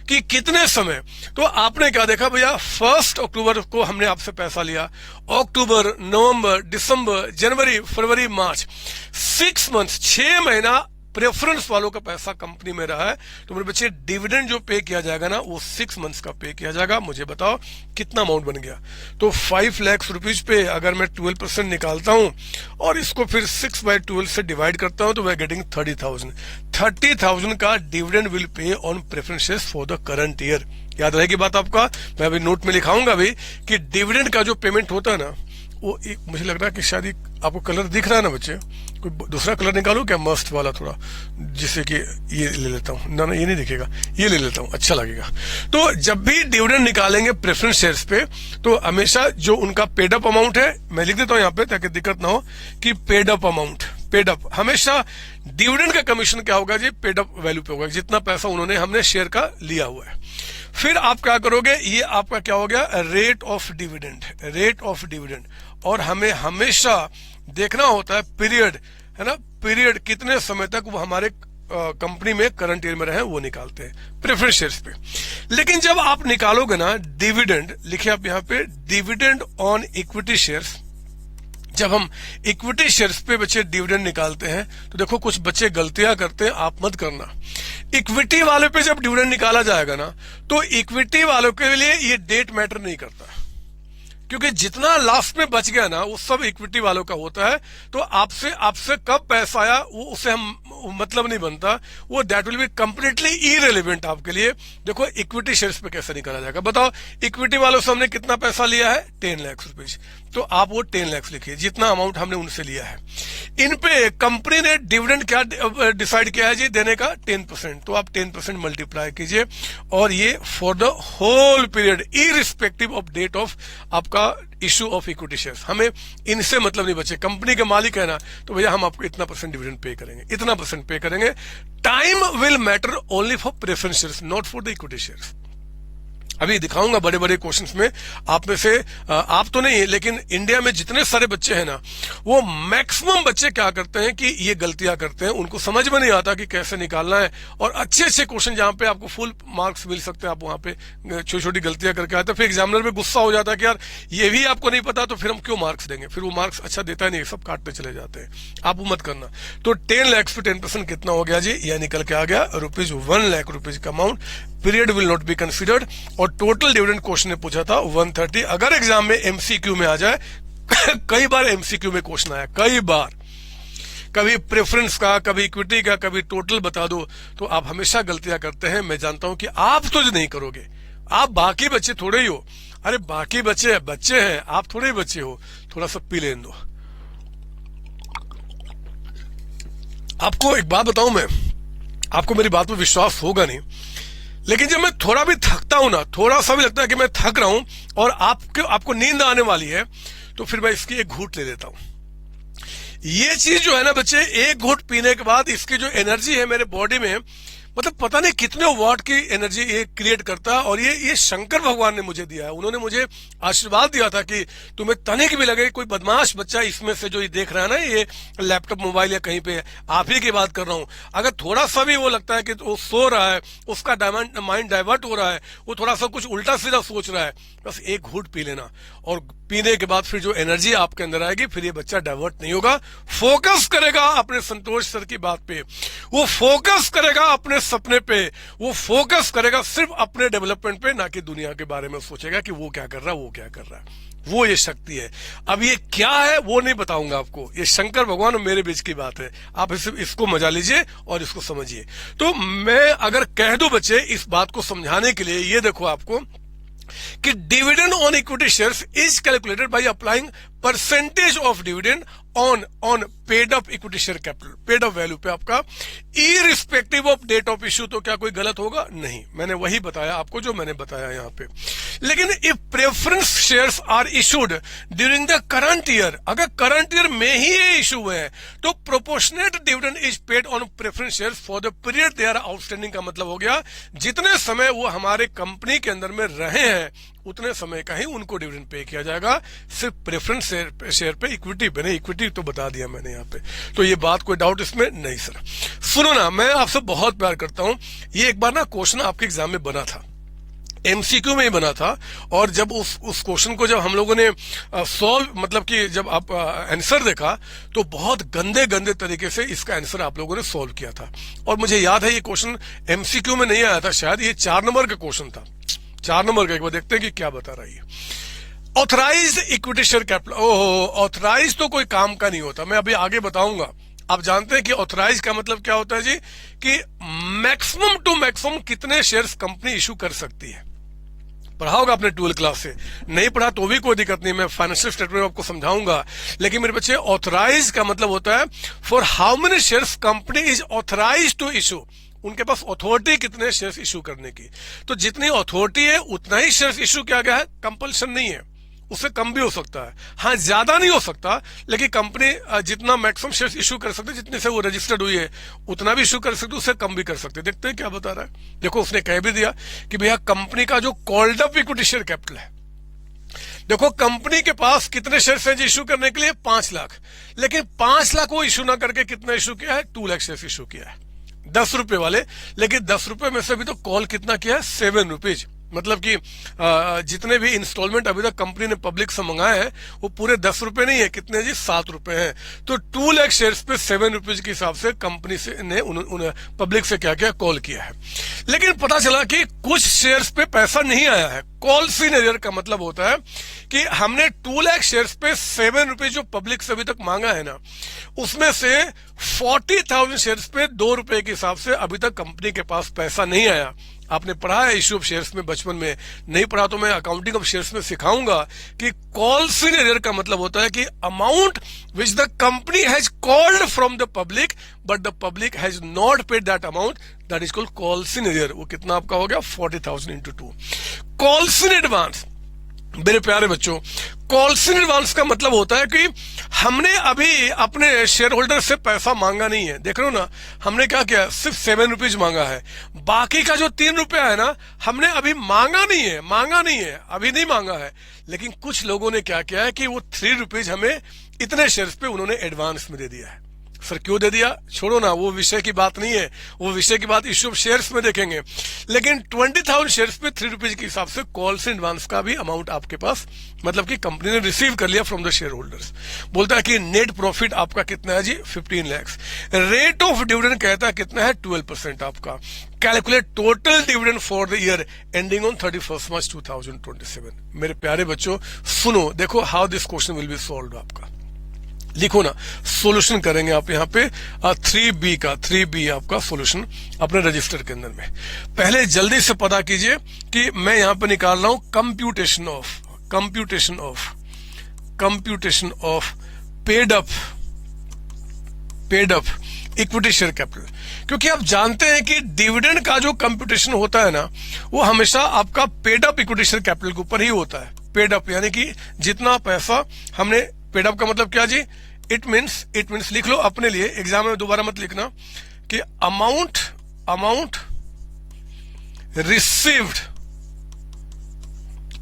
कि कितने समय। तो आपने क्या देखा भैया? 1 अक्टूबर को हमने आपसे पैसा लिया, अक्टूबर, नवंबर, दिसंबर, जनवरी, फरवरी, मार्च, 6 मंथ्स, 6 महीना प्रेफरेंस वालों का पैसा कंपनी में रहा है। तो मेरे बच्चे, डिविडेंड जो पे किया जाएगा ना, वो 6 मंथ्स का पे किया जाएगा। मुझे बताओ कितना अमाउंट बन गया? तो 5 लाख रुपीज पे अगर मैं 12% निकालता हूं और इसको फिर 6/12 से डिवाइड करता हूं, तो वी आर गेटिंग 30,000। 30,000 का dividend will pay on preferences for the current year. याद रहेगी बात आपका? मैं अभी नोट में लिखाऊंगा भी कि डिविडेंड का जो पेमेंट होता है ना, वो एक, मुझे लग रहा है कि शायद आपको कलर दिख रहा है ना बच्चे, कोई दूसरा कलर निकालू क्या? मस्त वाला थोड़ा, जिससे कि ये ले लेता हूँ। ना ये नहीं दिखेगा, ये ले लेता हूँ, अच्छा लगेगा। तो जब भी डिविडेंड निकालेंगे प्रेफरेंस शेयर्स पे, तो हमेशा जो उनका पेड अप अमाउंट है, मैं लिख देता हूँ यहाँ पे ताकि दिक्कत ना हो, कि paid up amount, paid up, हमेशा डिविडेंड का कमीशन क्या होगा जी? पेड अप वैल्यू पे होगा, जितना पैसा उन्होंने हमने शेयर का लिया हुआ है। फिर आप क्या करोगे? ये आपका क्या हो गया? Rate of dividend, rate of dividend. और हमें हमेशा देखना होता है पीरियड, है ना, पीरियड कितने समय तक वो हमारे कंपनी में करंट ईयर में रहे, वो निकालते हैं प्रेफरेंस शेयर्स पे। लेकिन जब आप निकालोगे ना डिविडेंड, लिखिए आप यहाँ पे डिविडेंड ऑन इक्विटी शेयर्स, जब हम इक्विटी शेयर्स पे बच्चे डिविडेंड निकालते हैं तो देखो कुछ बच्चे गलतियां करते हैं, आप मत करना। इक्विटी वाले पे जब डिविडेंड निकाला जाएगा ना तो इक्विटी वालों के लिए ये डेट मैटर नहीं करता, क्योंकि जितना लास्ट में बच गया ना वो सब इक्विटी वालों का होता है। तो आपसे आपसे कब पैसा आया वो उससे हम मतलब नहीं बनता, वो that will be completely irrelevant आपके लिए। देखो इक्विटी शेयर्स पे कैसे निकाला जाएगा, बताओ इक्विटी वालों से हमने कितना पैसा लिया है, 10 लाख रुपीज, तो आप वो 10 लाख लिखिए जितना अमाउंट हमने उनसे लिया है। इन पे कंपनी ने डिविडेंड क्या डिसाइड किया है जी, देने का 10%, तो आप 10% मल्टीप्लाई कीजिए और ये for the whole period irrespective of date of आपका इशू ऑफ इक्विटी शेयर्स। हमें इनसे मतलब नहीं बचे, कंपनी के मालिक है ना तो भैया हम आपको इतना % डिविडेंड पे करेंगे, इतना % पे करेंगे। Time will matter only for preference shares, not for the equity shares. अभी दिखाऊंगा बड़े बड़े क्वेश्चंस में, आप में से आप तो नहीं लेकिन इंडिया में जितने सारे बच्चे हैं ना वो मैक्सिमम बच्चे क्या करते हैं कि ये गलतियां करते हैं, उनको समझ में नहीं आता कि कैसे निकालना है। और अच्छे अच्छे क्वेश्चन जहां पे आपको फुल मार्क्स मिल सकते हैं, आप वहां पे छोटी छोटी गलतियां करके आते हैं, फिर एग्जामिनर में गुस्सा हो जाता है कि यार ये भी आपको नहीं पता तो फिर हम क्यों मार्क्स देंगे, फिर वो मार्क्स अच्छा देता नहीं, सब काटते चले जाते हैं। आप वो मत करना। तो 10 लाख पे 10% कितना हो गया जी, यह निकल के आ गया ₹1 लाख का amount. Period will not be considered. और टोटल डिविडेंड क्वेश्चन ने पूछा था 130। अगर एग्जाम में एमसीक्यू में आ जाए कई बार एमसीक्यू में क्वेश्चन आया, कई बार, कभी प्रेफरेंस का, कभी इक्विटी का, कभी टोटल बता दो, तो आप हमेशा गलतियां करते हैं। मैं जानता हूं कि आप तो नहीं करोगे, आप बाकी बच्चे थोड़े ही हो। अरे बाकी बच्चे बच्चे हैं, आप थोड़े ही बच्चे हो। थोड़ा सा पी लेने दो। आपको एक बात बताऊं, मैं आपको मेरी बात पर विश्वास होगा नहीं, लेकिन जब मैं थोड़ा भी थकता हूं ना, थोड़ा सा भी लगता है कि मैं थक रहा हूं और आपको नींद आने वाली है, तो फिर मैं इसकी एक घूंट ले लेता हूं। ये चीज जो है ना बच्चे, एक घूंट पीने के बाद इसकी जो एनर्जी है मेरे बॉडी में, मतलब पता नहीं कितने वाट की एनर्जी ये क्रिएट करता है। और ये शंकर भगवान ने मुझे दिया है। उन्होंने मुझे आशीर्वाद दिया था कि तुम्हें तनिक भी लगे कोई बदमाश बच्चा इसमें से जो ये देख रहा है ना, ये लैपटॉप मोबाइल या कहीं पे, आप ही की बात कर रहा हूं, अगर थोड़ा सा भी वो लगता है कि वो सो रहा है, उसका माइंड डाइवर्ट हो रहा है, वो थोड़ा सा कुछ उल्टा सीधा सोच रहा है, बस एक घूंट पी लेना। और पीने के बाद फिर जो एनर्जी आपके अंदर आएगी, फिर ये बच्चा डाइवर्ट नहीं होगा, फोकस करेगा अपने संतोष सर की बात पे, वो फोकस करेगा अपने सपने पे, वो फोकस करेगा सिर्फ अपने डेवलपमेंट पे, ना कि दुनिया के बारे में सोचेगा कि वो क्या कर रहा है, वो क्या कर रहा है। वो ये शक्ति है। अब ये क्या है वो नहीं बताऊंगा आपको, ये शंकर भगवान और मेरे बीच की बात है। आप इसको मजा लीजिए और इसको समझिए। तो मैं अगर कह दूं बच्चे इस बात को समझाने के लिए, ये देखो आपको कि dividend on equity shares is calculated by applying percentage of dividend on paid up equity share capital, paid up value पे आपका, irrespective of date of issue. तो क्या कोई गलत होगा? नहीं, मैंने वही बताया आपको जो मैंने बताया यहां पे। लेकिन if preference shares are issued during the current year, अगर करंट ईयर में ही ये इशू हुए हैं, तो proportionate dividend is paid on preference shares for the period they are outstanding. का मतलब हो गया जितने समय वो हमारे कंपनी के अंदर में रहे हैं उतने समय का ही उनको डिविडेंड पे किया जाएगा, सिर्फ प्रेफरेंस शेयर पे, इक्विटी पे नहीं। इक्विटी तो बता दिया मैंने यहाँ पे, तो ये बात कोई डाउट इसमें नहीं सर। सुनो ना, मैं आपसे बहुत प्यार करता हूं। ये एक बार ना क्वेश्चन आपके एग्जाम में बना था, एमसीक्यू में ही बना था, और जब उस क्वेश्चन को जब हम लोगों ने सॉल्व, मतलब कि जब आप आंसर देखा तो बहुत गंदे गंदे तरीके से इसका आंसर आप लोगों ने सॉल्व किया था। और मुझे याद है ये क्वेश्चन एमसीक्यू में नहीं आया था, शायद ये 4 नंबर का क्वेश्चन था, 4 नंबर का। एक बार देखते हैं कि क्या बता रही है। ऑथराइज्ड इक्विटी शेयर कैपिटल, ओहो, ऑथराइज तो कोई काम का नहीं होता, मैं अभी आगे बताऊंगा। आप जानते हैं कि ऑथराइज का मतलब क्या होता है जी, कि मैक्सिमम टू मैक्सिमम कितने शेयर्स कंपनी इशू कर सकती है। पढ़ा होगा आपने 12th क्लास से, नहीं पढ़ा तो भी कोई दिक्कत नहीं, मैं फाइनेंशियल स्टेटमेंट आपको समझाऊंगा। लेकिन मेरे बच्चे, ऑथराइज का मतलब होता है for how many shares company is authorise to issue, उनके पास अथॉरिटी कितने शेयर्स इशू करने की। तो जितनी अथॉरिटी है उतना ही शेयर्स इशू किया गया है, कंपल्शन नहीं है, उससे कम भी हो सकता है। हाँ, ज्यादा नहीं हो सकता, लेकिन कंपनी जितना मैक्सिमम शेयर्स इशू कर सकते, जितने से वो रजिस्टर्ड हुई है उतना भी इशू कर सकते, उससे कम भी कर सकते। देखते हैं क्या बता रहा है। देखो, उसने कह भी दिया कि भैया कंपनी का जो called up equity share capital है, देखो कंपनी के पास कितने शेयर्स हैं इशू करने के लिए, 5 लाख, लेकिन 5 लाख वो इशू ना करके कितना इशू किया है, 2 लाख शेयर्स इशू किया है, 10 रुपए वाले। लेकिन 10 रुपए में से भी तो कॉल कितना किया है, 7 रुपीज। मतलब कि जितने भी इंस्टॉलमेंट अभी तक कंपनी ने पब्लिक से मंगाए हैं वो पूरे 10 रुपए नहीं है, कितने जी 7 रुपए हैं। तो 2 लाख शेयर्स पे 7 रुपीज के हिसाब से कंपनी से ने पब्लिक से क्या क्या कॉल किया है। लेकिन पता चला कि कुछ शेयर्स पे पैसा नहीं आया है। कॉल्स इन एरियर का मतलब होता है कि हमने 2 लाख शेयर्स पे 7 रुपीज जो पब्लिक से अभी तक मांगा है ना, उसमें से 40,000 शेयर्स पे 2 रुपए के हिसाब से अभी तक कंपनी के पास पैसा नहीं आया। आपने पढ़ा है इश्यू ऑफ शेयर्स में बचपन में, नहीं पढ़ा तो मैं अकाउंटिंग ऑफ शेयर्स में सिखाऊंगा कि कॉल्स इन एरियर का मतलब होता है कि amount which the company has called from the public but the public has not paid that amount, that is called calls in arrear. वो कितना आपका हो गया 40,000 इंटू 2। कॉल्स इन एडवांस, मेरे प्यारे बच्चों, कॉल्स इन एडवांस का मतलब होता है कि हमने अभी अपने शेयर होल्डर से पैसा मांगा नहीं है। देख रहे हो ना, हमने क्या किया, सिर्फ 7 रुपीज मांगा है। बाकी का जो 3 रुपया है ना, हमने अभी मांगा नहीं है, अभी नहीं मांगा है। लेकिन कुछ लोगों ने क्या किया है कि वो 3 रुपीज हमें इतने शेयर्स पे उन्होंने एडवांस में दे दिया है। सर क्यों दे दिया, छोड़ो ना, वो विषय की बात नहीं है, वो विषय की बात इश्यू ऑफ शेयर्स में देखेंगे। लेकिन 20,000 शेयर्स पे 3 रुपीज के हिसाब से कॉल्स इन एडवांस का भी अमाउंट आपके पास, मतलब कि कंपनी ने रिसीव कर लिया फ्रॉम द शेयर होल्डर्स। बोलता है कि नेट प्रॉफिट आपका कितना है जी 15 लाख। रेट ऑफ डिविडेंड कहता है कितना है 12% आपका। Calculate total dividend for the year ending on 31 मार्च 2027। मेरे प्यारे बच्चों सुनो, देखो how this question will be solved. आपका लिखो ना, सॉल्यूशन करेंगे आप यहाँ पे 3B आपका सॉल्यूशन अपने रजिस्टर के अंदर में। पहले जल्दी से पता कीजिए कि मैं यहाँ पे निकाल रहा हूं computation of paid up equity share capital. क्योंकि आप जानते हैं कि डिविडेंड का जो कंप्यूटेशन होता है ना, वो हमेशा आपका paid up equity share capital के ऊपर ही होता है। पेड अप यानी कि जितना पैसा हमने, पेड अप का मतलब क्या जी, इट मीन्स लिख लो अपने लिए, एग्जाम में दोबारा मत लिखना, कि amount received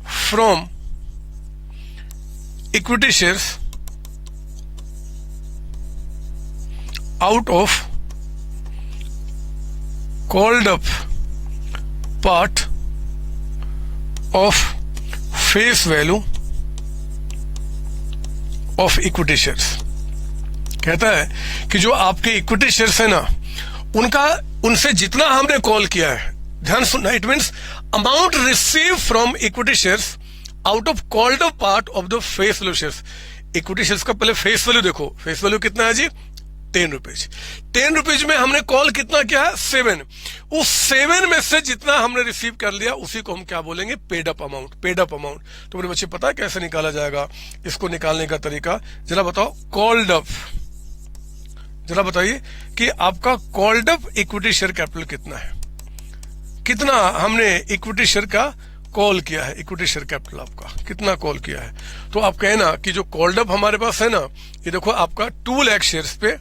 from equity shares out of called up part of face value of equity shares. कहता है कि जो आपके इक्विटी शेयर्स है ना, उनसे जितना हमने कॉल किया है, ध्यान सुनना, it means amount receive from equity shares out of called up part of the face value shares. Equity shares का पहले फेस वैल्यू देखो, फेस वैल्यू कितना है जी 10 रुपीज। 10 रुपीज में हमने कॉल कितना किया है 7। उस 7 में से जितना हमने रिसीव कर लिया उसी को हम क्या बोलेंगे, पेड अप अमाउंट। तो मेरे बच्चे पता है कैसे निकाला जाएगा, इसको निकालने का तरीका जरा बताओ। कॉल्ड अप, जरा बताइए कि आपका called up equity share capital कितना है, कितना हमने इक्विटी शेयर का कॉल किया है, इक्विटी शेयर कैपिटल आपका कितना कॉल किया है। तो आप कहना कि जो कॉल्ड अप हमारे पास है ना, ये देखो आपका 2 लाख शेयर्स पे,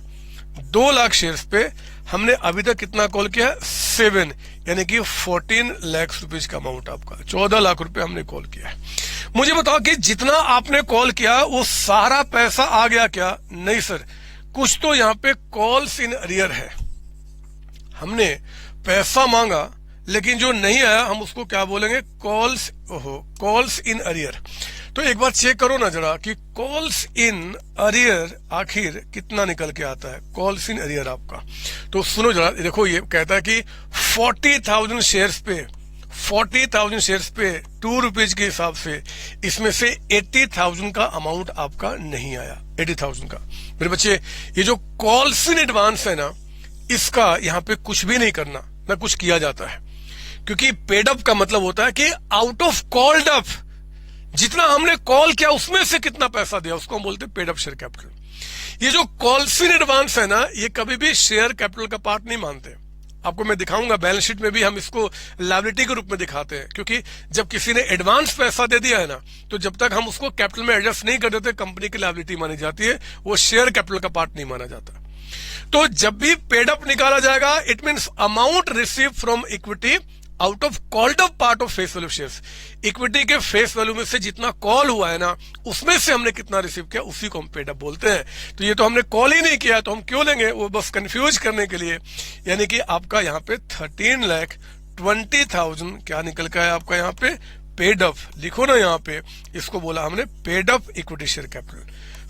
2 लाख शेयर्स पे हमने अभी तक कितना कॉल किया है 7, यानी कि 14 लाख रुपीज का अमाउंट आपका, 14 लाख रुपए हमने कॉल किया है। मुझे बताओ कि जितना आपने कॉल किया वो सारा पैसा आ गया क्या? नहीं सर, कुछ तो यहाँ पे कॉल्स इन अरियर है। हमने पैसा मांगा लेकिन जो नहीं आया हम उसको क्या बोलेंगे, कॉल्स इन अरियर। तो एक बार चेक करो ना जरा कि कॉल्स इन अरियर आखिर कितना निकल के आता है, कॉल्स इन अरियर आपका। तो सुनो जरा, देखो ये कहता है कि 40,000 शेयर्स पे 2 रुपीज के हिसाब से इसमें से 80,000 का अमाउंट आपका नहीं आया, 80,000 का। मेरे बच्चे ये जो कॉल्स इन एडवांस है ना, इसका यहाँ पे कुछ भी नहीं करना, ना कुछ किया जाता है। क्योंकि पेड अप का मतलब होता है कि आउट ऑफ कॉल्ड अप, जितना हमने कॉल किया उसमें से कितना पैसा दिया, उसको हम बोलते हैं पेड अप शेयर कैपिटल। ये जो कॉल्स इन एडवांस है ना, ये कभी भी शेयर कैपिटल का पार्ट नहीं मानते। आपको मैं दिखाऊंगा, बैलेंस शीट में भी हम इसको लायबिलिटी के रूप में दिखाते हैं। क्योंकि जब किसी ने एडवांस पैसा दे दिया है ना, तो जब तक हम उसको कैपिटल में एडजस्ट नहीं कर देते, कंपनी की लायबिलिटी मानी जाती है, वो शेयर कैपिटल का पार्ट नहीं माना जाता। तो जब भी पेड अप निकाला जाएगा, it means amount receive from equity out of called up part of face value shares. Equity के फेस वैल्यू में से जितना कॉल हुआ है ना, उसमें से हमने कितना रिसीव किया, उसी को हम पेड अप बोलते हैं। तो ये तो हमने कॉल ही नहीं किया, तो हम क्यों लेंगे, वो बस कंफ्यूज करने के लिए। यानी कि आपका यहाँ पे 13 लाख 20,000 क्या निकल के आया आपका यहाँ पे, पेड अप। लिखो ना यहाँ पे, इसको बोला हमने paid up equity share capital.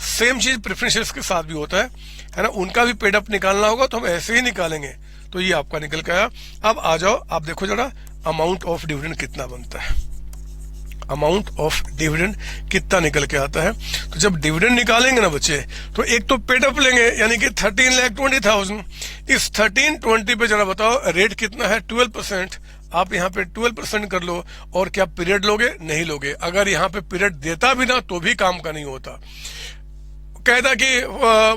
Same चीज प्रेफरेंस शेयर्स के साथ भी होता है ना, उनका भी पेड अप निकालना होगा तो हम ऐसे ही निकालेंगे। तो ये आपका निकल के आया। अब आ जाओ, आप देखो जरा अमाउंट ऑफ डिविडेंड कितना बनता है, अमाउंट ऑफ डिविडेंड कितना निकल के आता है। तो जब डिविडेंड निकालेंगे ना बच्चे, तो एक तो पेड अप लेंगे यानी कि 13,20,000। इस 1320 पे जरा बताओ रेट कितना है, 12%। आप यहाँ पे 12% कर लो। और क्या पीरियड लोगे, नहीं लोगे। अगर यहाँ पे पीरियड देता भी ना तो भी काम का नहीं होता। कहता कि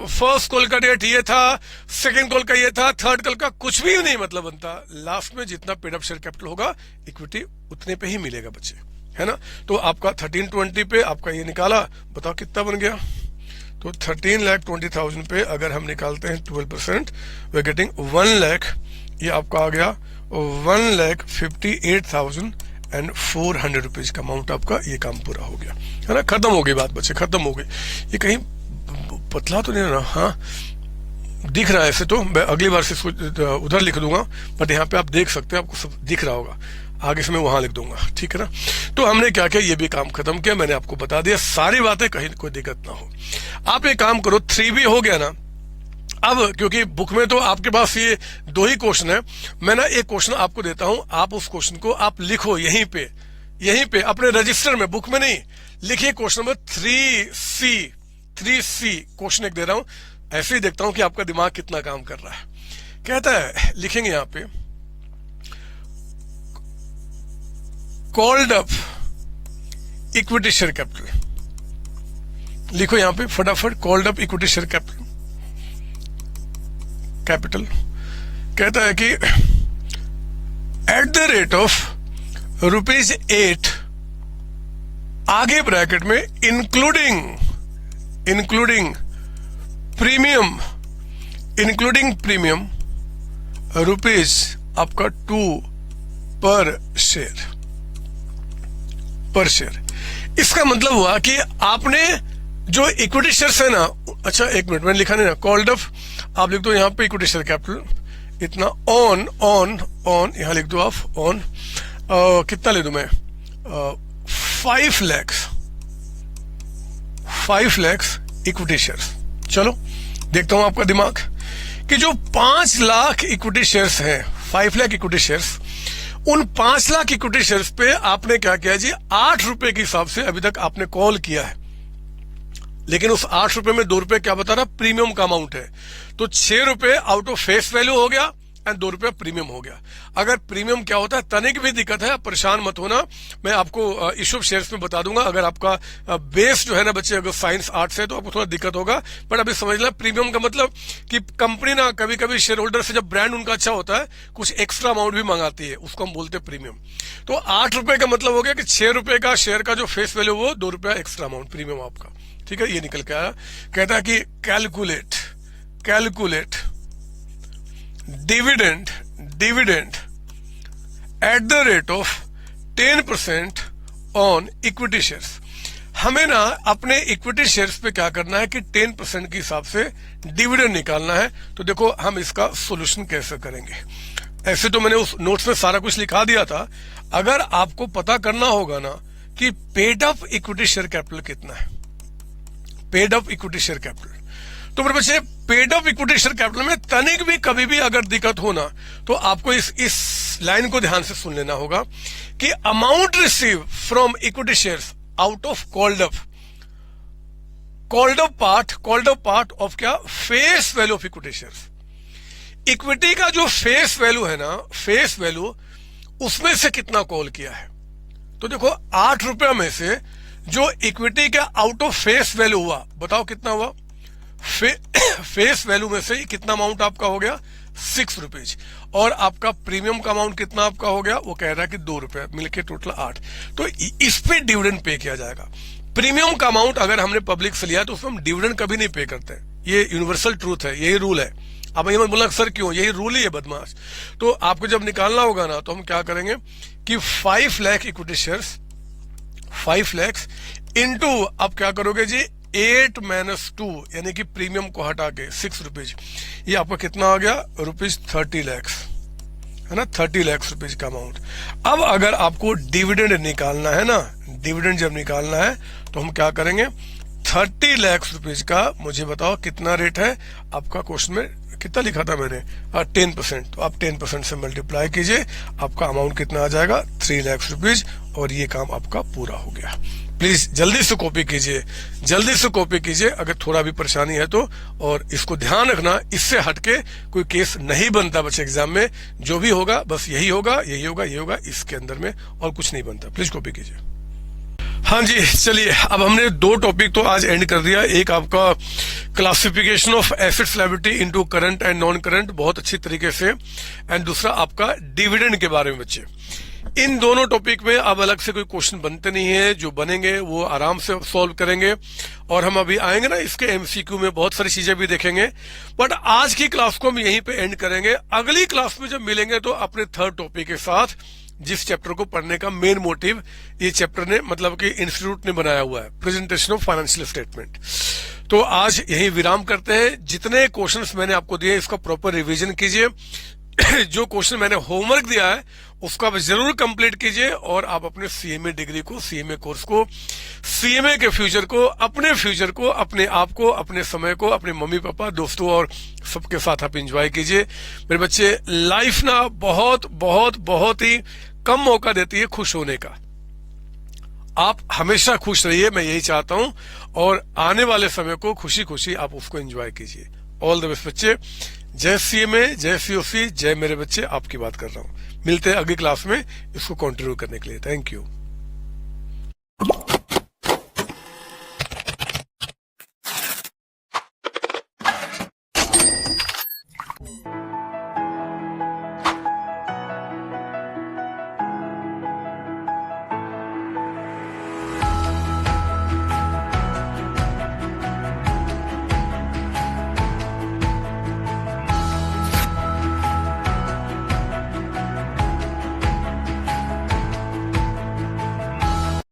फर्स्ट कॉल का रेट ये था, सेकंड कॉल का ये था, थर्ड कॉल का कुछ भी नहीं मतलब बनता। लास्ट में जितना पेड अप शेयर कैपिटल होगा इक्विटी उतने पे ही मिलेगा बच्चे, है ना। तो आपका 1320 पे आपका ये निकाला, बताओ कितना बन गया। तो 13,20,000 पे अगर हम निकालते हैं 12%, वी आर गेटिंग 1 लाख। ये आपका आ गया 1,58,400 रुपीज का अमाउंट आपका। ये काम पूरा हो गया, है ना, खत्म हो गई बात बच्चे, खत्म हो गई। ये कहीं पतला तो नहीं है ना, हाँ दिख रहा है ऐसे। तो मैं अगली बार से इसको उधर लिख दूंगा, बट यहाँ पे आप देख सकते हैं, आपको सब दिख रहा होगा। आगे से मैं वहां लिख दूंगा, ठीक है ना। तो हमने क्या किया, ये भी काम खत्म किया, मैंने आपको बता दिया सारी बातें, कहीं कोई दिक्कत ना हो। आप एक काम करो, 3B हो गया ना। अब क्योंकि बुक में तो आपके पास ये 2 ही क्वेश्चन है, मैं ना एक क्वेश्चन आपको देता हूं, आप उस क्वेश्चन को आप लिखो यहीं पे अपने रजिस्टर में, बुक में नहीं। लिखिए क्वेश्चन नंबर 3C क्वेश्चन एक दे रहा हूं, ऐसे ही देखता हूं कि आपका दिमाग कितना काम कर रहा है। कहता है, लिखेंगे यहां पे called up equity share capital. लिखो यहां पे फटाफट, called up equity share capital. कहता है कि एट द रेट ऑफ ₹8, आगे ब्रैकेट में इंक्लूडिंग प्रीमियम रुपीज आपका 2 पर शेयर। इसका मतलब हुआ कि आपने जो इक्विटी शेयर्स है ना, अच्छा एक मिनट, मैंने लिखा नहीं ना, कॉल्ड अप आप लिख दो यहाँ पे इक्विटी शेयर कैपिटल इतना, ऑन यहां लिख दो आप, ऑन कितना ले दूं मैं, 5 लाख इक्विटी शेयर्स। चलो देखता हूं आपका दिमाग कि जो 5 लाख इक्विटी शेयर्स हैं, 5 लाख इक्विटी शेयर्स, उन 5 लाख इक्विटी शेयर्स पे आपने क्या किया जी, 8 रुपए के हिसाब से अभी तक आपने कॉल किया है। लेकिन उस 8 रुपए में 2 रुपए क्या बता रहा, प्रीमियम का अमाउंट है। तो 6 रुपए आउट ऑफ फेस वैल्यू हो गया एंड 2 रुपए प्रीमियम हो गया। अगर प्रीमियम क्या होता है, तनिक भी दिक्कत है, परेशान मत होना, मैं आपको इश्यू ऑफ शेयर्स में बता दूंगा। अगर आपका बेस जो है ना बच्चे, अगर साइंस आर्ट्स है तो आपको थोड़ा दिक्कत होगा, बट अभी समझ लें प्रीमियम का मतलब कि कंपनी ना कभी कभी शेयर होल्डर से जब ब्रांड उनका अच्छा होता है कुछ एक्स्ट्रा अमाउंट भी मंगाती है, उसको हम बोलते हैं प्रीमियम। तो 8 रुपए का मतलब हो गया कि 6 रुपए का शेयर का जो फेस वैल्यू वो 2 रुपया एक्स्ट्रा अमाउंट प्रीमियम आपका, ठीक है। ये निकल के आया। कहता है कि calculate dividend at the rate of 10% on equity shares. हमें ना अपने इक्विटी शेयर्स पे क्या करना है कि 10% के हिसाब से डिविडेंड निकालना है। तो देखो हम इसका सॉल्यूशन कैसे करेंगे। ऐसे तो मैंने उस नोट्स में सारा कुछ लिखा दिया था, अगर आपको पता करना होगा ना कि paid up equity share capital कितना है, paid up equity share capital, तो मेरे बच्चे paid up equity share capital में तनिक भी कभी भी अगर दिक्कत हो ना, तो आपको इस लाइन को ध्यान से सुन लेना होगा कि amount receive from equity shares out of called up part of क्या, face value of equity shares. Equity का जो फेस वैल्यू है ना, फेस वैल्यू, उसमें से कितना कॉल किया है। तो देखो 8 रुपया में से जो इक्विटी का आउट ऑफ फेस वैल्यू हुआ, बताओ कितना हुआ, फेस वैल्यू में से कितना अमाउंट आपका हो गया, 6 रुपीज। और आपका प्रीमियम का अमाउंट कितना आपका हो गया, वो कह रहा है कि 2 रुपए, मिलके टोटल 8। तो इस पे डिविडेंड पे किया जाएगा। प्रीमियम का अमाउंट अगर हमने पब्लिक से लिया तो उसमें हम डिविडेंड कभी नहीं पे करते, ये यूनिवर्सल ट्रूथ है, यही रूल है। अब ये मत बोलना सर क्यों, यही रूल ही है बदमाश। तो आपको जब निकालना होगा ना, तो हम क्या करेंगे कि 5 lakh equity shares, 5 lakh into, अब क्या करोगे जी, 8 - 2 यानी कि प्रीमियम को हटा के 6 रुपीज, ये आपका कितना आ गया, ₹30 लाख, है ना, 30 लाख रुपीज का अमाउंट। अब अगर आपको डिविडेंड निकालना है ना, डिविडेंड जब निकालना है तो हम क्या करेंगे, 30 लाख रुपीज का मुझे बताओ कितना रेट है आपका। क्वेश्चन में कितना लिखा था मैंने, 10%। तो आप 10% से मल्टीप्लाई कीजिए, आपका अमाउंट कितना आ जाएगा, 3 लाख रुपीज, और ये काम आपका पूरा हो गया। प्लीज जल्दी से कॉपी कीजिए, जल्दी से कॉपी कीजिए अगर थोड़ा भी परेशानी है तो। और इसको ध्यान रखना, इससे हटके कोई केस नहीं बनता बच्चे एग्जाम में। जो भी होगा बस यही होगा, यही होगा, यही होगा, इसके अंदर में और कुछ नहीं बनता। प्लीज कॉपी कीजिए। हाँ जी, चलिए अब हमने 2 टॉपिक तो आज एंड कर दिया। एक आपका classification of assets liability into current and non current, बहुत अच्छी तरीके से, एंड दूसरा आपका डिविडेंड के बारे में बच्चे। इन दोनों टॉपिक में अब अलग से कोई क्वेश्चन बनते नहीं है, जो बनेंगे वो आराम से सॉल्व करेंगे। और हम अभी आएंगे ना इसके एमसीक्यू में, बहुत सारी चीजें भी देखेंगे। बट आज की क्लास को हम यहीं पे एंड करेंगे। अगली क्लास में जब मिलेंगे तो अपने थर्ड टॉपिक के साथ, जिस चैप्टर को पढ़ने का मेन मोटिव ये चैप्टर ने, मतलब कि इंस्टीट्यूट ने बनाया हुआ है, प्रेजेंटेशन ऑफ फाइनेंशियल स्टेटमेंट। तो आज यही विराम करते हैं। जितने क्वेश्चंस मैंने आपको दिए इसका प्रॉपर रिवीजन कीजिए। जो क्वेश्चन मैंने होमवर्क दिया है उसको आप जरूर कंप्लीट कीजिए, और आप अपने सीएमए डिग्री को, सीएमए कोर्स को, सीएमए के फ्यूचर को, अपने फ्यूचर को, अपने आप को, अपने समय को, अपने मम्मी पापा, दोस्तों और सबके साथ आप एंजॉय कीजिए। मेरे बच्चे, लाइफ ना बहुत बहुत बहुत ही कम मौका देती है खुश होने का। आप हमेशा खुश रहिए, मैं यही चाहता हूं, और आने वाले समय को खुशी खुशी आप उसको एंजॉय कीजिए। ऑल द बेस्ट बच्चे। जय सीएमए, जय सीओसी, जय मेरे बच्चे। आपकी बात कर रहा हूं। मिलते हैं अगली क्लास में इसको कंटिन्यू करने के लिए। Thank you.